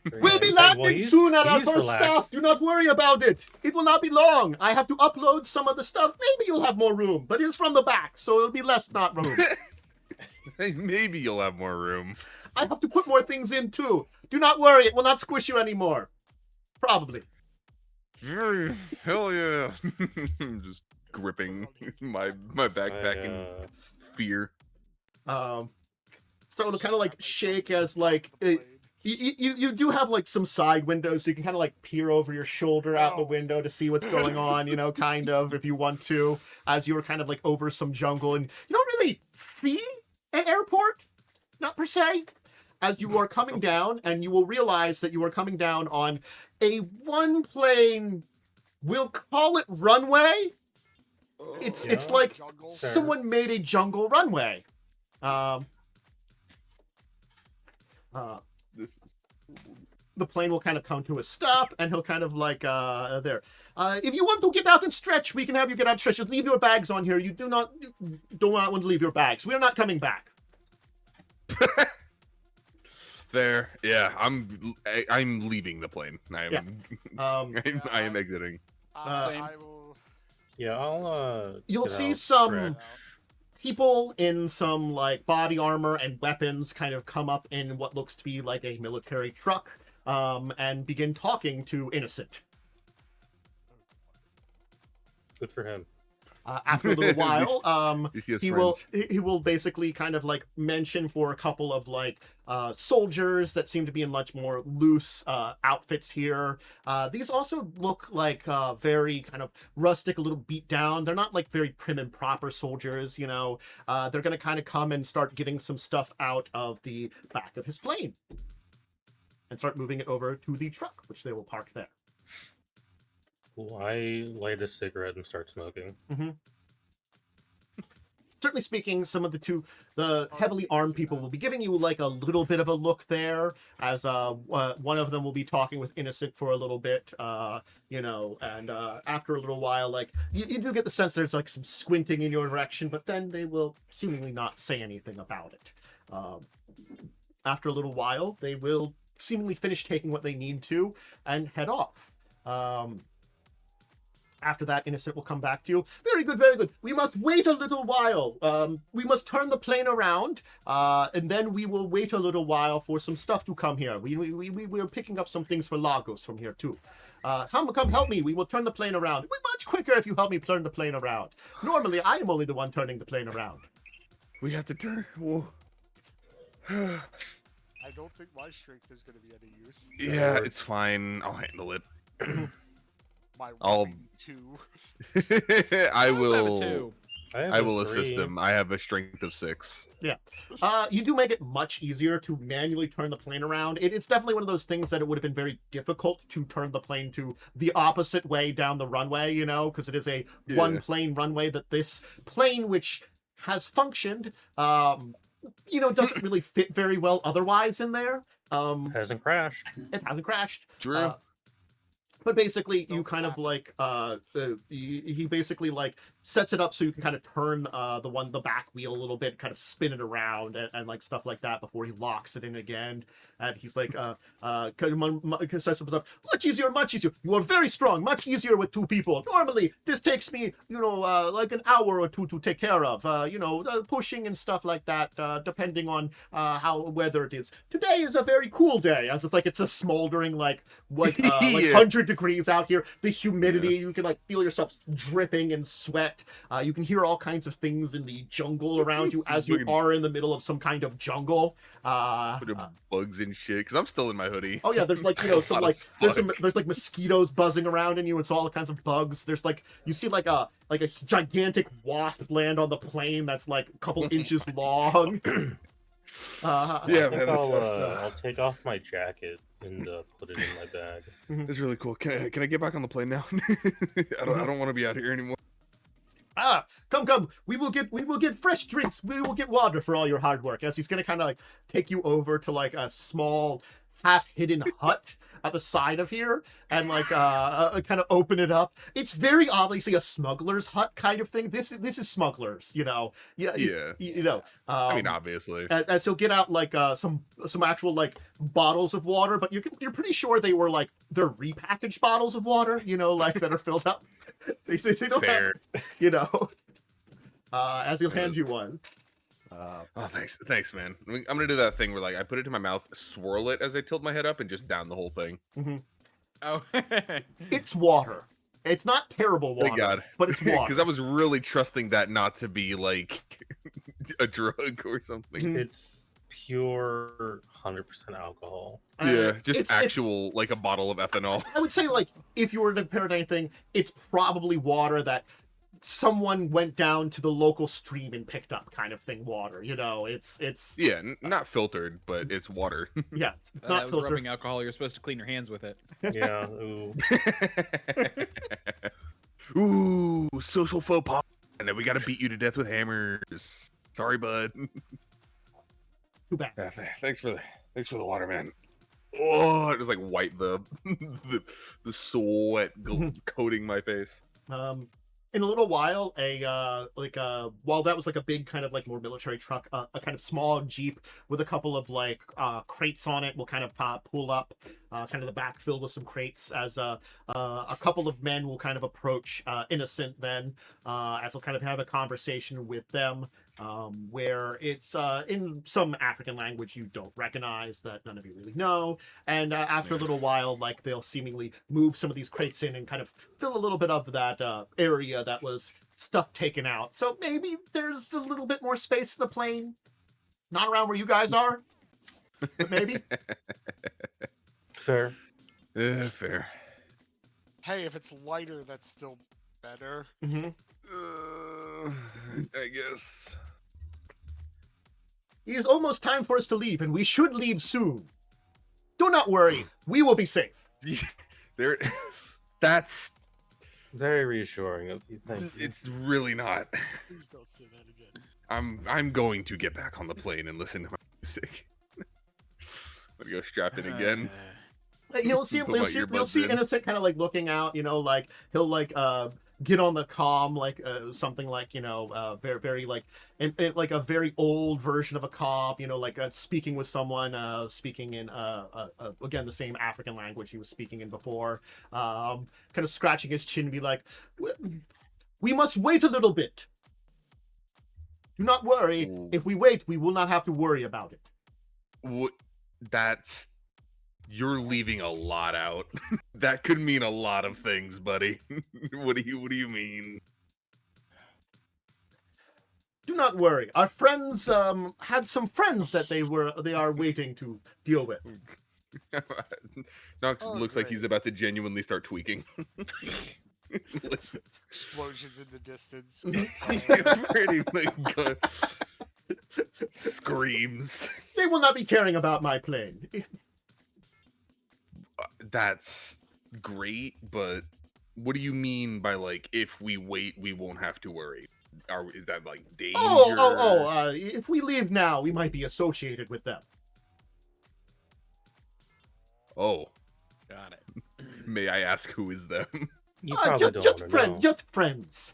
Speaker 5: Very
Speaker 1: We'll be
Speaker 5: nice.
Speaker 1: landing
Speaker 5: Well, he's-
Speaker 1: soon at our
Speaker 5: he's
Speaker 1: first stop.
Speaker 5: relaxed.
Speaker 1: Do not worry about it. It will not be long. I have to upload some of the stuff. Maybe you'll have more room, but it's from the back, so it'll be less not room.
Speaker 3: Hey, maybe you'll have more room.
Speaker 1: I have to put more things in too. Do not worry. It will not squish you anymore. Probably.
Speaker 3: Hell yeah. I'm just gripping my backpack in fear.
Speaker 1: So it'll kind of like shake as like you do have like some side windows, so you can kind of like peer over your shoulder out the window to see what's going on, kind of if you want to, as you're kind of like over some jungle, and you don't really see an airport, not per se, as you are coming down, and you will realize that you are coming down on a one plane, we'll call it runway. It's
Speaker 5: Yeah.
Speaker 1: like
Speaker 4: Jungle.
Speaker 5: Sure.
Speaker 1: someone made a jungle runway.
Speaker 3: This is
Speaker 1: The plane will kind of come to a stop, and he'll kind of like there. If you want to get out and stretch, we can have you get out and stretch. Just leave your bags on here. You don't want to leave your bags. We are not coming back.
Speaker 3: there. Yeah, I'm leaving the plane. I am I am exiting.
Speaker 2: Same.
Speaker 4: I will.
Speaker 5: Yeah, I'll.
Speaker 1: You'll
Speaker 5: get
Speaker 1: see
Speaker 5: out,
Speaker 1: some
Speaker 5: stretch.
Speaker 1: people in some like body armor and weapons kind of come up in what looks to be like a military truck, and begin talking to Innocent.
Speaker 5: Good for him.
Speaker 1: After a little while,
Speaker 3: You see his
Speaker 1: he
Speaker 3: friends.
Speaker 1: will basically kind of like mention for a couple of like soldiers that seem to be in much more loose outfits here. These also look like very kind of rustic, a little beat down. They're not like very prim and proper soldiers, They're gonna kind of come and start getting some stuff out of the back of his plane and start moving it over to the truck, which they will park there.
Speaker 5: Cool. I light a cigarette and start smoking.
Speaker 1: certainly speaking, some of the heavily armed people will be giving you like a little bit of a look there, as one of them will be talking with Innocent for a little bit, and after a little while, like you do get the sense there's like some squinting in your direction, but then they will seemingly not say anything about it. After a little while, they will seemingly finish taking what they need to and head off. After that, Innocent will come back to you. Very good, very good. We must wait a little while. We must turn the plane around, and then we will wait a little while for some stuff to come here. We're picking up some things for Lagos from here, too. Come help me. We will turn the plane around. We're much quicker if you help me turn the plane around. Normally, I am only the one turning the plane around.
Speaker 3: We have to turn. Whoa.
Speaker 4: I don't think my strength is going to be any use.
Speaker 3: Yeah, it's fine. I'll handle it.
Speaker 4: My
Speaker 3: I'll-
Speaker 4: 2.
Speaker 3: I
Speaker 2: Let's have it
Speaker 3: will.
Speaker 2: too.
Speaker 3: I
Speaker 5: a
Speaker 3: will assist
Speaker 5: 3.
Speaker 3: him. I have a strength of 6.
Speaker 1: You do make it much easier to manually turn the plane around. It's definitely one of those things that it would have been very difficult to turn the plane to the opposite way down the runway, because it is a one plane runway that this plane, which has functioned, doesn't really fit very well otherwise in there.
Speaker 5: Hasn't crashed.
Speaker 1: It hasn't crashed.
Speaker 3: Drew.
Speaker 1: But basically, you
Speaker 4: Don't
Speaker 1: kind of
Speaker 4: clap.
Speaker 1: like he basically like sets it up so you can kind of turn the back wheel a little bit, kind of spin it around and like stuff like that before he locks it in again. And he's like, says stuff, much easier. You are very strong, much easier with 2 people. Normally, this takes me, like an hour or 2 to take care of. Pushing and stuff like that, depending on how weather it is. Today is a very cool day, as if like it's a smoldering like 100 degrees out here. The humidity, you can like feel yourself dripping in sweat. You can hear all kinds of things in the jungle around you as you are in the middle of some kind of jungle.
Speaker 3: Bugs and shit. Because I'm still in my hoodie.
Speaker 1: Oh yeah, there's like some like there's like mosquitoes buzzing around in you. It's all kinds of bugs. There's like you see like a gigantic wasp land on the plane that's like a couple inches long.
Speaker 5: I
Speaker 3: Yeah,
Speaker 5: think
Speaker 3: man,
Speaker 5: I'll take off my jacket and put it in my bag.
Speaker 3: It's really cool. Can I get back on the plane now? I don't want to be out here anymore.
Speaker 1: Come. We will get fresh drinks. We will get water for all your hard work. As he's gonna kind of like take you over to like a small half-hidden hut at the side of here and like kind of open it up. It's very obviously a smuggler's hut kind of thing. This is smugglers, Yeah.
Speaker 3: I mean, obviously.
Speaker 1: As he'll get out like some actual like bottles of water, but you're pretty sure they were like they're repackaged bottles of water, like that are filled up. They don't
Speaker 3: Fair.
Speaker 1: have, as he'll hand you one.
Speaker 3: Oh, thanks, man. I'm gonna do that thing where like I put it to my mouth, swirl it as I tilt my head up, and just down the whole thing.
Speaker 2: Oh.
Speaker 1: It's water. It's not terrible water,
Speaker 3: Thank God.
Speaker 1: but it's water.
Speaker 3: Because I was really trusting that not to be like a drug or something.
Speaker 5: It's pure 100% alcohol.
Speaker 3: Yeah, just
Speaker 1: it's
Speaker 3: actual like a bottle of ethanol.
Speaker 1: I would say like if you were to compare it to anything, it's probably water that someone went down to the local stream and picked up, kind of thing. Water, it's
Speaker 3: Yeah, not filtered, but it's water.
Speaker 1: yeah, it's
Speaker 2: That
Speaker 1: not
Speaker 2: was
Speaker 1: filtered.
Speaker 2: rubbing alcohol. You're supposed to clean your hands with it.
Speaker 5: Yeah. Ooh.
Speaker 3: Ooh, social faux pas. And then we gotta beat you to death with hammers. Sorry, bud.
Speaker 1: Too bad.
Speaker 3: Yeah, thanks for the water, man. Oh, just like wipe the sweat coating my face.
Speaker 1: In a little while, while that was like a big kind of like more military truck, a kind of small Jeep with a couple of like crates on it will kind of pull up, kind of the back filled with some crates as a couple of men will kind of approach Innocent then, as he'll kind of have a conversation with them, where it's in some African language you don't recognize that none of you really know, and after a little while, like they'll seemingly move some of these crates in and kind of fill a little bit of that area that was stuff taken out. So maybe there's a little bit more space in the plane. Not around where you guys are, but maybe.
Speaker 5: Fair.
Speaker 3: Yeah, fair.
Speaker 4: Hey, if it's lighter, that's still better.
Speaker 1: Mm-hmm.
Speaker 3: I guess.
Speaker 1: It is almost time for us to leave, and we should leave soon. Do not worry, we will be safe.
Speaker 3: There. That's.
Speaker 5: Very reassuring of you. Thank you.
Speaker 3: It's really not.
Speaker 4: Please don't say that again.
Speaker 3: I'm going to get back on the plane and listen to my music. I'm gonna go strap in again.
Speaker 1: You'll see,
Speaker 3: Put my
Speaker 1: you'll
Speaker 3: earbuds
Speaker 1: see
Speaker 3: in.
Speaker 1: Innocent kind of like looking out, like he'll like get on the comm, like something like very very like like a very old version of a comm, like speaking with someone, speaking in again the same African language he was speaking in before, kind of scratching his chin, be like, we must wait a little bit. Do not worry.
Speaker 3: Ooh.
Speaker 1: If we wait, we will not have to worry about it.
Speaker 3: What? You're leaving a lot out. That could mean a lot of things, buddy. What do you mean?
Speaker 1: Do not worry. Our friends had some friends that they are waiting to deal with.
Speaker 3: Nox
Speaker 4: Oh,
Speaker 3: looks like he's
Speaker 4: great.
Speaker 3: about to genuinely start tweaking.
Speaker 4: Explosions in the distance.
Speaker 3: Pretty like, screams.
Speaker 1: They will not be caring about my plane.
Speaker 3: That's great, but what do you mean by like if we wait, we won't have to worry? Is that like danger?
Speaker 1: If we leave now, we might be associated with them.
Speaker 3: Oh,
Speaker 2: Got it.
Speaker 3: may I ask who is them?
Speaker 5: You probably don't want to know.
Speaker 1: Just friends.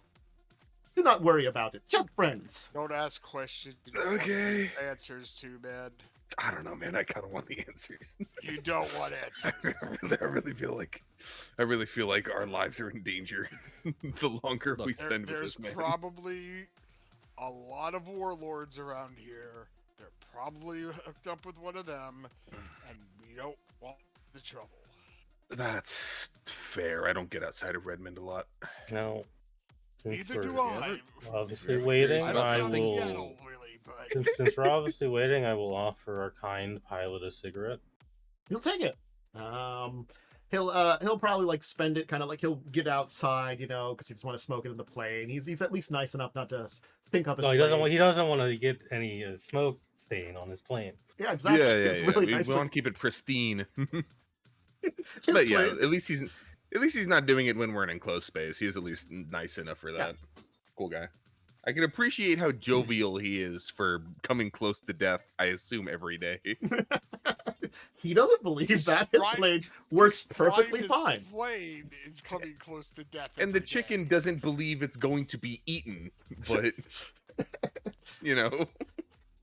Speaker 1: Do not worry about it. Just friends.
Speaker 4: Don't ask questions. You don't want
Speaker 3: Okay.
Speaker 4: answers too bad.
Speaker 3: I don't know, man. I kind of want the answers.
Speaker 4: You don't want answers.
Speaker 3: I really feel like our lives are in danger the longer we spend with
Speaker 4: There's
Speaker 3: this man.
Speaker 4: probably a lot of warlords around here. They're probably hooked up with one of them, and we don't want the trouble.
Speaker 3: That's fair. I don't get outside of Redmond a lot.
Speaker 5: No. Since
Speaker 4: Neither do
Speaker 5: we're
Speaker 4: I.
Speaker 5: obviously waiting,
Speaker 4: I don't
Speaker 5: I
Speaker 4: sound like
Speaker 5: will.
Speaker 4: Yaddle, really, but
Speaker 5: Since we're obviously waiting, I will offer our kind pilot a cigarette.
Speaker 1: He'll take it. He'll probably like spend it kind of like he'll get outside, because he just want to smoke it in the plane. He's at least nice enough not to stink up his
Speaker 5: No, he
Speaker 1: plane.
Speaker 5: doesn't. He doesn't want to get any smoke stain on his plane.
Speaker 1: Yeah, exactly.
Speaker 3: Yeah.
Speaker 1: It's really
Speaker 3: We
Speaker 1: nice.
Speaker 3: want to keep it pristine.
Speaker 1: His
Speaker 3: But yeah,
Speaker 1: plane-
Speaker 3: at least he's not doing it when we're in enclosed space. He is at least nice enough for that. Cool guy. I can appreciate how jovial he is for coming close to death, I assume, every day.
Speaker 1: he doesn't believe
Speaker 4: He's
Speaker 1: that his
Speaker 4: trying-
Speaker 1: plane works perfectly
Speaker 4: His
Speaker 1: fine.
Speaker 4: plane is coming close to death.
Speaker 3: And the
Speaker 4: every day.
Speaker 3: chicken doesn't believe it's going to be eaten, but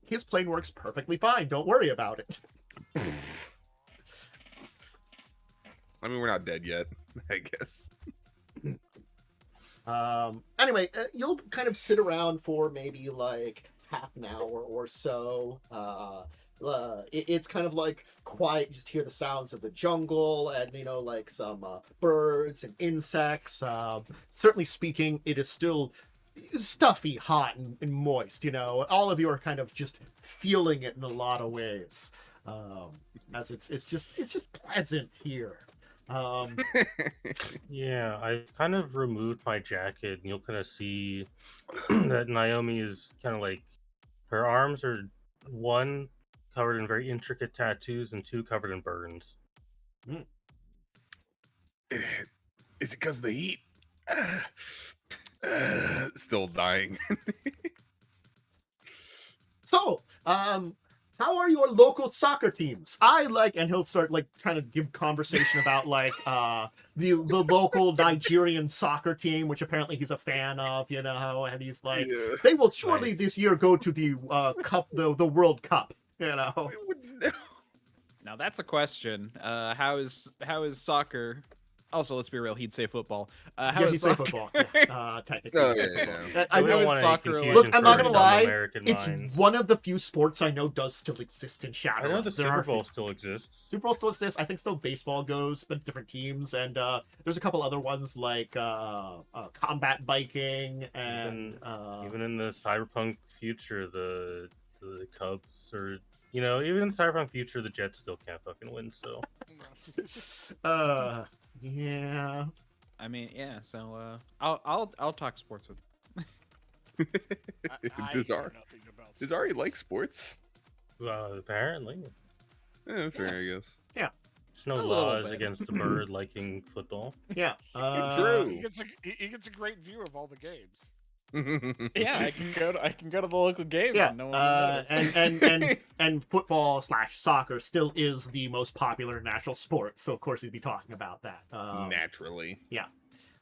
Speaker 1: His plane works perfectly fine. Don't worry about it.
Speaker 3: I mean, we're not dead yet, I guess.
Speaker 1: Anyway, you'll kind of sit around for maybe like half an hour or so. It's kind of like quiet. You just hear the sounds of the jungle and like some birds and insects. Certainly speaking, it is still stuffy, hot, and moist. All of you are kind of just feeling it in a lot of ways. As it's just pleasant here.
Speaker 5: Yeah, I kind of removed my jacket, and you'll kind of see that Naomi is kind of like her arms are one covered in very intricate tattoos and two covered in burns.
Speaker 3: Is it because of the heat? Still dying.
Speaker 1: So, how are your local soccer teams? And he'll start like trying to give conversation about like the local Nigerian soccer team, which apparently he's a fan of, and he's like,
Speaker 3: Yeah.
Speaker 1: they will surely
Speaker 5: Nice.
Speaker 1: this year go to the cup, the World Cup,
Speaker 3: We wouldn't know.
Speaker 2: Now that's a question. How is soccer? Also, let's be real. He'd say football. How
Speaker 1: Yeah,
Speaker 2: is
Speaker 1: he'd say
Speaker 2: soccer?
Speaker 1: football. Yeah, technically.
Speaker 3: Oh,
Speaker 1: he'd say
Speaker 3: yeah,
Speaker 1: football.
Speaker 5: So
Speaker 1: I
Speaker 5: we
Speaker 1: know
Speaker 5: don't want any
Speaker 2: soccer,
Speaker 5: confusion
Speaker 1: Look, I'm not
Speaker 5: for
Speaker 1: gonna
Speaker 5: dumb
Speaker 1: lie,
Speaker 5: American
Speaker 1: it's
Speaker 5: minds.
Speaker 1: one of the few sports I know does still exist in Shadowrun.
Speaker 5: I know the
Speaker 1: There
Speaker 5: Super
Speaker 1: are
Speaker 5: Bowl still exists.
Speaker 1: Super Bowl still exists. I think still baseball goes, but different teams. And there's a couple other ones like combat biking and
Speaker 5: Even in the cyberpunk future, the Cubs or even in the cyberpunk future, the Jets still can't fucking win. So
Speaker 1: yeah.
Speaker 2: I mean, yeah. So I'll talk sports with.
Speaker 4: I
Speaker 3: Does
Speaker 4: know
Speaker 3: Ari-
Speaker 4: nothing about
Speaker 3: Does Ari
Speaker 4: sports.
Speaker 3: like sports?
Speaker 5: apparently,
Speaker 3: Fair, I guess.
Speaker 5: there's no
Speaker 2: A little
Speaker 5: laws
Speaker 2: bit.
Speaker 5: against the bird liking football.
Speaker 1: Yeah.
Speaker 3: True.
Speaker 4: He gets a great view of all the games.
Speaker 2: Yeah, I can go to the local games.
Speaker 1: Yeah,
Speaker 2: And no one will notice.
Speaker 1: and football / soccer still is the most popular national sport, so of course we'd be talking about that.
Speaker 3: Naturally.
Speaker 1: Yeah.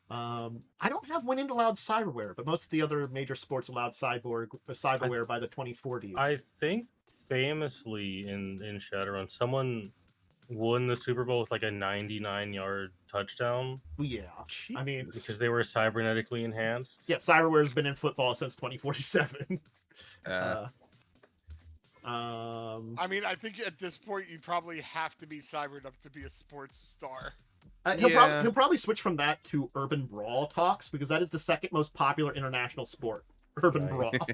Speaker 1: I don't have one allowed cyberware, but most of the other major sports allowed cyberware by the 2040s.
Speaker 5: I think famously in Shadowrun, someone won the Super Bowl with like a 99-yard touchdown
Speaker 1: Yeah, I mean,
Speaker 5: because they were cybernetically enhanced.
Speaker 1: yeah, cyberware has been in football since 2047.
Speaker 4: I mean, I think at this point you probably have to be cybered up to be a sports star.
Speaker 1: He'll probably switch from that to Urban Brawl talks because that is the second most popular international sport. Urban
Speaker 5: Right.
Speaker 1: Brawl,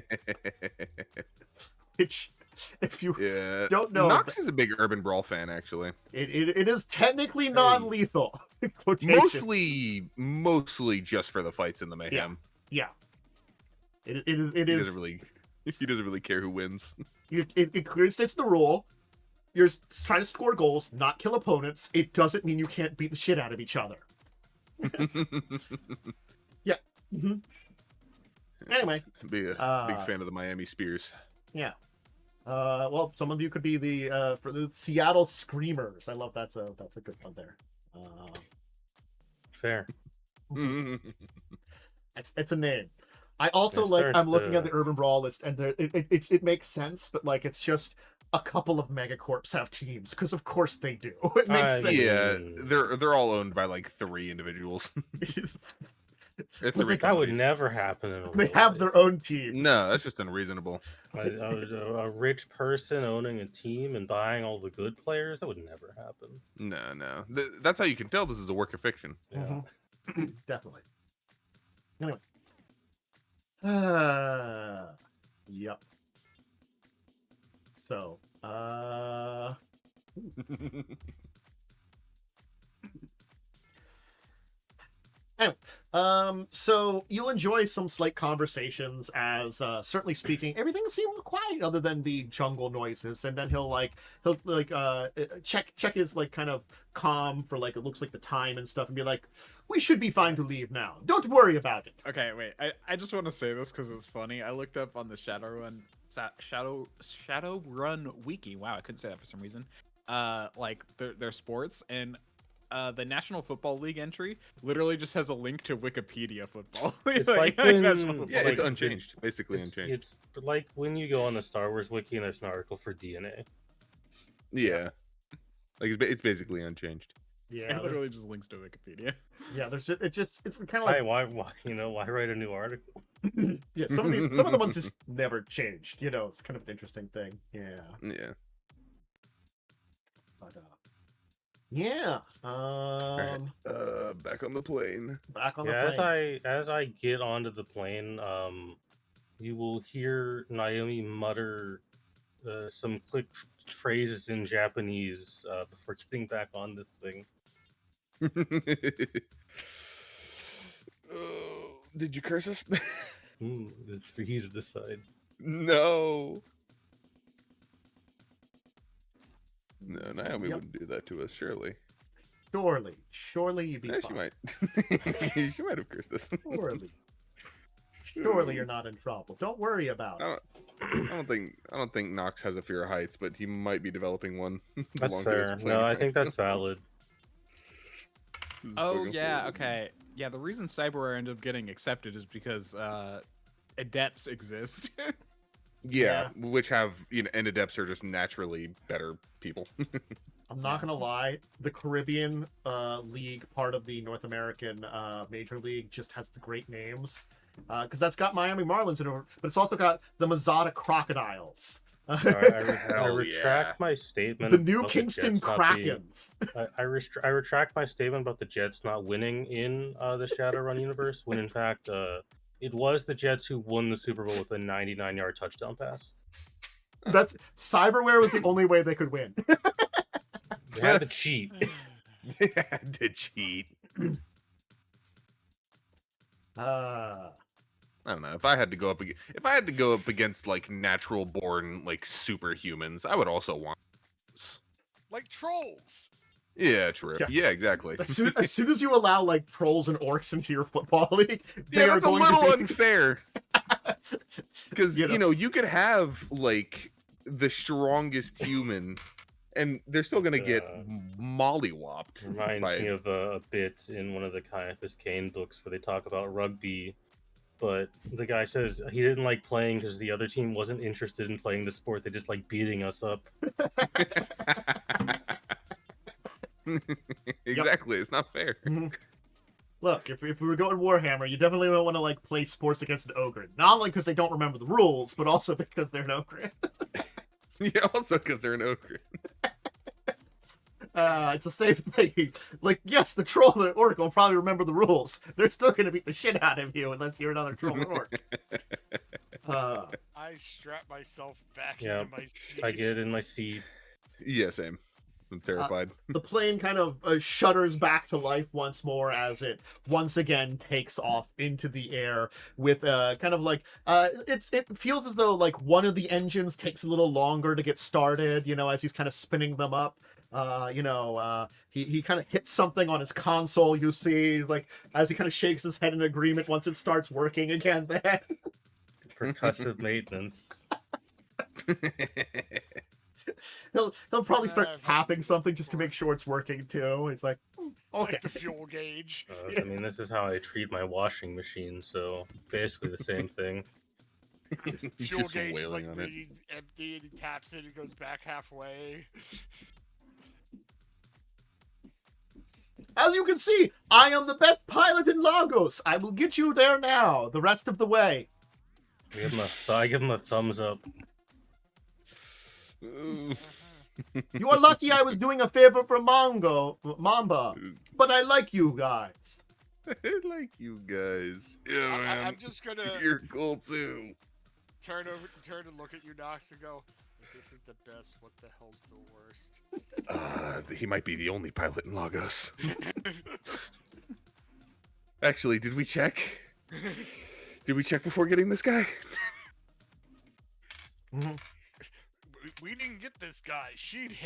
Speaker 1: which, if you
Speaker 3: Yeah.
Speaker 1: don't know,
Speaker 3: Nox is a big Urban Brawl fan, actually.
Speaker 1: it is technically non-lethal. Quotations.
Speaker 3: Mostly just for the fights and the mayhem.
Speaker 1: Yeah. It
Speaker 3: He
Speaker 1: is.
Speaker 3: doesn't really care who wins.
Speaker 1: It clearly states the rule. You're trying to score goals, not kill opponents. It doesn't mean you can't beat the shit out of each other. Yeah. Mm-hmm. Anyway.
Speaker 3: Be a big fan of the Miami Spears.
Speaker 1: Yeah. Well, some of you could be the for the Seattle Screamers. I love that's a good one there.
Speaker 5: Fair.
Speaker 1: It's a name. I also
Speaker 5: Yes,
Speaker 1: like.
Speaker 5: sir.
Speaker 1: I'm looking at the Urban Brawl list, and there it makes sense, but like it's just a couple of megacorps have teams because of course they do. It makes sense.
Speaker 3: Yeah, they're all owned by like 3 individuals. Or 3
Speaker 5: That would
Speaker 3: companies.
Speaker 5: never happen in a
Speaker 1: They
Speaker 5: real
Speaker 1: have
Speaker 5: life.
Speaker 1: their own teams.
Speaker 3: No, that's just unreasonable.
Speaker 5: A rich person owning a team and buying all the good players, that would never happen.
Speaker 3: No. That's how you can tell this is a work of fiction.
Speaker 5: Yeah.
Speaker 1: Mhm. Definitely. Anyway. Yep. So, anyway, so you'll enjoy some slight conversations as, certainly speaking, everything seemed quiet other than the jungle noises, and then he'll check his like kind of calm for like it looks like the time and stuff, and be like, "We should be fine to leave now. Don't worry about it."
Speaker 2: Okay, wait. I just want to say this because it's funny. I looked up on the Shadowrun wiki. Wow, I couldn't say that for some reason. Like their sports, and the National Football League entry literally just has a link to Wikipedia football.
Speaker 5: It's like when-
Speaker 2: National Football
Speaker 3: Yeah,
Speaker 5: Like,
Speaker 3: it's unchanged. Basically
Speaker 5: It's
Speaker 3: unchanged.
Speaker 5: like when you go on the Star Wars wiki and there's an article for DNA.
Speaker 3: Yeah. Like it's basically unchanged.
Speaker 1: Yeah,
Speaker 2: It literally just links to Wikipedia.
Speaker 1: yeah. It's kind of
Speaker 5: Why,
Speaker 1: like
Speaker 5: why write a new article?
Speaker 1: yeah. Some of the ones just never changed. You know, it's kind of an interesting thing. Yeah.
Speaker 3: Yeah.
Speaker 1: But yeah.
Speaker 3: Alright, back on the plane.
Speaker 1: Back on the
Speaker 5: Yeah,
Speaker 1: plane.
Speaker 5: as I get onto the plane, you will hear Naomi mutter some quick phrases in Japanese before getting back on this thing.
Speaker 3: Oh, did you curse us?
Speaker 5: It's for you to decide.
Speaker 3: No. No, Naomi
Speaker 1: Yep.
Speaker 3: wouldn't do that to us, surely.
Speaker 1: Surely you'd be
Speaker 3: Yeah, she
Speaker 1: fine.
Speaker 3: might. She might have cursed us.
Speaker 1: Surely you're not in trouble. Don't worry about it.
Speaker 3: I don't think Nox has a fear of heights, but he might be developing one. the
Speaker 5: That's
Speaker 3: longer he's
Speaker 5: fair.
Speaker 3: playing
Speaker 5: No, I
Speaker 3: right
Speaker 5: think
Speaker 3: now.
Speaker 5: that's valid.
Speaker 3: This is
Speaker 2: Oh
Speaker 3: fucking
Speaker 2: yeah,
Speaker 3: horrible.
Speaker 2: okay. Yeah, the reason Cyberware ended up getting accepted is because adepts exist.
Speaker 3: Yeah, which have and adepts are just naturally better people.
Speaker 1: I'm not gonna lie. The Caribbean League, part of the North American Major League, just has the great names. Because that's got Miami Marlins in it, but it's also got the Mazada Crocodiles.
Speaker 5: I
Speaker 3: Hell
Speaker 5: retract
Speaker 3: yeah.
Speaker 5: my statement.
Speaker 1: The New
Speaker 5: about
Speaker 1: Kingston
Speaker 5: Jets not being-
Speaker 1: Krakens.
Speaker 5: I retract my statement about the Jets not winning in the Shadowrun universe, when in fact it was the Jets who won the Super Bowl with a 99-yard touchdown pass.
Speaker 1: That's Cyberware was the only way they could win.
Speaker 5: They had to cheat.
Speaker 3: to cheat.
Speaker 1: Uh,
Speaker 3: I don't know. If I had to go up against like natural born like superhumans, I would also want.
Speaker 4: Like trolls.
Speaker 3: Yeah, true.
Speaker 1: Yeah.
Speaker 3: Yeah, exactly.
Speaker 1: As soon as you allow like trolls and orcs into your football league, they
Speaker 3: Yeah,
Speaker 1: are
Speaker 3: that's a
Speaker 1: going
Speaker 3: little
Speaker 1: to be...
Speaker 3: unfair. Because,
Speaker 1: You know.
Speaker 3: you know, you could have, like, the strongest human, and they're still going to get mollywopped.
Speaker 5: Reminds
Speaker 3: by...
Speaker 5: me of a bit in one of the Caiaphas Cain books where they talk about rugby, but the guy says he didn't like playing because the other team wasn't interested in playing the sport. They just like beating us up.
Speaker 3: Exactly, it's not fair.
Speaker 1: Look, if we were going Warhammer, you definitely don't want to like play sports against an ogre. Not only because they don't remember the rules, but also because they're an ogre.
Speaker 3: Yeah, also because they're an ogre.
Speaker 1: It's the same thing. Like, yes, the troll and the orc will probably remember the rules. They're still going to beat the shit out of you unless you're another troll and orc.
Speaker 4: I strap myself back
Speaker 5: Yeah,
Speaker 4: into my seat.
Speaker 5: I get in my seat.
Speaker 3: Yeah, same. I'm terrified.
Speaker 1: The plane kind of shudders back to life once more as it once again takes off into the air with kind of like it feels as though like one of the engines takes a little longer to get started, you know, as he's kind of spinning them up. He kind of hits something on his console, you see. He's like, as he kind of shakes his head in agreement once it starts working again then.
Speaker 5: Percussive maintenance.
Speaker 1: He'll probably start tapping something just to make sure it's working too. It's like, okay.
Speaker 4: Like the fuel gauge.
Speaker 5: I mean, this is how I treat my washing machine, so basically the same thing.
Speaker 3: He's
Speaker 4: Fuel
Speaker 3: just
Speaker 4: gauge is
Speaker 3: wailing
Speaker 4: like
Speaker 3: on it.
Speaker 4: really empty, and he taps it and goes back halfway.
Speaker 1: As you can see, I am the best pilot in Lagos. I will get you there now, the rest of the way.
Speaker 5: I give him a thumbs up.
Speaker 1: You are lucky I was doing a favor for Mamba, but I like you guys.
Speaker 3: I like you guys. Yeah, man.
Speaker 4: I'm just gonna
Speaker 3: You're cool too.
Speaker 4: turn and look at you, Nox, and go, if this is the best, what the hell's the worst?
Speaker 3: He might be the only pilot in Lagos. Actually, did we check? Did we check before getting this guy?
Speaker 4: We didn't get this guy, she did.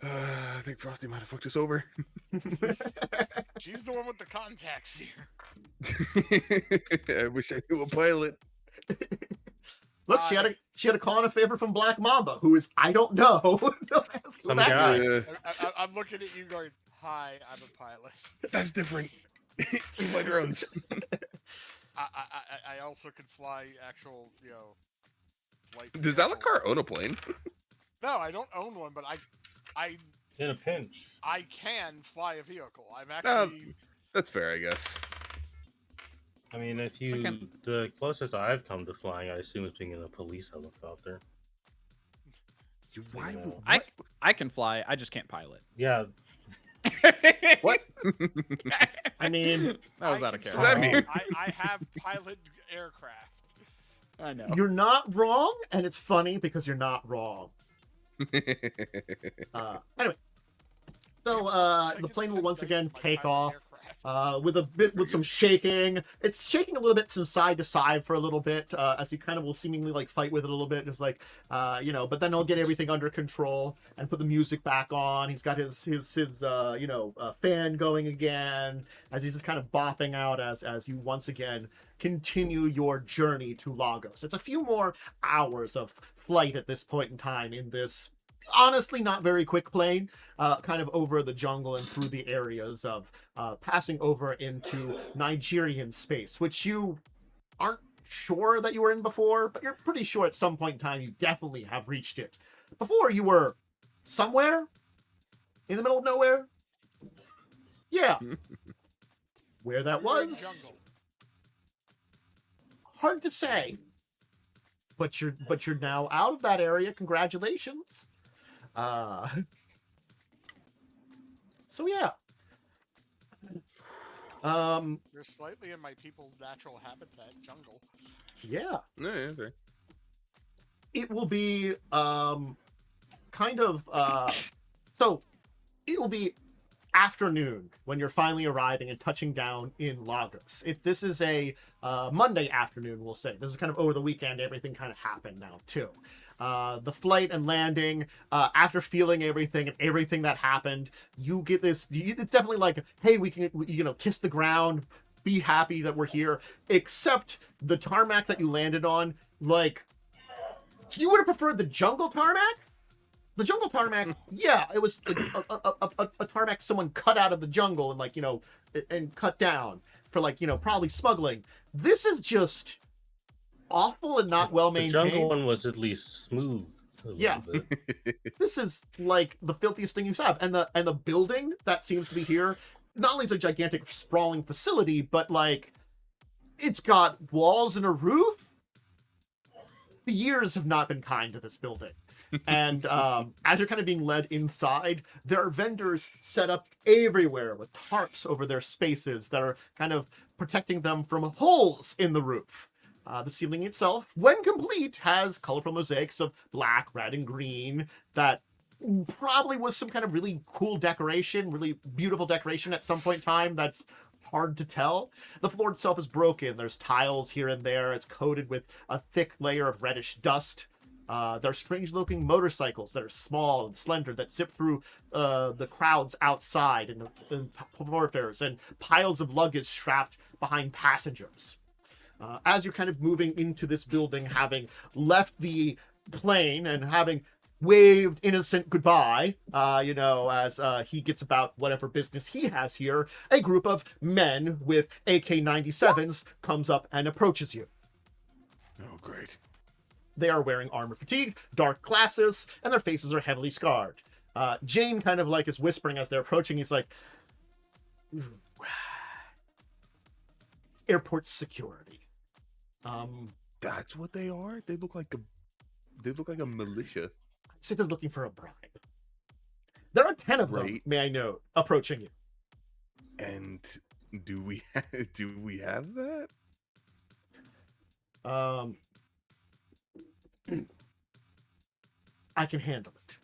Speaker 3: I think Frosty might have fucked us over.
Speaker 4: She's the one with the contacts here.
Speaker 3: I wish I knew a pilot.
Speaker 1: Look, she had a call in a favor from Black Mamba, who is I don't know. Don't ask who
Speaker 5: Some
Speaker 1: that
Speaker 5: guy.
Speaker 1: is.
Speaker 4: I'm looking at you going, hi, I'm a pilot.
Speaker 3: That's different. You fly drones.
Speaker 4: I also can fly actual, flight.
Speaker 3: Does Alucard own a plane?
Speaker 4: No, I don't own one, but I
Speaker 5: In a pinch.
Speaker 4: I can fly a vehicle. I'm actually.
Speaker 3: That's fair, I guess.
Speaker 5: I mean, the closest I've come to flying, I assume, is being in a police helicopter.
Speaker 3: Why?
Speaker 5: know.
Speaker 2: I can fly. I just can't pilot.
Speaker 5: Yeah,
Speaker 3: What?
Speaker 1: I mean,
Speaker 2: That was
Speaker 4: I
Speaker 2: out of
Speaker 4: can
Speaker 2: character.
Speaker 3: What does that mean?
Speaker 4: I have pilot aircraft.
Speaker 2: I know.
Speaker 1: you're not wrong, and it's funny because you're not wrong. Anyway, so the plane will once again take off. With some shaking. It's shaking a little bit from side to side for a little bit, as you kind of will seemingly like fight with it a little bit. Just like, but then he'll get everything under control and put the music back on. He's got his fan going again as he's just kind of bopping out as you once again continue your journey to Lagos. It's a few more hours of flight at this point in time in this honestly not very quick plane, kind of over the jungle and through the areas of passing over into Nigerian space, which you aren't sure that you were in before, but you're pretty sure at some point in time you definitely have reached it. Before you were somewhere in the middle of nowhere. Yeah. Where that was,
Speaker 4: Jungle.
Speaker 1: hard to say. But you're now out of that area. Congratulations. So yeah.
Speaker 4: You're slightly in my people's natural habitat, jungle.
Speaker 1: Yeah.
Speaker 3: Yeah, okay.
Speaker 1: It will be kind of so it will be afternoon when you're finally arriving and touching down in Lagos. This is a Monday afternoon, we'll say. This is kind of over the weekend. Everything kind of happened now, too. The flight and landing, after feeling everything and everything that happened, you get this, it's definitely like, hey, we can, kiss the ground, be happy that we're here, except the tarmac that you landed on, like, you would have preferred the jungle tarmac? The jungle tarmac, yeah, it was like a tarmac someone cut out of the jungle and, like, and cut down for, like, probably smuggling. This is just awful and not well maintained.
Speaker 5: The jungle one was at least smooth.
Speaker 1: Yeah. This is like the filthiest thing you have. And the building that seems to be here, not only is a gigantic sprawling facility, but like it's got walls and a roof. The years have not been kind to this building. And as you're kind of being led inside, there are vendors set up everywhere with tarps over their spaces that are kind of protecting them from holes in the roof. The ceiling itself, when complete, has colorful mosaics of black, red, and green that probably was some kind of really cool decoration, really beautiful decoration at some point in time that's hard to tell. The floor itself is broken. There's tiles here and there. It's coated with a thick layer of reddish dust. There are strange-looking motorcycles that are small and slender that zip through the crowds outside and thoroughfares, and piles of luggage strapped behind passengers. As you're kind of moving into this building, having left the plane and having waved innocent goodbye, as he gets about whatever business he has here, a group of men with AK-97s comes up and approaches you.
Speaker 3: Oh, great.
Speaker 1: They are wearing armor fatigue, dark glasses, and their faces are heavily scarred. Jane kind of like is whispering as they're approaching. He's like, airport security.
Speaker 3: That's what they are? They look like a militia.
Speaker 1: I'd say they're looking for a bribe. There are 10 of them, may I note, approaching you.
Speaker 3: And do we have that?
Speaker 1: I can handle it.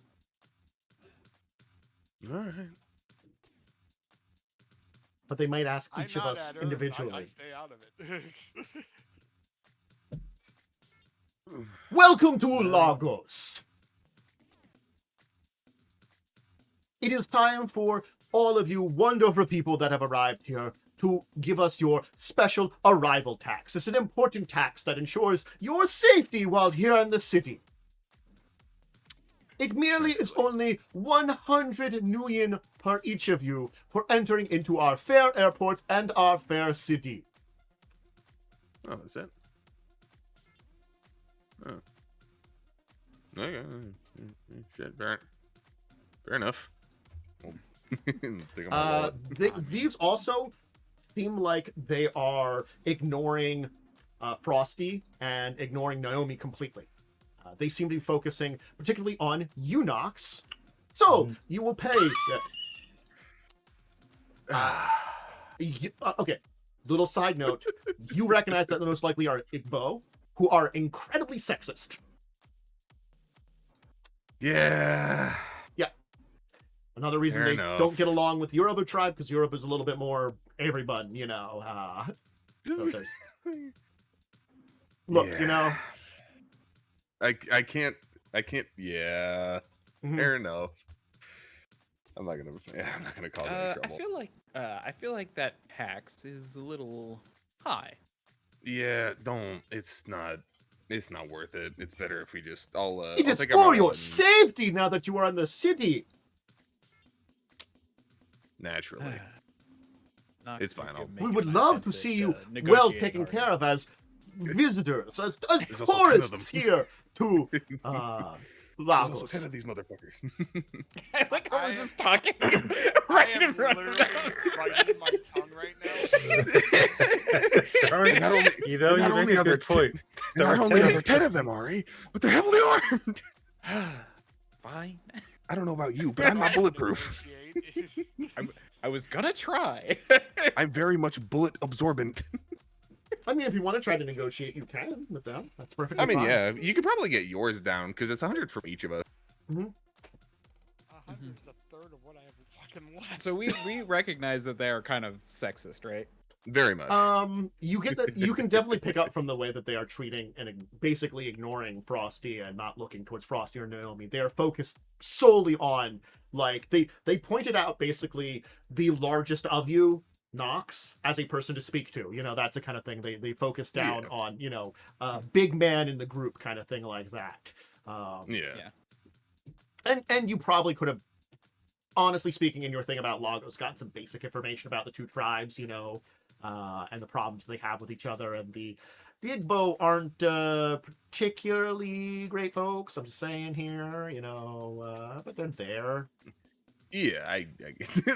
Speaker 3: All right.
Speaker 1: But they might ask each of
Speaker 4: I'm not
Speaker 1: us
Speaker 4: at her.
Speaker 1: individually.
Speaker 4: I stay out of it.
Speaker 1: Welcome to Lagos. It is time for all of you wonderful people that have arrived here to give us your special arrival tax. It's an important tax that ensures your safety while here in the city. It merely is only 100 nuyen per each of you for entering into our fair airport and our fair city.
Speaker 3: Oh, that's it. Oh. Okay. Shit, fair enough.
Speaker 1: These also seem like they are ignoring Frosty and ignoring Naomi completely. They seem to be focusing particularly on Unox. So, you will pay... okay, little side note. You recognize that the most likely are Igbo, who are incredibly sexist.
Speaker 3: Yeah.
Speaker 1: Another reason they don't get along with Yoruba tribe, because Yoruba is a little bit more everyone, So look,
Speaker 3: yeah. I can't, yeah. Fair enough. I'm not gonna call it any trouble.
Speaker 2: I feel like that tax is a little high.
Speaker 3: Yeah, it's not worth it. It's better if we just
Speaker 1: it is for your safety now that you are in the city.
Speaker 3: Naturally. It's fine.
Speaker 1: We would love to see you well taken care of as visitors, as tourists here to Lagos.
Speaker 3: There's also 10 of these motherfuckers.
Speaker 2: I like how we're just talking
Speaker 4: I
Speaker 2: right in
Speaker 4: am
Speaker 2: front
Speaker 4: literally biting my tongue right now.
Speaker 5: You make a good point.
Speaker 3: Not only are there 10 of them, Ari, but they're heavily armed.
Speaker 2: Fine.
Speaker 3: I don't know about you, but I'm not bulletproof.
Speaker 2: I was gonna try.
Speaker 3: I'm very much bullet absorbent.
Speaker 1: I mean, if you want to try to negotiate, you can with them. That's perfectly
Speaker 3: I mean,
Speaker 1: fine.
Speaker 3: yeah, you could probably get yours down because it's 100 from each of us.
Speaker 1: Mm-hmm.
Speaker 4: Pathinder is a third of what I have fucking left.
Speaker 2: So we recognize that they are kind of sexist, right?
Speaker 3: Very much.
Speaker 1: You get that. You can definitely pick up from the way that they are treating and basically ignoring Frosty and not looking towards Frosty or Naomi. They are focused solely on, like, they pointed out basically the largest of you, Nox, as a person to speak to. You know, that's the kind of thing they focus down on. You know, big man in the group kind of thing like that.
Speaker 3: Yeah.
Speaker 1: And you probably could have, honestly speaking, in your thing about Lagos, gotten some basic information about the two tribes, you know, and the problems they have with each other. And the Igbo aren't particularly great folks. I'm just saying here, you know, but they're there.
Speaker 3: Yeah, I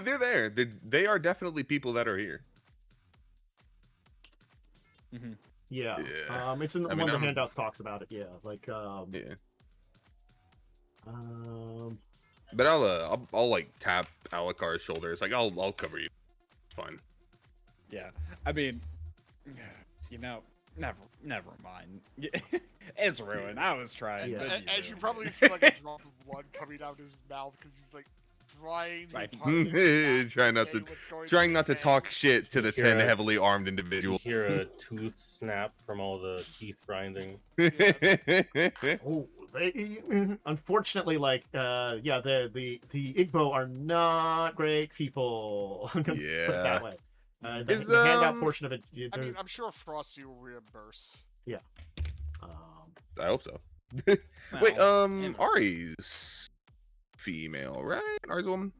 Speaker 3: they're there. They are definitely people that are here.
Speaker 2: Mm-hmm.
Speaker 1: Yeah.
Speaker 3: Yeah.
Speaker 1: It's in
Speaker 3: I
Speaker 1: one
Speaker 3: mean,
Speaker 1: of the
Speaker 3: I'm-
Speaker 1: handouts talks about it. Yeah, like
Speaker 3: Yeah.
Speaker 1: But
Speaker 3: I'll like tap Alakar's shoulder. It's like I'll cover you. It's fine.
Speaker 2: Yeah, I mean, you know, never mind. It's ruined. I was trying.
Speaker 1: Yeah.
Speaker 2: but
Speaker 4: As you
Speaker 2: ruined
Speaker 4: probably
Speaker 2: it.
Speaker 4: see like a drop of blood coming out of his mouth because he's like trying
Speaker 2: Right.
Speaker 4: his hardest
Speaker 3: Trying not
Speaker 4: say
Speaker 3: to-
Speaker 4: what's going
Speaker 3: Trying
Speaker 4: through
Speaker 3: not to
Speaker 4: his
Speaker 3: talk
Speaker 4: head.
Speaker 3: shit to the
Speaker 5: You hear
Speaker 3: 10
Speaker 5: a-
Speaker 3: heavily armed
Speaker 5: You
Speaker 3: individuals.
Speaker 5: hear a tooth snap from all the teeth grinding.
Speaker 1: oh, they, unfortunately, like yeah, the Igbo are not great people. I'm gonna put it
Speaker 3: Yeah.
Speaker 1: that way.
Speaker 3: Is,
Speaker 1: The handout portion of it.
Speaker 4: I mean,
Speaker 1: there's-
Speaker 4: I'm sure Frosty will reimburse.
Speaker 1: um,
Speaker 3: I hope so.
Speaker 2: Well,
Speaker 3: Wait,
Speaker 2: you know.
Speaker 3: Ari's female, right? Ari's a woman?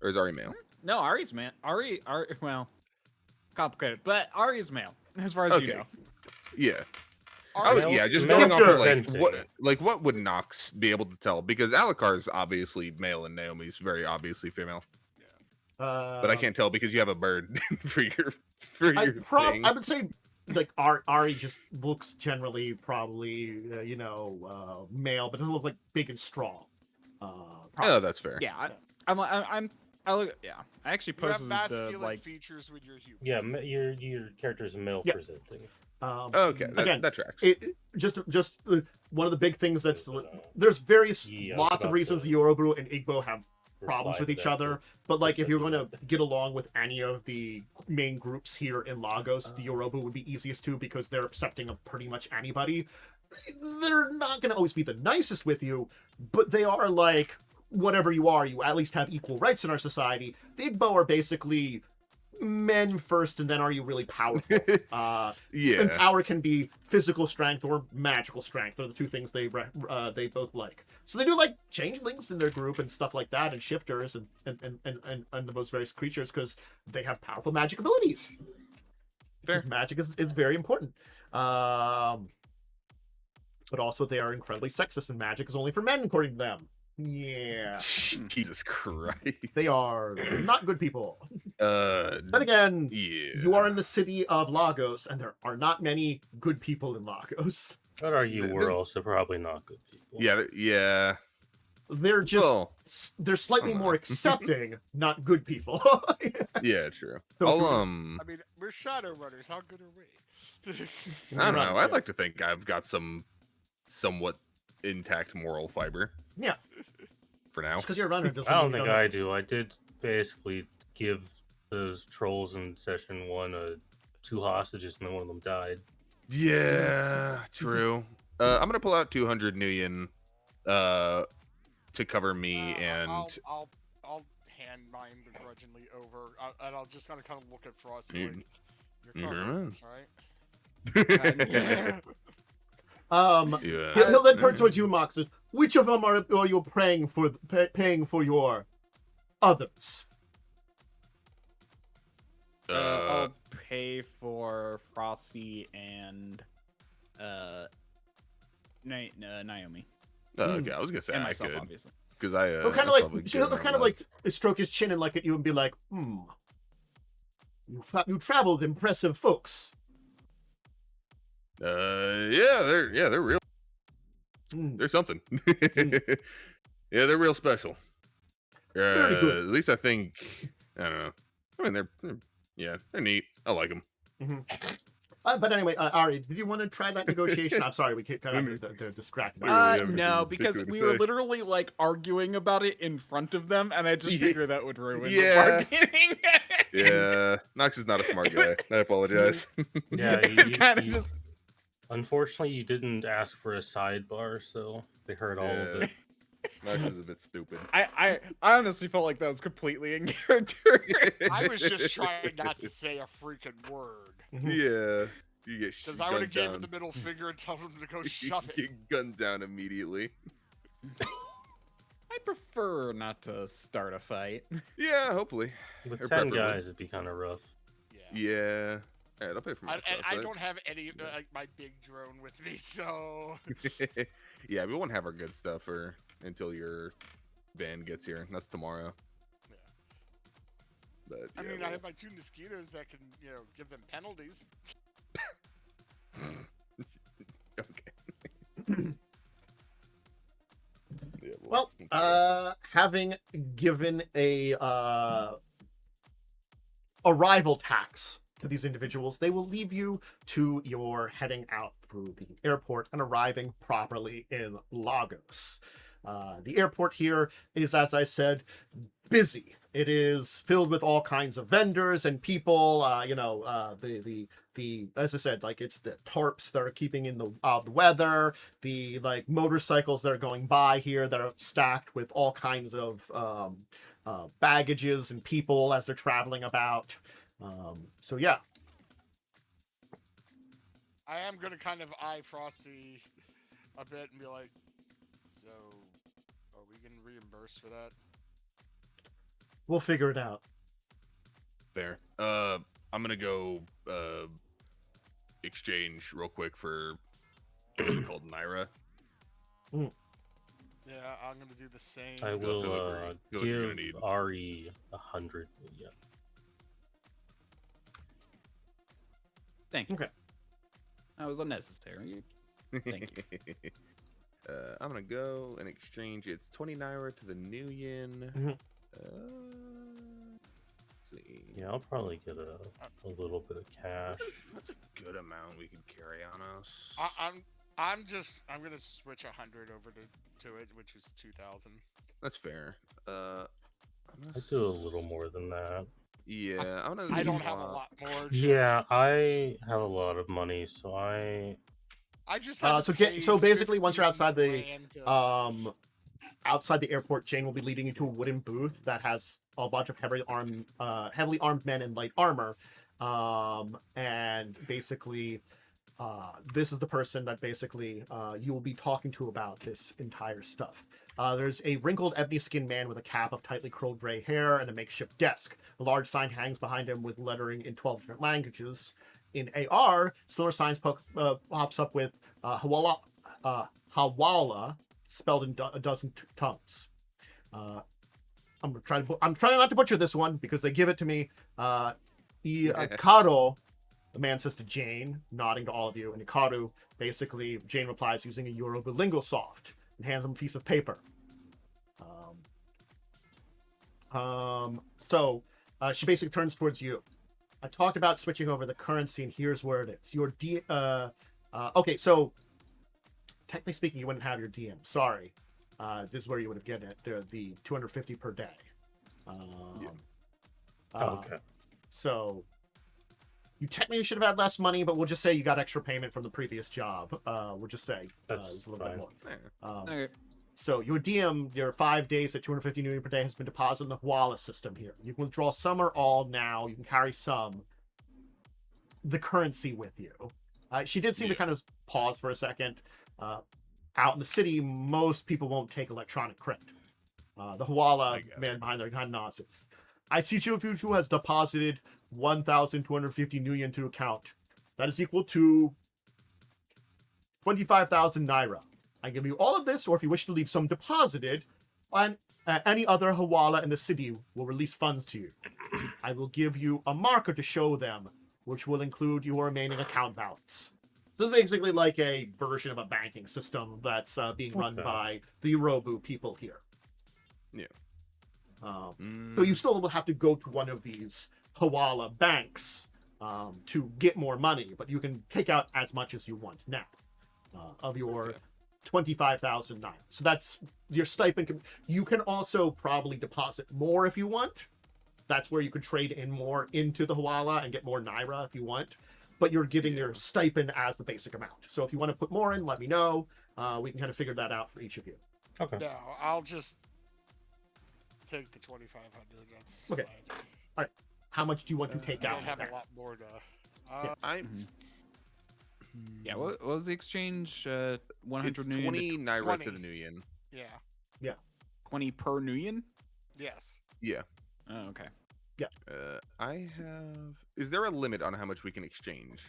Speaker 3: Or is Ari male?
Speaker 2: No, Ari's man. Ari, well, complicated, but Ari's male, as far as you
Speaker 3: Okay.
Speaker 2: know.
Speaker 3: Yeah.
Speaker 4: Ari-
Speaker 3: Yeah, just
Speaker 5: Male
Speaker 3: going off of
Speaker 5: presenting.
Speaker 3: what would Nox be able to tell? Because Alakar's obviously male and Naomi's very obviously female. But I can't tell because you have a bird for your thing.
Speaker 1: I would say like Ari just looks generally probably you know male, but doesn't look like big and strong.
Speaker 3: Oh, that's fair.
Speaker 2: Yeah, I look. Yeah, I actually
Speaker 4: You have
Speaker 2: posted the
Speaker 4: masculine
Speaker 2: like.
Speaker 4: features when you're human.
Speaker 5: Yeah, your character's male
Speaker 1: Yeah.
Speaker 5: presenting.
Speaker 3: Okay,
Speaker 1: again,
Speaker 3: that tracks.
Speaker 1: just one of the big things that's there's various
Speaker 5: Yeah,
Speaker 1: lots of
Speaker 5: about
Speaker 1: reasons
Speaker 5: to
Speaker 1: the Yoruba and Igbo have problems
Speaker 5: reply
Speaker 1: with
Speaker 5: to
Speaker 1: each
Speaker 5: that
Speaker 1: other,
Speaker 5: too.
Speaker 1: but like if you're
Speaker 5: Specifically.
Speaker 1: going to get along with any of the main groups here in Lagos, the Yoruba would be easiest to because they're accepting of pretty much anybody. They're not going to always be the nicest with you, but they are like whatever you are, you at least have equal rights in our society. The Igbo are basically men first, and then are you really powerful? And
Speaker 3: Yeah.
Speaker 1: power can be physical strength or magical strength. They're the two things they both like. So they do like changelings in their group and stuff like that, and shifters and the most various creatures because they have powerful magic abilities.
Speaker 3: Fair.
Speaker 1: Because magic is very important. But also they are incredibly sexist, and magic is only for men according to them. Yeah,
Speaker 3: Jesus Christ.
Speaker 1: they are not good people. Then
Speaker 3: Yeah.
Speaker 1: again, you are in the city of Lagos, and there are not many good people in Lagos.
Speaker 5: I'd argue
Speaker 3: There's-
Speaker 5: we're also probably not good people.
Speaker 3: Yeah.
Speaker 1: They're just
Speaker 3: Well,
Speaker 1: they're slightly more accepting, not good people.
Speaker 3: yeah, true.
Speaker 1: So
Speaker 3: I'll
Speaker 1: good.
Speaker 4: I mean, we're Shadowrunners. How good are we?
Speaker 3: I don't know.
Speaker 1: Right,
Speaker 3: I'd
Speaker 1: yeah.
Speaker 3: like to think I've got some somewhat intact moral fiber.
Speaker 1: Yeah.
Speaker 3: For now.
Speaker 1: Just because you're a runner doesn't
Speaker 5: I don't
Speaker 1: mean you
Speaker 5: think I
Speaker 1: don't-
Speaker 5: do. I did basically give those trolls in session 1 2 hostages, and then one of them died.
Speaker 3: Yeah, true. I'm gonna pull out 200 Nuyen to cover me and
Speaker 4: I'll hand mine begrudgingly over, and I'll just kind of look at Frosty
Speaker 3: You-
Speaker 4: like,
Speaker 3: you
Speaker 4: you're covered,
Speaker 2: Yeah.
Speaker 4: right?
Speaker 3: yeah.
Speaker 1: He'll then turn towards you, Mark. Says, which of them are you paying for your others?
Speaker 2: I'll pay for Frosty and Naomi
Speaker 3: Okay, I was gonna say
Speaker 2: and
Speaker 3: I
Speaker 2: myself,
Speaker 3: could
Speaker 2: obviously.
Speaker 3: because I.
Speaker 1: He'll kind
Speaker 3: I'd
Speaker 1: of
Speaker 3: probably
Speaker 1: like
Speaker 3: give
Speaker 1: he'll
Speaker 3: him
Speaker 1: kind of
Speaker 3: left.
Speaker 1: like stroke his chin and look at you and be like, You traveled impressive folks.
Speaker 3: Yeah, they're real.
Speaker 1: Hmm.
Speaker 3: They're something. Yeah, they're real special.
Speaker 1: Very good.
Speaker 3: At least I think. I don't know. I mean, they're neat. I like them.
Speaker 1: But anyway, Ari, did you want to try that negotiation? I'm sorry, we kind of distracted.
Speaker 3: We really have
Speaker 2: No,
Speaker 3: anything
Speaker 2: because
Speaker 3: particular to
Speaker 2: we were
Speaker 3: say.
Speaker 2: literally like arguing about it in front of them, and I just
Speaker 3: Yeah.
Speaker 2: figured that would ruin
Speaker 3: Yeah.
Speaker 2: the bargaining.
Speaker 3: Yeah, Nox is not a smart guy. I apologize.
Speaker 5: Yeah,
Speaker 2: It's kind of
Speaker 5: you-
Speaker 2: just
Speaker 5: Unfortunately, you didn't ask for a sidebar, so they heard all of
Speaker 3: Yeah.
Speaker 5: it.
Speaker 3: Nox is a bit stupid.
Speaker 2: I honestly felt like that was completely in character.
Speaker 4: I was just trying not to say a freaking word.
Speaker 3: Yeah, you get
Speaker 4: Because I would have
Speaker 3: gunned
Speaker 4: gave him
Speaker 3: down.
Speaker 4: the middle finger and told him to go shove it.
Speaker 3: Get gunned down immediately.
Speaker 2: I prefer not to start a fight.
Speaker 3: Yeah, hopefully.
Speaker 5: With
Speaker 3: Or
Speaker 5: 10
Speaker 3: preferably.
Speaker 5: guys, it'd be kind of rough.
Speaker 4: Yeah.
Speaker 3: Yeah. Alright, I'll pay for my
Speaker 4: I,
Speaker 3: stuff.
Speaker 4: I
Speaker 3: right?
Speaker 4: don't have any like my big drone with me, so
Speaker 3: Yeah, we won't have our good stuff until your van gets here. That's tomorrow.
Speaker 4: Yeah.
Speaker 3: But
Speaker 4: I
Speaker 3: yeah,
Speaker 4: mean I
Speaker 3: we'll-
Speaker 4: have my 2 mosquitoes that can give them penalties.
Speaker 3: Okay. Yeah,
Speaker 1: Well, having given a arrival tax to these individuals, they will leave you to your heading out through the airport and arriving properly in Lagos. The airport here is, as I said, busy. It is filled with all kinds of vendors and people. The as I said, like it's the tarps that are keeping in the weather, the like motorcycles that are going by here that are stacked with all kinds of baggages and people as they're traveling about. So yeah.
Speaker 4: I am gonna kind of eye Frosty a bit and be like, so are we getting reimbursed for that?
Speaker 1: We'll figure it out.
Speaker 3: Fair. I'm gonna go exchange real quick for what's called Naira.
Speaker 4: Yeah, I'm gonna do the same.
Speaker 5: I
Speaker 3: I
Speaker 5: will
Speaker 3: feel like you're
Speaker 5: give
Speaker 3: gonna need-
Speaker 5: Ari 100. Yeah.
Speaker 2: Thank you.
Speaker 1: Okay.
Speaker 2: That was unnecessary. Thank you.
Speaker 3: I'm gonna go and exchange. It's 20 Naira to the new yen.
Speaker 1: Mhm.
Speaker 3: Let's see.
Speaker 5: Yeah, I'll probably get a little bit of cash.
Speaker 3: That's a good amount we could carry on us.
Speaker 4: I'm gonna switch 100 over to it, which is 2,000.
Speaker 3: That's fair. I'm gonna
Speaker 5: I do a little more than that.
Speaker 3: Yeah, I'm gonna.
Speaker 4: I don't have a
Speaker 3: swap-
Speaker 4: lot more.
Speaker 5: Yeah, I have a lot of money, so I
Speaker 4: just have
Speaker 1: so basically, once you're outside the
Speaker 4: the
Speaker 1: outside the airport, Jane will be leading you to a wooden booth that has a bunch of heavily armed men in light armor, and basically, this is the person that basically you will be talking to about this entire stuff. There's a wrinkled ebony-skinned man with a cap of tightly curled gray hair and a makeshift desk. A large sign hangs behind him with lettering in 12 different languages. In AR, similar signs pops up with Hawala, spelled in a dozen tongues. I'm trying not to butcher this one because they give it to me. Ikaro, the man says to Jane, nodding to all of you, and Ikaru, basically, Jane replies using a Yoruba lingo soft and hands him a piece of paper. So she basically turns towards you. I talked about switching over the currency, and here's where it is. Your okay, so technically speaking, you wouldn't have your DM. Sorry. This is where you would have gotten it. The 250 per day.
Speaker 5: okay.
Speaker 1: So you technically should have had less money, but we'll just say you got extra payment from the previous job. We'll just say it
Speaker 5: That's
Speaker 1: was a little bit
Speaker 5: fine.
Speaker 1: more.
Speaker 3: Yeah.
Speaker 2: Okay.
Speaker 1: So your DM, your 5 days at 250 New Year per day has been deposited in the Hawala system here. You can withdraw some or all now. You can carry some. The currency with you. She did seem to kind of pause for a second. Out in the city, most people won't take electronic credit. The Hawala man behind there kind of nods. I see Chifuchu has deposited 1,250 New Yen to account. That is equal to 25,000 Naira. I give you all of this, or if you wish to leave some deposited, and any other Hawala in the city will release funds to you. I will give you a marker to show them, which will include your remaining account balance. So it's basically like a version of a banking system that's being run
Speaker 5: Okay.
Speaker 1: by the Yorubu people here.
Speaker 3: Yeah.
Speaker 1: So you still will have to go to one of these Hawala banks to get more money, but you can take out as much as you want now of your 25,000 naira. So that's your stipend. You can also probably deposit more if you want. That's where you could trade in more into the Hawala and get more naira if you want. But you're getting your stipend as the basic amount. So if you want to put more in, let me know. We can kind of figure that out for each of you.
Speaker 5: Okay.
Speaker 4: No, I'll just take the 2,500. That's
Speaker 1: Okay.
Speaker 4: fine.
Speaker 1: All right. How much do you want to take
Speaker 4: I
Speaker 1: out?
Speaker 4: don't have
Speaker 1: there?
Speaker 4: a lot more to.
Speaker 3: I'm.
Speaker 2: Yeah, what was the exchange? 100
Speaker 3: It's
Speaker 2: million
Speaker 3: 20
Speaker 2: to
Speaker 3: naira
Speaker 4: 20.
Speaker 3: to the new yen.
Speaker 4: Yeah.
Speaker 2: 20 per nuyen?
Speaker 4: Yes.
Speaker 3: Yeah.
Speaker 2: Oh, okay.
Speaker 3: I have. Is there a limit on how much we can exchange?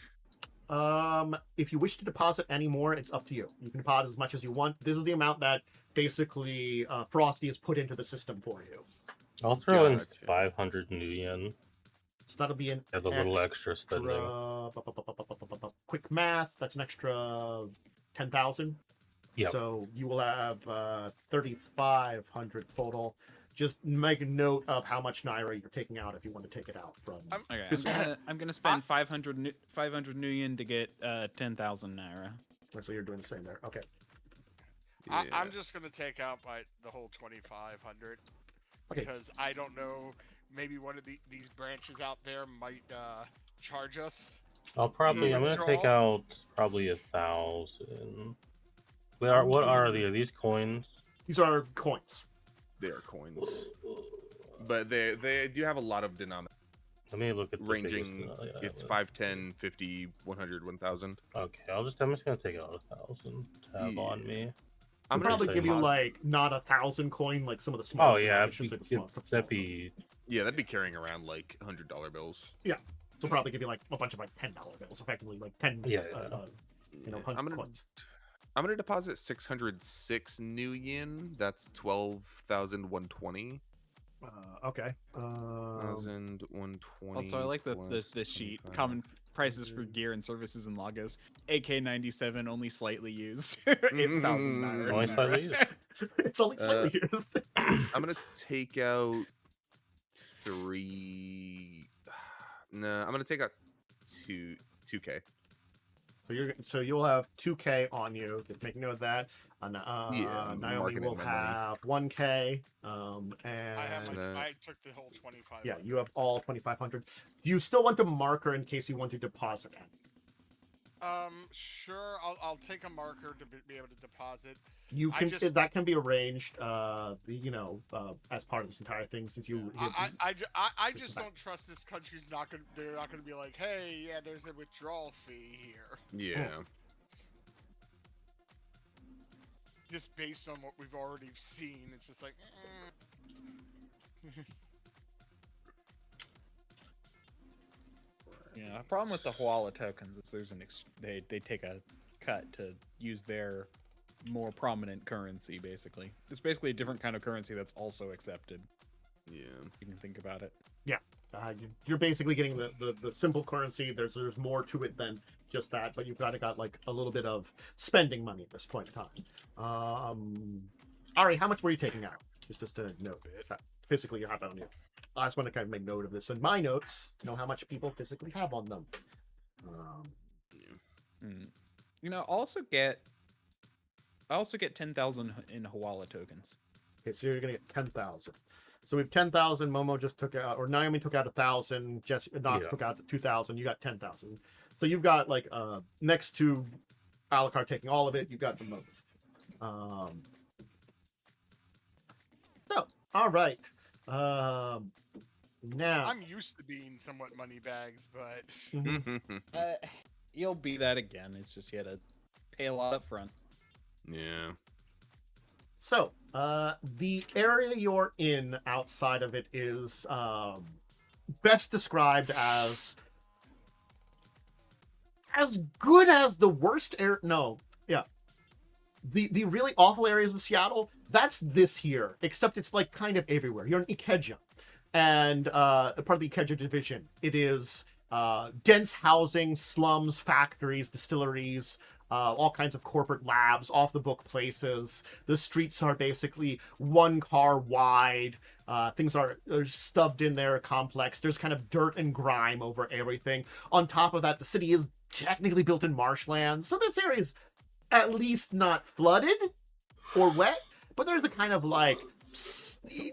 Speaker 1: If you wish to deposit any more, it's up to you. You can deposit as much as you want. This is the amount that basically Frosty has put into the system for you.
Speaker 5: I'll throw in
Speaker 3: Gotcha.
Speaker 5: 500 new yen
Speaker 1: So that'll be an
Speaker 5: as a little extra spending.
Speaker 1: quick math. That's an extra 10,000.
Speaker 5: Yep.
Speaker 1: So you will have 3,500 total. Just make a note of how much naira you're taking out if you want to take it out from.
Speaker 2: Okay,
Speaker 1: Just-
Speaker 2: I'm gonna spend 500 nuyen to get 10,000 naira.
Speaker 1: So you're doing the same there. Okay.
Speaker 4: I'm just gonna take out the whole 2,500
Speaker 1: Okay.
Speaker 4: because I don't know. Maybe one of these branches out there might charge us.
Speaker 5: I'm gonna take
Speaker 4: Withdrawal.
Speaker 5: out probably 1,000. What are they? Are these coins?
Speaker 1: These are coins.
Speaker 3: They are coins, but they do have a lot of denomination.
Speaker 5: Let me look at the
Speaker 3: Ranging,
Speaker 5: biggest,
Speaker 3: it's 5, 10, 50, 100, 1,000.
Speaker 5: Okay, I'm just gonna take out 1,000 to have on me.
Speaker 1: I'll
Speaker 3: I'm gonna
Speaker 1: probably
Speaker 5: say
Speaker 1: give you
Speaker 5: mod-
Speaker 1: like not 1,000 coin like some of the small.
Speaker 5: Oh yeah, that'd
Speaker 3: that'd be carrying around like $100 bills.
Speaker 1: So probably give you like a bunch of like $10 bills, effectively like 10.
Speaker 5: Yeah,
Speaker 3: Yeah.
Speaker 1: 100 coins.
Speaker 3: I'm gonna deposit 606 new yen. That's 12,120.
Speaker 1: Okay.
Speaker 3: 1,120.
Speaker 2: Also, I like the sheet. Common prices for gear and services in Lagos. AK-97 only slightly used. 8,000 naira.
Speaker 5: Only slightly used.
Speaker 1: It's only slightly used.
Speaker 3: I'm gonna take out 3. No, I'm gonna take out 2K.
Speaker 1: So you'll have 2K on you. Just make note of that.
Speaker 3: Yeah,
Speaker 1: Naomi
Speaker 3: marking it
Speaker 1: will
Speaker 3: in my money.
Speaker 1: have 1K. And
Speaker 4: I took the whole 2,500.
Speaker 1: yeah, you have all 2,500. Do you still want to mark her in case you want to deposit any?
Speaker 4: Sure. I'll take a marker to be able to deposit.
Speaker 1: You
Speaker 4: I
Speaker 1: can
Speaker 4: just-
Speaker 1: that can be arranged. As part of this entire thing, since you.
Speaker 4: I just don't trust this country's they're not gonna be like, hey, yeah, there's a withdrawal fee here.
Speaker 3: Yeah.
Speaker 4: Just based on what we've already seen, it's just like,
Speaker 2: Yeah, the problem with the Hawala tokens is there's they take a cut to use their more prominent currency, basically. It's basically a different kind of currency that's also accepted.
Speaker 3: Yeah.
Speaker 2: You can think about it.
Speaker 1: You're basically getting the simple currency. There's more to it than just that, but you've got like a little bit of spending money at this point in time. Ari, how much were you taking out? Just to note that physically you have on you. I just want to kind of make note of this in my notes to know how much people physically have on them.
Speaker 2: You know, I also get 10,000 in Hawala tokens.
Speaker 1: Okay, so you're gonna get 10,000. So we have 10,000. Momo just took out, or Naomi took out 1,000. Jessie, Knox took out 2,000. You got 10,000. So you've got like next to Alucard taking all of it, you've got the most. So all right. Now
Speaker 4: I'm used to being somewhat money bags, but
Speaker 2: You'll be that again. It's just you had to pay a lot up front.
Speaker 3: Yeah.
Speaker 1: So, the area you're in outside of it is best described as good as the worst area. No, yeah. The really awful areas of Seattle, that's this here, except it's like kind of everywhere. You're in Ikeja, and part of the Ikeja division. It is dense housing, slums, factories, distilleries, all kinds of corporate labs, off the book places. The streets are basically one car wide. Things are stubbed in there, complex. There's kind of dirt and grime over everything. On top of that, the city is technically built in marshlands, so this area is at least not flooded or wet, but there's a kind of like,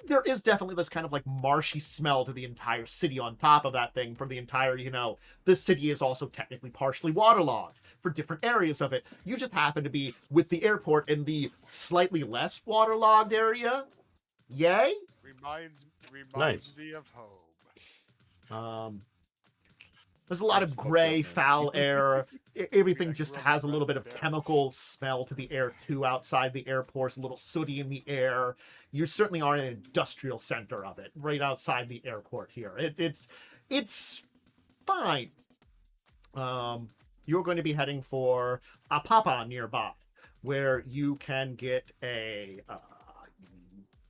Speaker 1: there is definitely this kind of like marshy smell to the entire city on top of that thing from the entire, the city is also technically partially waterlogged for different areas of it. You just happen to be with the airport in the slightly less waterlogged area. Yay?
Speaker 4: Reminds
Speaker 5: Nice.
Speaker 4: me of home.
Speaker 1: There's a lot of gray, foul air. Everything
Speaker 4: I
Speaker 1: just
Speaker 4: grew up
Speaker 1: has a
Speaker 4: in
Speaker 1: little bit of
Speaker 4: Dallas.
Speaker 1: chemical smell to the air, too, outside the airport. A little sooty in the air. You certainly are in an industrial center of it, right outside the airport here. It's fine. You're going to be heading for a Papa nearby, where you can get a...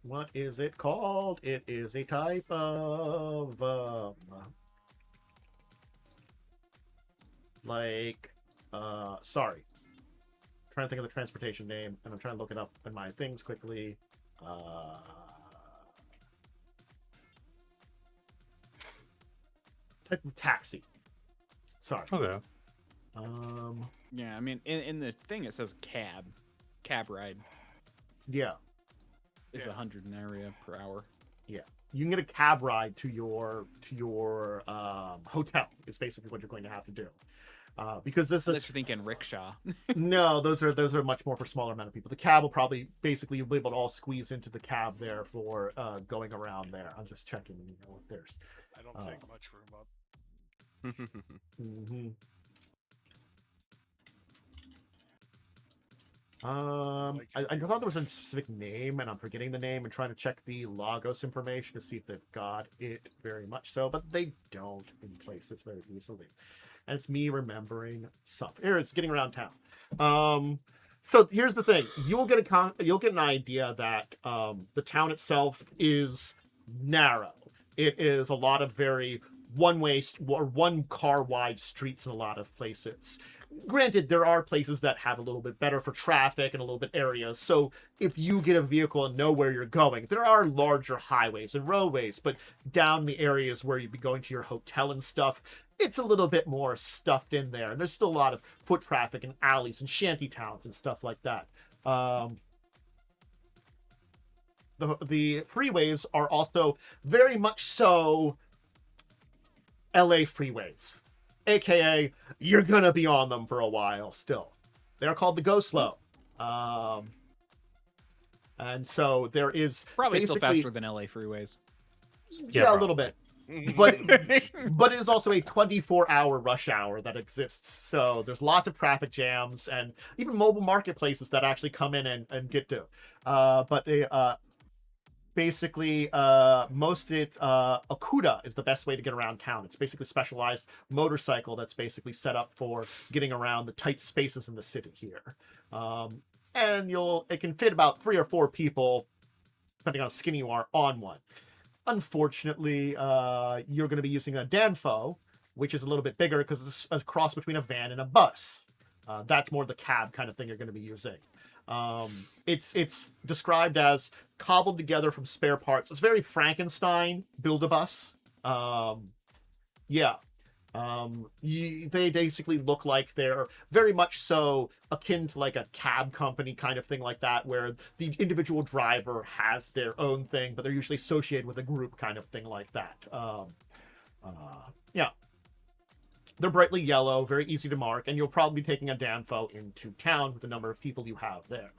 Speaker 1: what is it called? It is a type of... sorry. I'm trying to think of the transportation name, and I'm trying to look it up in my things quickly. Type of taxi. Sorry.
Speaker 5: Okay.
Speaker 2: Yeah, I mean, in the thing it says cab ride
Speaker 1: Yeah.
Speaker 2: is
Speaker 4: Yeah.
Speaker 2: 100 an area per hour.
Speaker 1: You can get a cab ride to your hotel. Is basically what you're going to have to do. Because this
Speaker 2: Unless
Speaker 1: is
Speaker 2: you're thinking rickshaw.
Speaker 1: no, those are much more for smaller amount of people. The cab will probably basically you'll be able to all squeeze into the cab there for going around there. I'm just checking, if there's.
Speaker 4: I don't take much room up.
Speaker 1: Mm-hmm. I thought there was a specific name, and I'm forgetting the name, and trying to check the Lagos information to see if they've got it very much so, but they don't in places very easily. And it's me remembering stuff. Here, it's getting around town. So here's the thing: you'll get an idea that the town itself is narrow. It is a lot of very one-way or one-car-wide streets in a lot of places. Granted, there are places that have a little bit better for traffic and a little bit areas. So if you get a vehicle and know where you're going, there are larger highways and roadways. But down the areas where you'd be going to your hotel and stuff, it's a little bit more stuffed in there. And there's still a lot of foot traffic and alleys and shanty towns and stuff like that. The freeways are also very much so LA freeways, aka you're gonna be on them for a while still. They're called the go slow, and so there is
Speaker 2: Probably still
Speaker 1: basically-
Speaker 2: faster than LA freeways.
Speaker 1: yeah, a little bit, but it is also a 24-hour rush hour that exists. So there's lots of traffic jams and even mobile marketplaces that actually come in and get to. But they basically most of it Akuda is the best way to get around town. It's basically specialized motorcycle that's basically set up for getting around the tight spaces in the city here. And it can fit about 3 or 4 people, depending on how skinny you are, on one. Unfortunately, you're going to be using a Danfo, which is a little bit bigger because it's a cross between a van and a bus. That's more the cab kind of thing you're going to be using. It's described as cobbled together from spare parts. It's very Frankenstein Build-A-Bus. They basically look like they're very much so akin to like a cab company kind of thing like that, where the individual driver has their own thing, but they're usually associated with a group kind of thing like that. They're brightly yellow, very easy to mark, and you'll probably be taking a Danfo into town with the number of people you have there.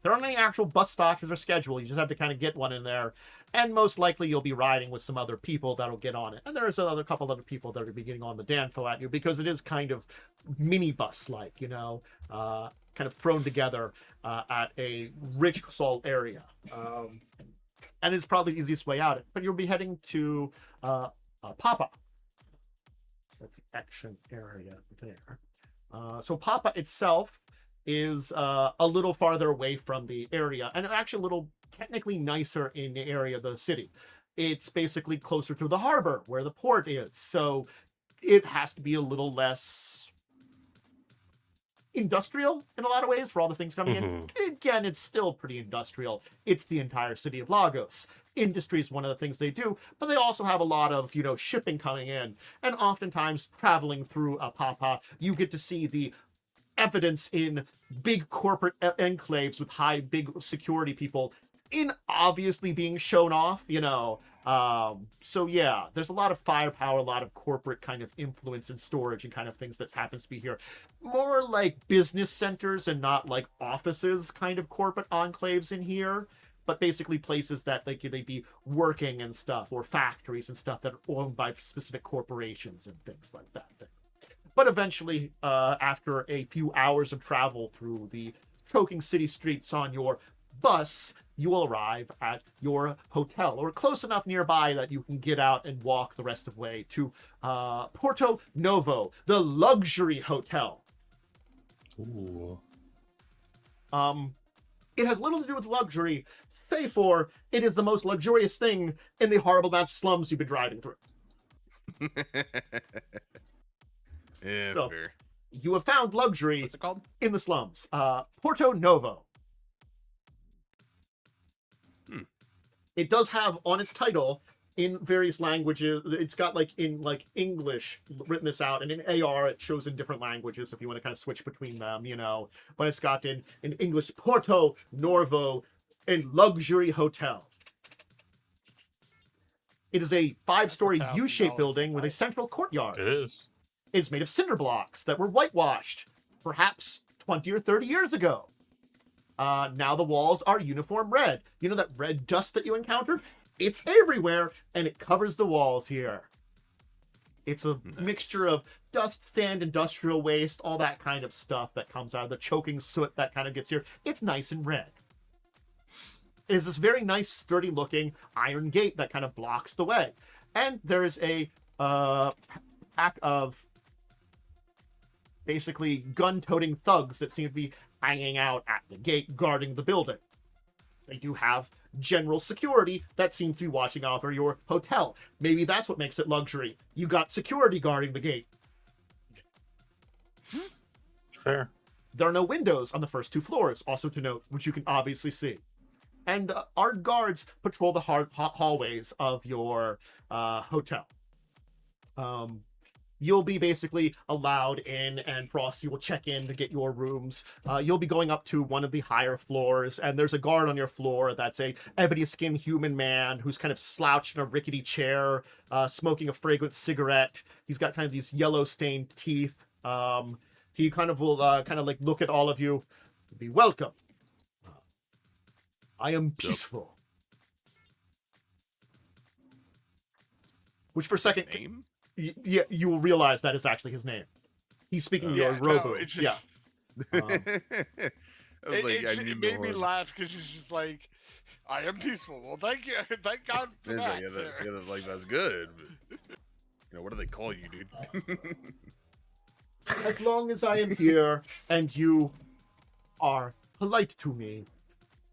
Speaker 1: There aren't any actual bus stops or schedule. You just have to kind of get one in there, and most likely you'll be riding with some other people that'll get on it. And there's another couple other people that are be getting on the Danfo at you because it is kind of minibus-like, kind of thrown together at a rich salt area. And it's probably the easiest way out. But you'll be heading to Papa. So that's the action area there. So Papa itself is a little farther away from the area, and actually a little technically nicer in the area of the city. It's basically closer to the harbor where the port is. So it has to be a little less industrial in a lot of ways for all the things coming in. Again, it's still pretty industrial. It's the entire city of Lagos. Industry is one of the things they do, but they also have a lot of, shipping coming in. And oftentimes traveling through Papa, you get to see the evidence in big corporate enclaves with big security people in obviously being shown off, so yeah, there's a lot of firepower, a lot of corporate kind of influence and storage and kind of things that happens to be here. More like business centers and not like offices kind of corporate enclaves in here, but basically places that they'd be working and stuff, or factories and stuff that are owned by specific corporations and things like that. But eventually, after a few hours of travel through the choking city streets on your bus, you will arrive at your hotel, or close enough nearby that you can get out and walk the rest of the way to Porto Novo, the luxury hotel.
Speaker 5: Ooh.
Speaker 1: It has little to do with luxury, save for it is the most luxurious thing in the horrible match slums you've been driving through.
Speaker 3: Yeah,
Speaker 1: So,
Speaker 3: fair.
Speaker 1: You have found luxury
Speaker 2: What's it called?
Speaker 1: in the slums. Porto Novo. It does have on its title in various languages. It's got in English written this out, and in AR it shows in different languages if you want to kind of switch between them, But it's got in English Porto Novo, a luxury hotel. It is a 5-story U-shaped building with a central courtyard.
Speaker 5: It is.
Speaker 1: It's made of cinder blocks that were whitewashed, perhaps 20 or 30 years ago. Now the walls are uniform red. You know that red dust that you encountered? It's everywhere, and it covers the walls here. It's a mixture of dust, sand, industrial waste, all that kind of stuff that comes out of the choking soot that kind of gets here. It's nice and red. It is this very nice, sturdy-looking iron gate that kind of blocks the way. And there is a pack of basically gun-toting thugs that seem to be hanging out at the gate guarding the building. They do have general security that seems to be watching over your hotel. Maybe that's what makes it luxury. You got security guarding the gate.
Speaker 5: Fair.
Speaker 1: There are no windows on the first 2 floors, also to note, which you can obviously see. And armed guards patrol the hallways of your hotel. You'll be basically allowed in, and Frosty will check in to get your rooms. You'll be going up to one of the higher floors, and there's a guard on your floor that's a ebony-skinned human man who's kind of slouched in a rickety chair, smoking a fragrant cigarette. He's got kind of these yellow-stained teeth. He kind of will look at all of you. Be welcome. I am peaceful. Which for a second...
Speaker 3: Name?
Speaker 1: Yeah, you will realize that is actually his name. He's speaking your robo.
Speaker 4: it's just-
Speaker 1: Yeah.
Speaker 3: I was like, I
Speaker 4: it
Speaker 3: need
Speaker 4: made
Speaker 3: more.
Speaker 4: me laugh because it's just like, I am peaceful. Well, thank you, thank God for
Speaker 3: It's
Speaker 4: that.
Speaker 3: like,
Speaker 4: sir.
Speaker 3: that's good. But, what do they call you, dude?
Speaker 1: As long as I am here and you are polite to me,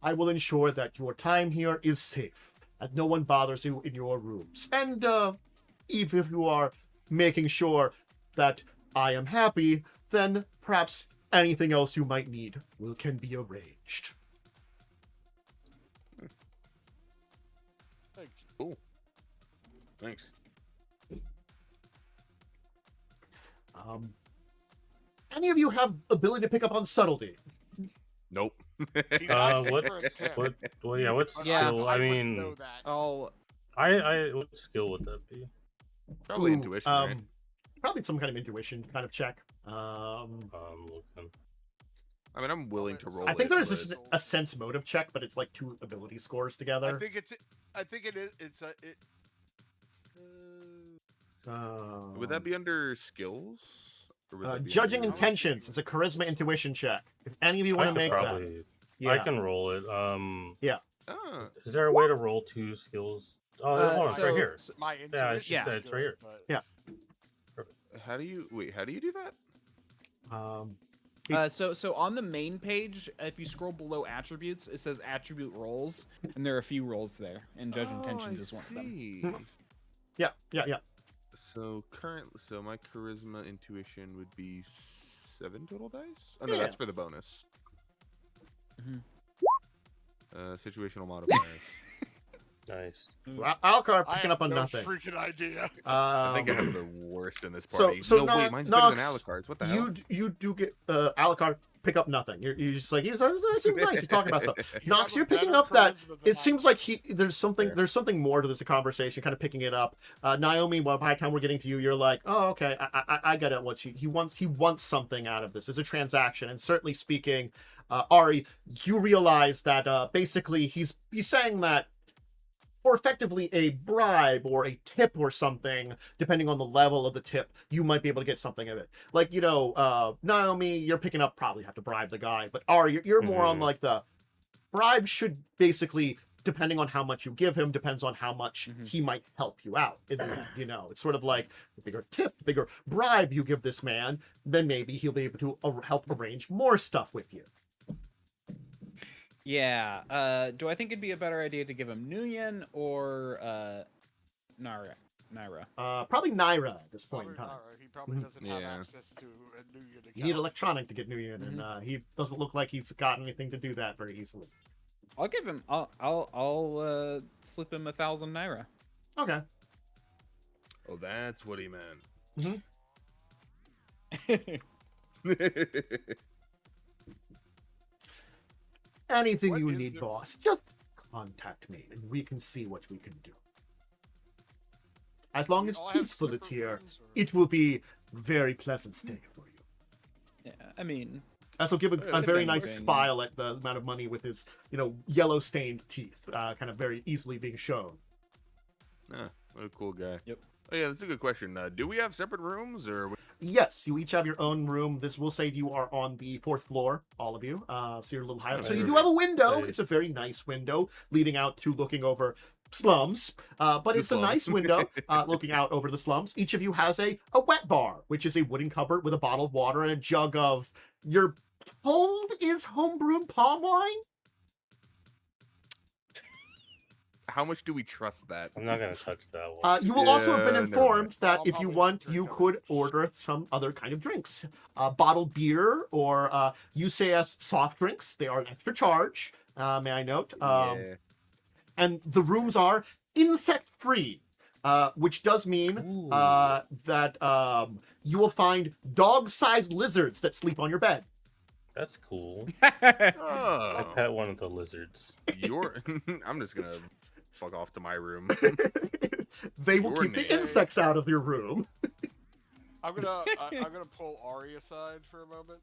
Speaker 1: I will ensure that your time here is safe, and no one bothers you in your rooms. And even if you are making sure that I am happy, then perhaps anything else you might need can be arranged.
Speaker 4: Thank you.
Speaker 3: Cool. Thanks.
Speaker 1: Any of you have ability to pick up on subtlety?
Speaker 3: Nope.
Speaker 4: He's asking
Speaker 5: What?
Speaker 4: for a tip.
Speaker 5: What? Well, yeah. What
Speaker 4: But
Speaker 2: Yeah.
Speaker 5: skill?
Speaker 4: I
Speaker 5: I
Speaker 4: wouldn't
Speaker 5: mean,
Speaker 4: know that.
Speaker 2: Oh,
Speaker 5: what skill would that be?
Speaker 3: Probably
Speaker 1: Ooh,
Speaker 3: intuition, right?
Speaker 1: Probably some kind of intuition kind of check.
Speaker 5: Looking.
Speaker 3: I mean, I'm willing to roll.
Speaker 1: I think
Speaker 3: it,
Speaker 1: there is
Speaker 3: but-
Speaker 1: just a sense motive check, but it's like 2 ability scores together.
Speaker 4: I think it is. It's a.
Speaker 3: Would that be under skills? Or would that be
Speaker 1: Judging
Speaker 3: under-
Speaker 1: intentions. It's a charisma intuition check. If any of you want
Speaker 5: I
Speaker 1: to
Speaker 5: could
Speaker 1: make
Speaker 5: probably.
Speaker 1: that,
Speaker 5: I
Speaker 1: yeah.
Speaker 5: can roll it.
Speaker 3: Ah,
Speaker 5: Is there a way to roll 2 skills? Oh, hold on, it's right
Speaker 2: so-
Speaker 5: here.
Speaker 4: My
Speaker 5: Yeah,
Speaker 4: intuition.
Speaker 5: she said it's right here.
Speaker 3: how do you do that?
Speaker 2: So on the main page, if you scroll below attributes, it says attribute roles, and there are a few roles there, and judge intentions is one of them.
Speaker 3: them.
Speaker 1: Yeah.
Speaker 3: So my charisma intuition would be 7 total dice. Oh no,
Speaker 1: Yeah.
Speaker 3: that's for the bonus.
Speaker 2: Mhm.
Speaker 3: Situational modifier.
Speaker 5: Nice.
Speaker 1: Alucard
Speaker 4: I
Speaker 1: picking
Speaker 4: have
Speaker 1: up on
Speaker 4: no
Speaker 1: nothing.
Speaker 4: freaking idea.
Speaker 3: I think I have the worst in this
Speaker 1: so-
Speaker 3: party.
Speaker 1: so
Speaker 3: no,
Speaker 1: Nox-
Speaker 3: wait, mine's better than
Speaker 1: Nox,
Speaker 3: Alucard's. What the hell?
Speaker 1: you do get Alucard pick up nothing. You're just like he's seems nice. He's talking about stuff.
Speaker 4: You
Speaker 1: Nox,
Speaker 4: have a
Speaker 1: you're picking
Speaker 4: better
Speaker 1: up that
Speaker 4: charisma than
Speaker 1: it
Speaker 4: I
Speaker 1: seems
Speaker 4: do.
Speaker 1: like there's something
Speaker 3: Fair.
Speaker 1: there's something more to this conversation. Kind of picking it up. Naomi, by the time we're getting to you, you're like, oh okay, I get it. What he wants something out of this. It's a transaction, and certainly speaking, Ari, you realize that basically he's saying that. Or effectively a bribe or a tip or something, depending on the level of the tip, you might be able to get something of it. Like, Naomi, you're picking up, probably have to bribe the guy, but Ari, you're more on like the bribe should basically, depending on how much you give him, depends on how much he might help you out. It's sort of like the bigger tip, the bigger bribe you give this man, then maybe he'll be able to help arrange more stuff with you.
Speaker 2: Yeah. Do I think it'd be a better idea to give him Nuyen or Naira?
Speaker 1: Probably Naira at this point in
Speaker 4: Probably
Speaker 1: time.
Speaker 4: not, he probably doesn't have
Speaker 3: Yeah.
Speaker 4: access to a New Year account.
Speaker 1: You need electronic to get New Year, and he doesn't look like he's got anything to do that very easily.
Speaker 2: I'll give him. I'll slip him 1,000 Naira.
Speaker 1: Okay.
Speaker 3: Oh, that's what he meant.
Speaker 1: Anything
Speaker 4: What
Speaker 1: you
Speaker 4: is
Speaker 1: need,
Speaker 4: the-
Speaker 1: boss, just contact me, and we can see what we can do. As long
Speaker 4: We
Speaker 1: as
Speaker 4: all have
Speaker 1: peaceful it's
Speaker 4: separate
Speaker 1: here,
Speaker 4: rooms, or-
Speaker 1: it will be very pleasant stay for you.
Speaker 2: Yeah. I mean,
Speaker 1: As he'll give a
Speaker 3: If
Speaker 1: very nice
Speaker 2: anything-
Speaker 1: smile at the amount of money with his, yellow-stained teeth, kind of very easily being shown.
Speaker 3: Ah, what a cool guy.
Speaker 2: Yep.
Speaker 3: Oh yeah, that's a good question. Do we have separate rooms or?
Speaker 1: Yes, you each have your own room. This will say you are on the 4th floor, all of you. So you're a little higher. So you do have a window.
Speaker 5: Right.
Speaker 1: It's a very nice window leading out to looking over slums. But
Speaker 3: The
Speaker 1: it's a nice
Speaker 3: slums.
Speaker 1: window looking out over the slums. Each of you has a wet bar, which is a wooden cupboard with a bottle of water and a jug of your told is homebrewed palm wine.
Speaker 3: How much do we trust that?
Speaker 5: I'm not gonna touch that one.
Speaker 1: You will also have been
Speaker 3: Yeah, never
Speaker 1: informed that
Speaker 4: I'll
Speaker 1: if you
Speaker 4: probably
Speaker 1: want,
Speaker 4: drink
Speaker 1: you
Speaker 4: that
Speaker 1: could
Speaker 4: one.
Speaker 1: order some other kind of drinks. Bottled beer or UCS soft drinks. They are an extra charge, may I note.
Speaker 3: Yeah.
Speaker 1: And the rooms are insect-free, which does mean
Speaker 2: Ooh.
Speaker 1: that you will find dog-sized lizards that sleep on your bed.
Speaker 5: That's cool.
Speaker 2: Mm.
Speaker 3: Oh,
Speaker 5: I pet one of the lizards.
Speaker 3: you're. I'm just gonna fuck off to my room.
Speaker 1: They will
Speaker 3: Your
Speaker 1: keep the
Speaker 3: name.
Speaker 1: insects out of your room.
Speaker 4: I'm gonna pull Ari aside for a moment.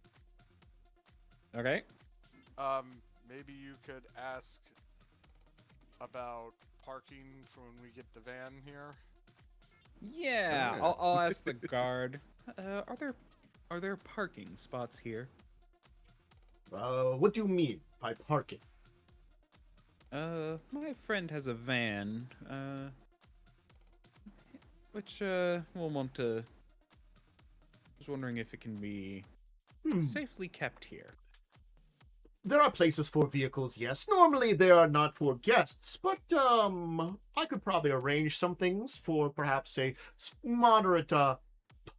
Speaker 2: Okay.
Speaker 4: Maybe you could ask about parking for when we get the van here.
Speaker 2: Yeah.
Speaker 3: Yeah.
Speaker 2: I'll ask the guard. Are there parking spots here?
Speaker 1: What do you mean by parking?
Speaker 2: My friend has a van. Which we'll want to. Just wondering if it can be safely kept here.
Speaker 1: There are places for vehicles, yes. Normally they are not for guests, but I could probably arrange some things for perhaps a moderate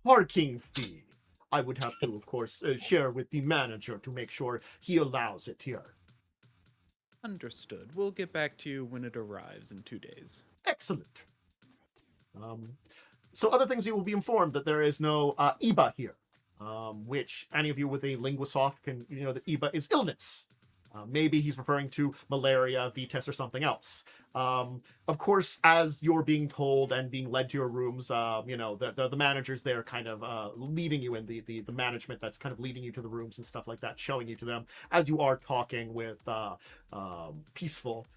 Speaker 1: parking fee. I would have to, of course, share with the manager to make sure he allows it here.
Speaker 2: Understood. We'll get back to you when it arrives in 2 days.
Speaker 1: Excellent. So other things, you will be informed that there is no IBA here, which any of you with a linguisoft can, that IBA is illness. Maybe he's referring to malaria, VTS, or something else. Of course, as you're being told and being led to your rooms, the managers there kind of leading you in, the management that's kind of leading you to the rooms and stuff like that, showing you to them as you are talking with Peaceful,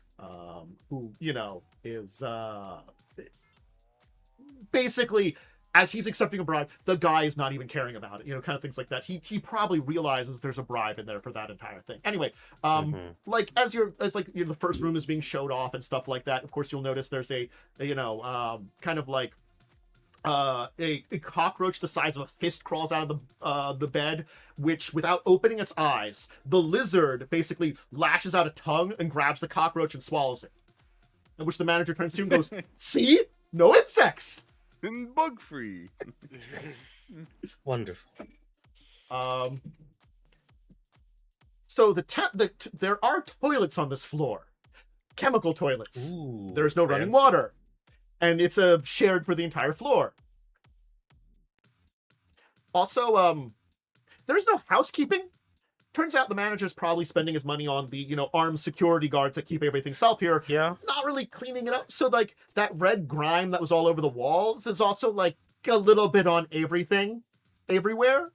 Speaker 1: who, is basically, as he's accepting a bribe, the guy is not even caring about it, kind of things like that. He probably realizes there's a bribe in there for that entire thing. Anyway, like as the first room is being showed off and stuff like that, of course you'll notice there's a kind of like a cockroach the size of a fist crawls out of the bed, which, without opening its eyes, the lizard basically lashes out a tongue and grabs the cockroach and swallows it. At which the manager turns to him and goes, "See? No insects!"
Speaker 3: and bug free.
Speaker 5: Wonderful.
Speaker 1: So there are toilets on this floor, chemical toilets.
Speaker 5: Ooh,
Speaker 1: There's no running
Speaker 5: fancy.
Speaker 1: water, and it's shared for the entire floor. Also, there's no housekeeping. Turns out the manager's probably spending his money on the, armed security guards that keep everything safe here.
Speaker 5: Yeah.
Speaker 1: Not really cleaning it up. So, like, that red grime that was all over the walls is also, like, a little bit on everything, everywhere.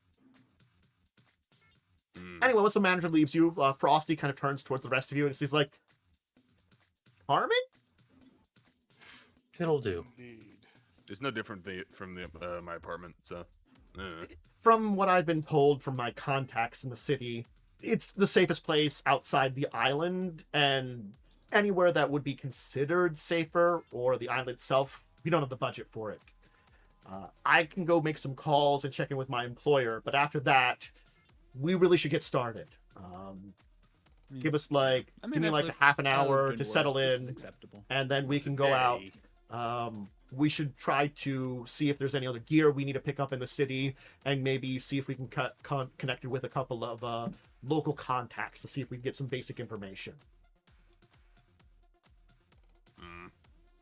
Speaker 1: Anyway, once the manager leaves you, Frosty kind of turns towards the rest of you and he's like, charming?
Speaker 5: It'll do.
Speaker 4: Indeed.
Speaker 3: It's no different from my apartment, so.
Speaker 1: From what I've been told from my contacts in the city, it's the safest place outside the island, and anywhere that would be considered safer, or the island itself, we don't have the budget for it. I can go make some calls and check in with my employer, but after that, we really should get started. Give us give me a half an hour to settle in, and then we can go out. We should try to see if there's any other gear we need to pick up in the city, and maybe see if we can connect with a couple of local contacts to see if we can get some basic information.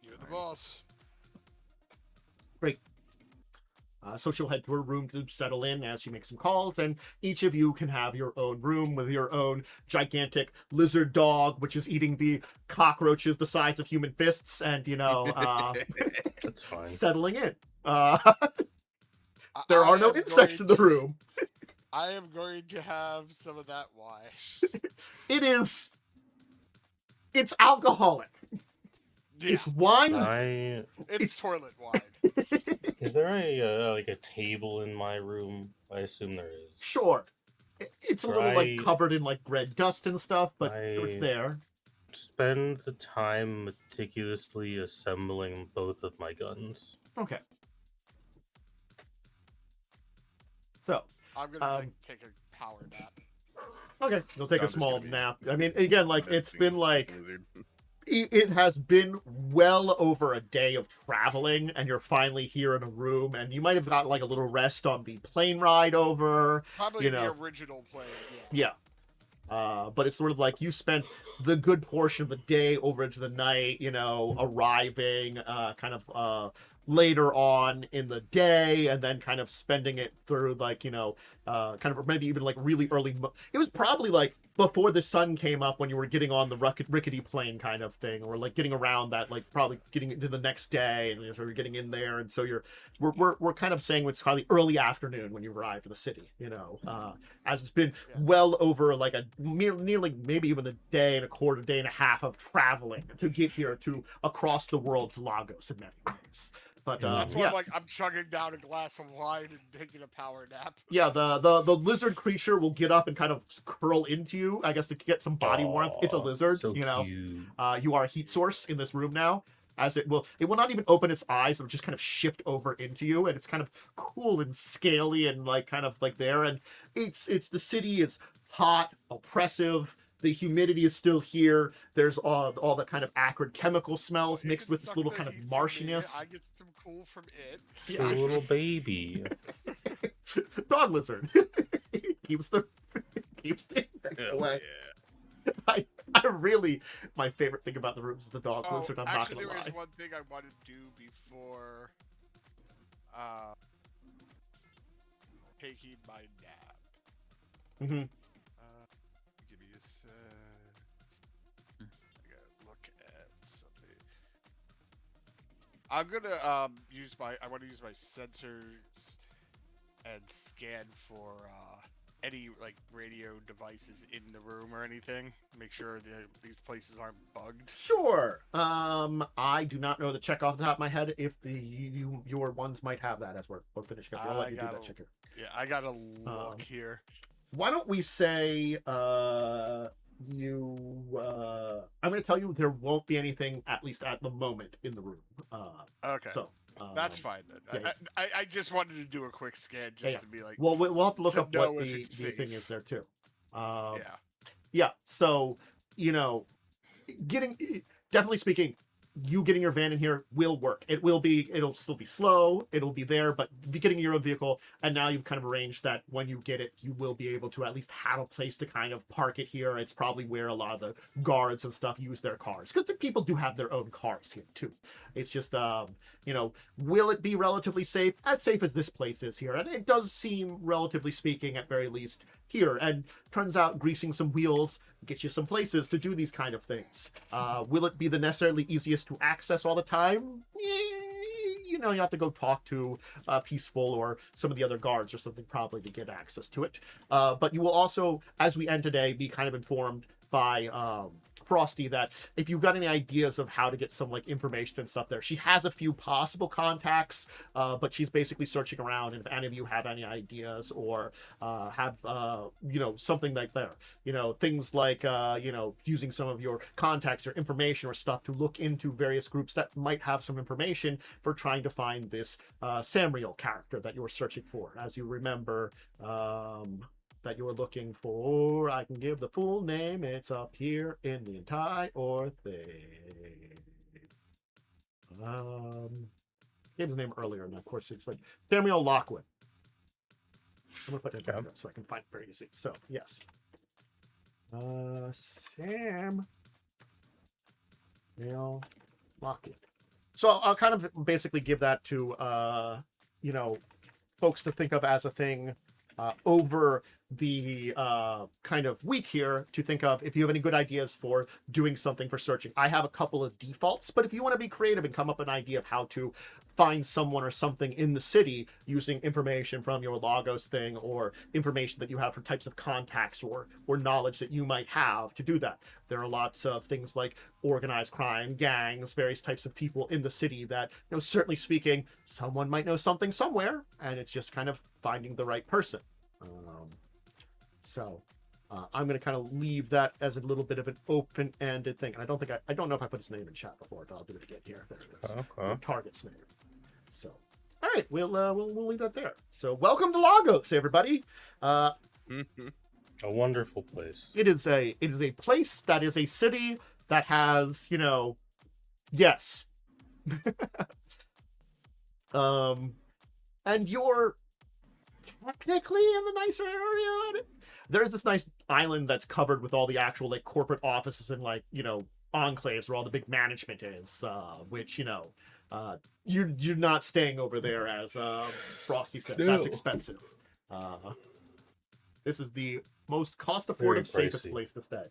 Speaker 4: You're the boss.
Speaker 1: Great. So she'll head to her room to settle in as she makes some calls, and each of you can have your own room with your own gigantic lizard dog, which is eating the cockroaches the size of human fists, and,
Speaker 5: That's fine.
Speaker 1: settling in. There are no insects in the room.
Speaker 4: I am going to have some of that wine.
Speaker 1: It's alcoholic.
Speaker 4: Yeah,
Speaker 1: It's wine.
Speaker 4: it's toilet wine.
Speaker 5: Is there a table in my room? I assume there is.
Speaker 1: Sure. It's a little covered in red dust and stuff, but it's
Speaker 5: I-
Speaker 1: there.
Speaker 5: Spend the time meticulously assembling both of my guns.
Speaker 1: Okay. So,
Speaker 4: I'm gonna take a power nap.
Speaker 1: okay, you'll take
Speaker 3: I'm
Speaker 1: a
Speaker 3: just
Speaker 1: small
Speaker 3: gonna be-
Speaker 1: nap. I mean, again, it's been
Speaker 3: Lizard.
Speaker 1: it has been well over a day of traveling, and you're finally here in a room, and you might have got a little rest on the plane ride over.
Speaker 4: Probably the original plane.
Speaker 1: Yeah. But it's sort of you spent the good portion of the day over into the night, arriving later on in the day, and then kind of spending it through maybe even really early. It was probably before the sun came up when you were getting on the rickety plane kind of thing, or getting around that, probably getting into the next day, and you're getting in there, and so we're kind of saying it's probably early afternoon when you arrive in the city, as it's been well over nearly maybe even a day and a quarter, day and a half of traveling to get here to across the world to Lagos in many ways. But
Speaker 4: That's why
Speaker 1: yes.
Speaker 4: I'm chugging down a glass of wine and taking a power nap.
Speaker 1: Yeah, the lizard creature will get up and kind of curl into you, I guess, to get some body warmth. It's a lizard,
Speaker 5: So cute.
Speaker 1: You are a heat source in this room now, as it will not even open its eyes. It'll just kind of shift over into you, and it's kind of cool and scaly and there. And it's the city is hot, oppressive. The humidity is still here. There's all the kind of acrid chemical smells
Speaker 4: You
Speaker 1: mixed
Speaker 4: can
Speaker 1: with this
Speaker 4: suck
Speaker 1: little
Speaker 4: the
Speaker 1: kind of
Speaker 4: heat from me,
Speaker 1: marshiness.
Speaker 4: I get some cool from it.
Speaker 5: So little baby.
Speaker 1: Dog lizard keeps the
Speaker 3: Hell
Speaker 1: away.
Speaker 3: yeah.
Speaker 1: I really, my favorite thing about the rooms is the dog lizard. I'm not
Speaker 4: actually,
Speaker 1: gonna
Speaker 4: there
Speaker 1: lie.
Speaker 4: is one thing I want to do before taking my nap.
Speaker 1: Mm-hmm.
Speaker 4: Give me a sec. I gotta look at something. I'm gonna I want to use my sensors and scan for any radio devices in the room or anything. Make sure these places aren't bugged.
Speaker 1: Sure. I do not know the check off the top of my head. If your ones might have that as we're finishing up. I'll let you do that check here.
Speaker 4: Yeah, I gotta look here.
Speaker 1: Why don't we say I'm going to tell you there won't be anything, at least at the moment, in the room.
Speaker 4: Okay.
Speaker 1: So
Speaker 4: That's fine then.
Speaker 1: yeah,
Speaker 4: I just wanted to do a quick scan just to be like.
Speaker 1: Well, we'll have to look
Speaker 4: to
Speaker 1: up
Speaker 4: know
Speaker 1: what
Speaker 4: if
Speaker 1: the
Speaker 4: it's
Speaker 1: thing
Speaker 4: safe.
Speaker 1: is there too.
Speaker 4: Yeah.
Speaker 1: Yeah. So definitely speaking, you getting your van in here will work. It'll still be slow, it'll be there, but getting your own vehicle, and now you've kind of arranged that when you get it, you will be able to at least have a place to kind of park it here. It's probably where a lot of the guards and stuff use their cars, because the people do have their own cars here too. It's just, will it be relatively safe? As safe as this place is here, and it does seem, relatively speaking, at very least here. And turns out greasing some wheels gets you some places to do these kind of things. Will it be the necessarily easiest to access all the time? You have to go talk to Peaceful or some of the other guards or something probably to get access to it. But you will also, as we end today, be kind of informed by Frosty that if you've got any ideas of how to get some information and stuff there, she has a few possible contacts, but she's basically searching around. And if any of you have any ideas or have something like there, things like using some of your contacts or information or stuff to look into various groups that might have some information for trying to find this Samriel character that you were searching for. As you remember, that you're looking for, I can give the full name. It's up here in the entire thing. Gave his name earlier, and of course it's Samuel Lockwood. I'm gonna put it down so I can find it very easy. So yes, Samuel Lockwood. So I'll kind of basically give that to folks to think of as a thing over the kind of week here, to think of if you have any good ideas for doing something for searching. I have a couple of defaults, but if you want to be creative and come up with an idea of how to find someone or something in the city using information from your Lagos thing or information that you have for types of contacts or knowledge that you might have to do that. There are lots of things like organized crime, gangs, various types of people in the city that, certainly speaking, someone might know something somewhere, and it's just kind of finding the right person. So I'm going to kind of leave that as a little bit of an open-ended thing. And I don't know if I put his name in chat before, but I'll do it again here. There it is. Okay. Target's name. So, all right, we'll leave that there. So, welcome to Lagos, everybody.
Speaker 5: A wonderful place.
Speaker 1: It is a place that is a city that has, yes. And you're technically in the nicer area. There's this nice island that's covered with all the actual corporate offices and enclaves where all the big management is, which you're not staying over there, as Frosty said. No. That's expensive. This is the most cost-affordable, safest place to stay.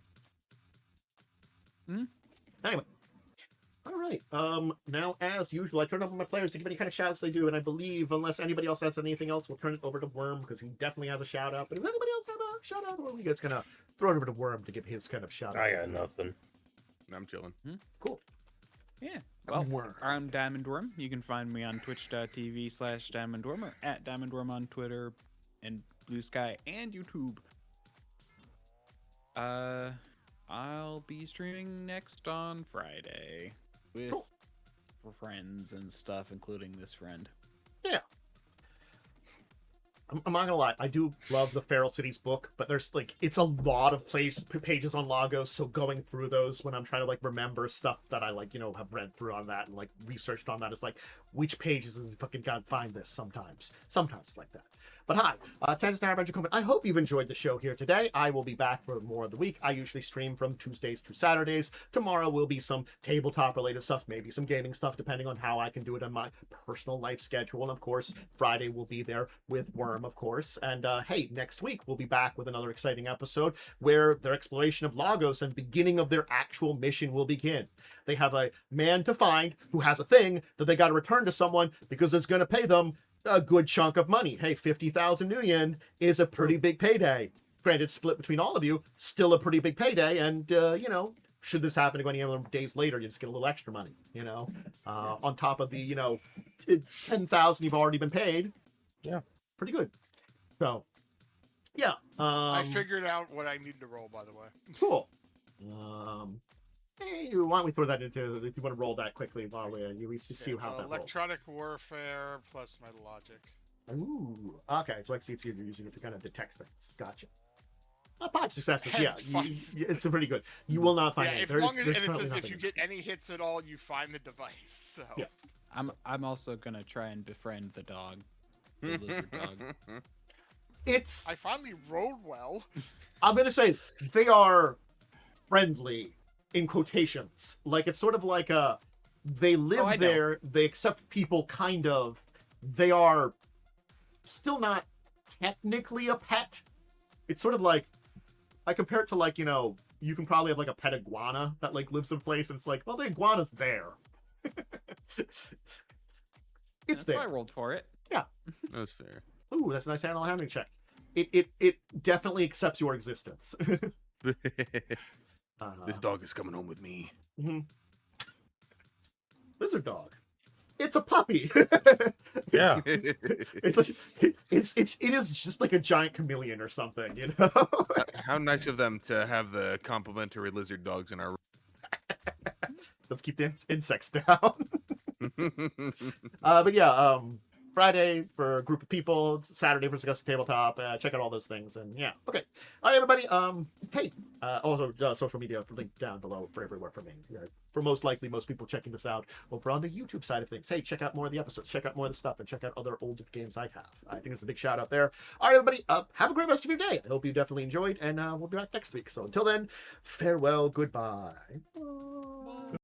Speaker 1: Anyway. All right. Now, as usual, I turn over my players to give any kind of shout-outs they do, and I believe, unless anybody else has anything else, we'll turn it over to Wyrm, because he definitely has a shout-out. But if anybody else have a shout-out, well, we just gonna throw it over to Wyrm to give his kind of shout-out.
Speaker 5: I got nothing.
Speaker 3: I'm chilling.
Speaker 1: Cool.
Speaker 2: Yeah. Well, I'm Diamond Wyrm. You can find me on twitch.tv/DiamondWyrm or at DiamondWyrm on Twitter and Blue Sky and YouTube. I'll be streaming next on Friday with for friends and stuff, including this friend.
Speaker 1: Yeah. I'm not gonna lie, I do love the Feral Cities book, but there's it's a lot of pages on Lagos, so going through those when I'm trying to remember stuff that I have read through on that and researched on that is which pages and fucking gotta find this sometimes it's like that. But hi, thanks to everybody for coming. I hope you've enjoyed the show here today. I will be back for more of the week. I usually stream from Tuesdays to Saturdays. Tomorrow will be some tabletop related stuff, maybe some gaming stuff, depending on how I can do it on my personal life schedule. And of course, Friday will be there with Wyrm, of course. And hey, next week we'll be back with another exciting episode where their exploration of Lagos and beginning of their actual mission will begin. They have a man to find who has a thing that they got to return to someone because it's going to pay them a good chunk of money. Hey, 50,000 new yen is a pretty big payday. Granted, split between all of you, still a pretty big payday. And, should this happen to any other days later, you just get a little extra money, on top of the, 10,000 you've already been paid.
Speaker 5: Yeah.
Speaker 1: Pretty good. So, yeah.
Speaker 4: I figured out what I need to roll, by the way.
Speaker 1: Cool. Hey, why don't we throw that into, if you want to roll that quickly while we just see how that rolls.
Speaker 4: Electronic warfare plus my logic.
Speaker 1: Ooh, okay, so I see it's you're using it to kind of detect things. Gotcha. 5 successes.
Speaker 4: And
Speaker 1: Yeah,
Speaker 4: 5
Speaker 1: it's pretty good. You will not find
Speaker 4: Yeah,
Speaker 1: any.
Speaker 4: if
Speaker 1: There's,
Speaker 4: long as
Speaker 1: there's
Speaker 4: and it
Speaker 1: currently
Speaker 4: says if
Speaker 1: nothing.
Speaker 4: you get any hits at all, you find the device. So
Speaker 1: Yeah.
Speaker 2: I'm also gonna try and befriend the dog, the lizard dog.
Speaker 1: It's.
Speaker 4: I finally rolled well.
Speaker 1: I'm gonna say they are friendly in quotations. Like it's sort of like a. They live
Speaker 2: I know.
Speaker 1: there. They accept people. Kind of. They are still not technically a pet. It's sort of like I compare it to like, you can probably have like a pet iguana that like lives in place and it's like, well, the iguana's there. It's
Speaker 2: That's why I
Speaker 1: there.
Speaker 2: rolled for it.
Speaker 3: That's fair.
Speaker 1: Ooh, that's a nice animal handling check. It definitely accepts your existence.
Speaker 3: This dog is coming home with me.
Speaker 1: Mhm. Lizard dog. It's a puppy.
Speaker 5: Yeah.
Speaker 1: It's like, it is just like a giant chameleon or something, you know?
Speaker 3: How nice of them to have the complimentary lizard dogs in our
Speaker 1: Let's keep the insects down. But yeah, Friday for a group of people, Saturday for Suggested Tabletop. Check out all those things, and yeah, okay. All right, everybody. Hey, also social media linked down below for everywhere for me. For most people checking this out over on the YouTube side of things. Hey, check out more of the episodes, check out more of the stuff, and check out other old games I have. I think it's a big shout out there. All right, everybody. Have a great rest of your day. I hope you definitely enjoyed, and we'll be back next week. So until then, farewell, goodbye. Bye.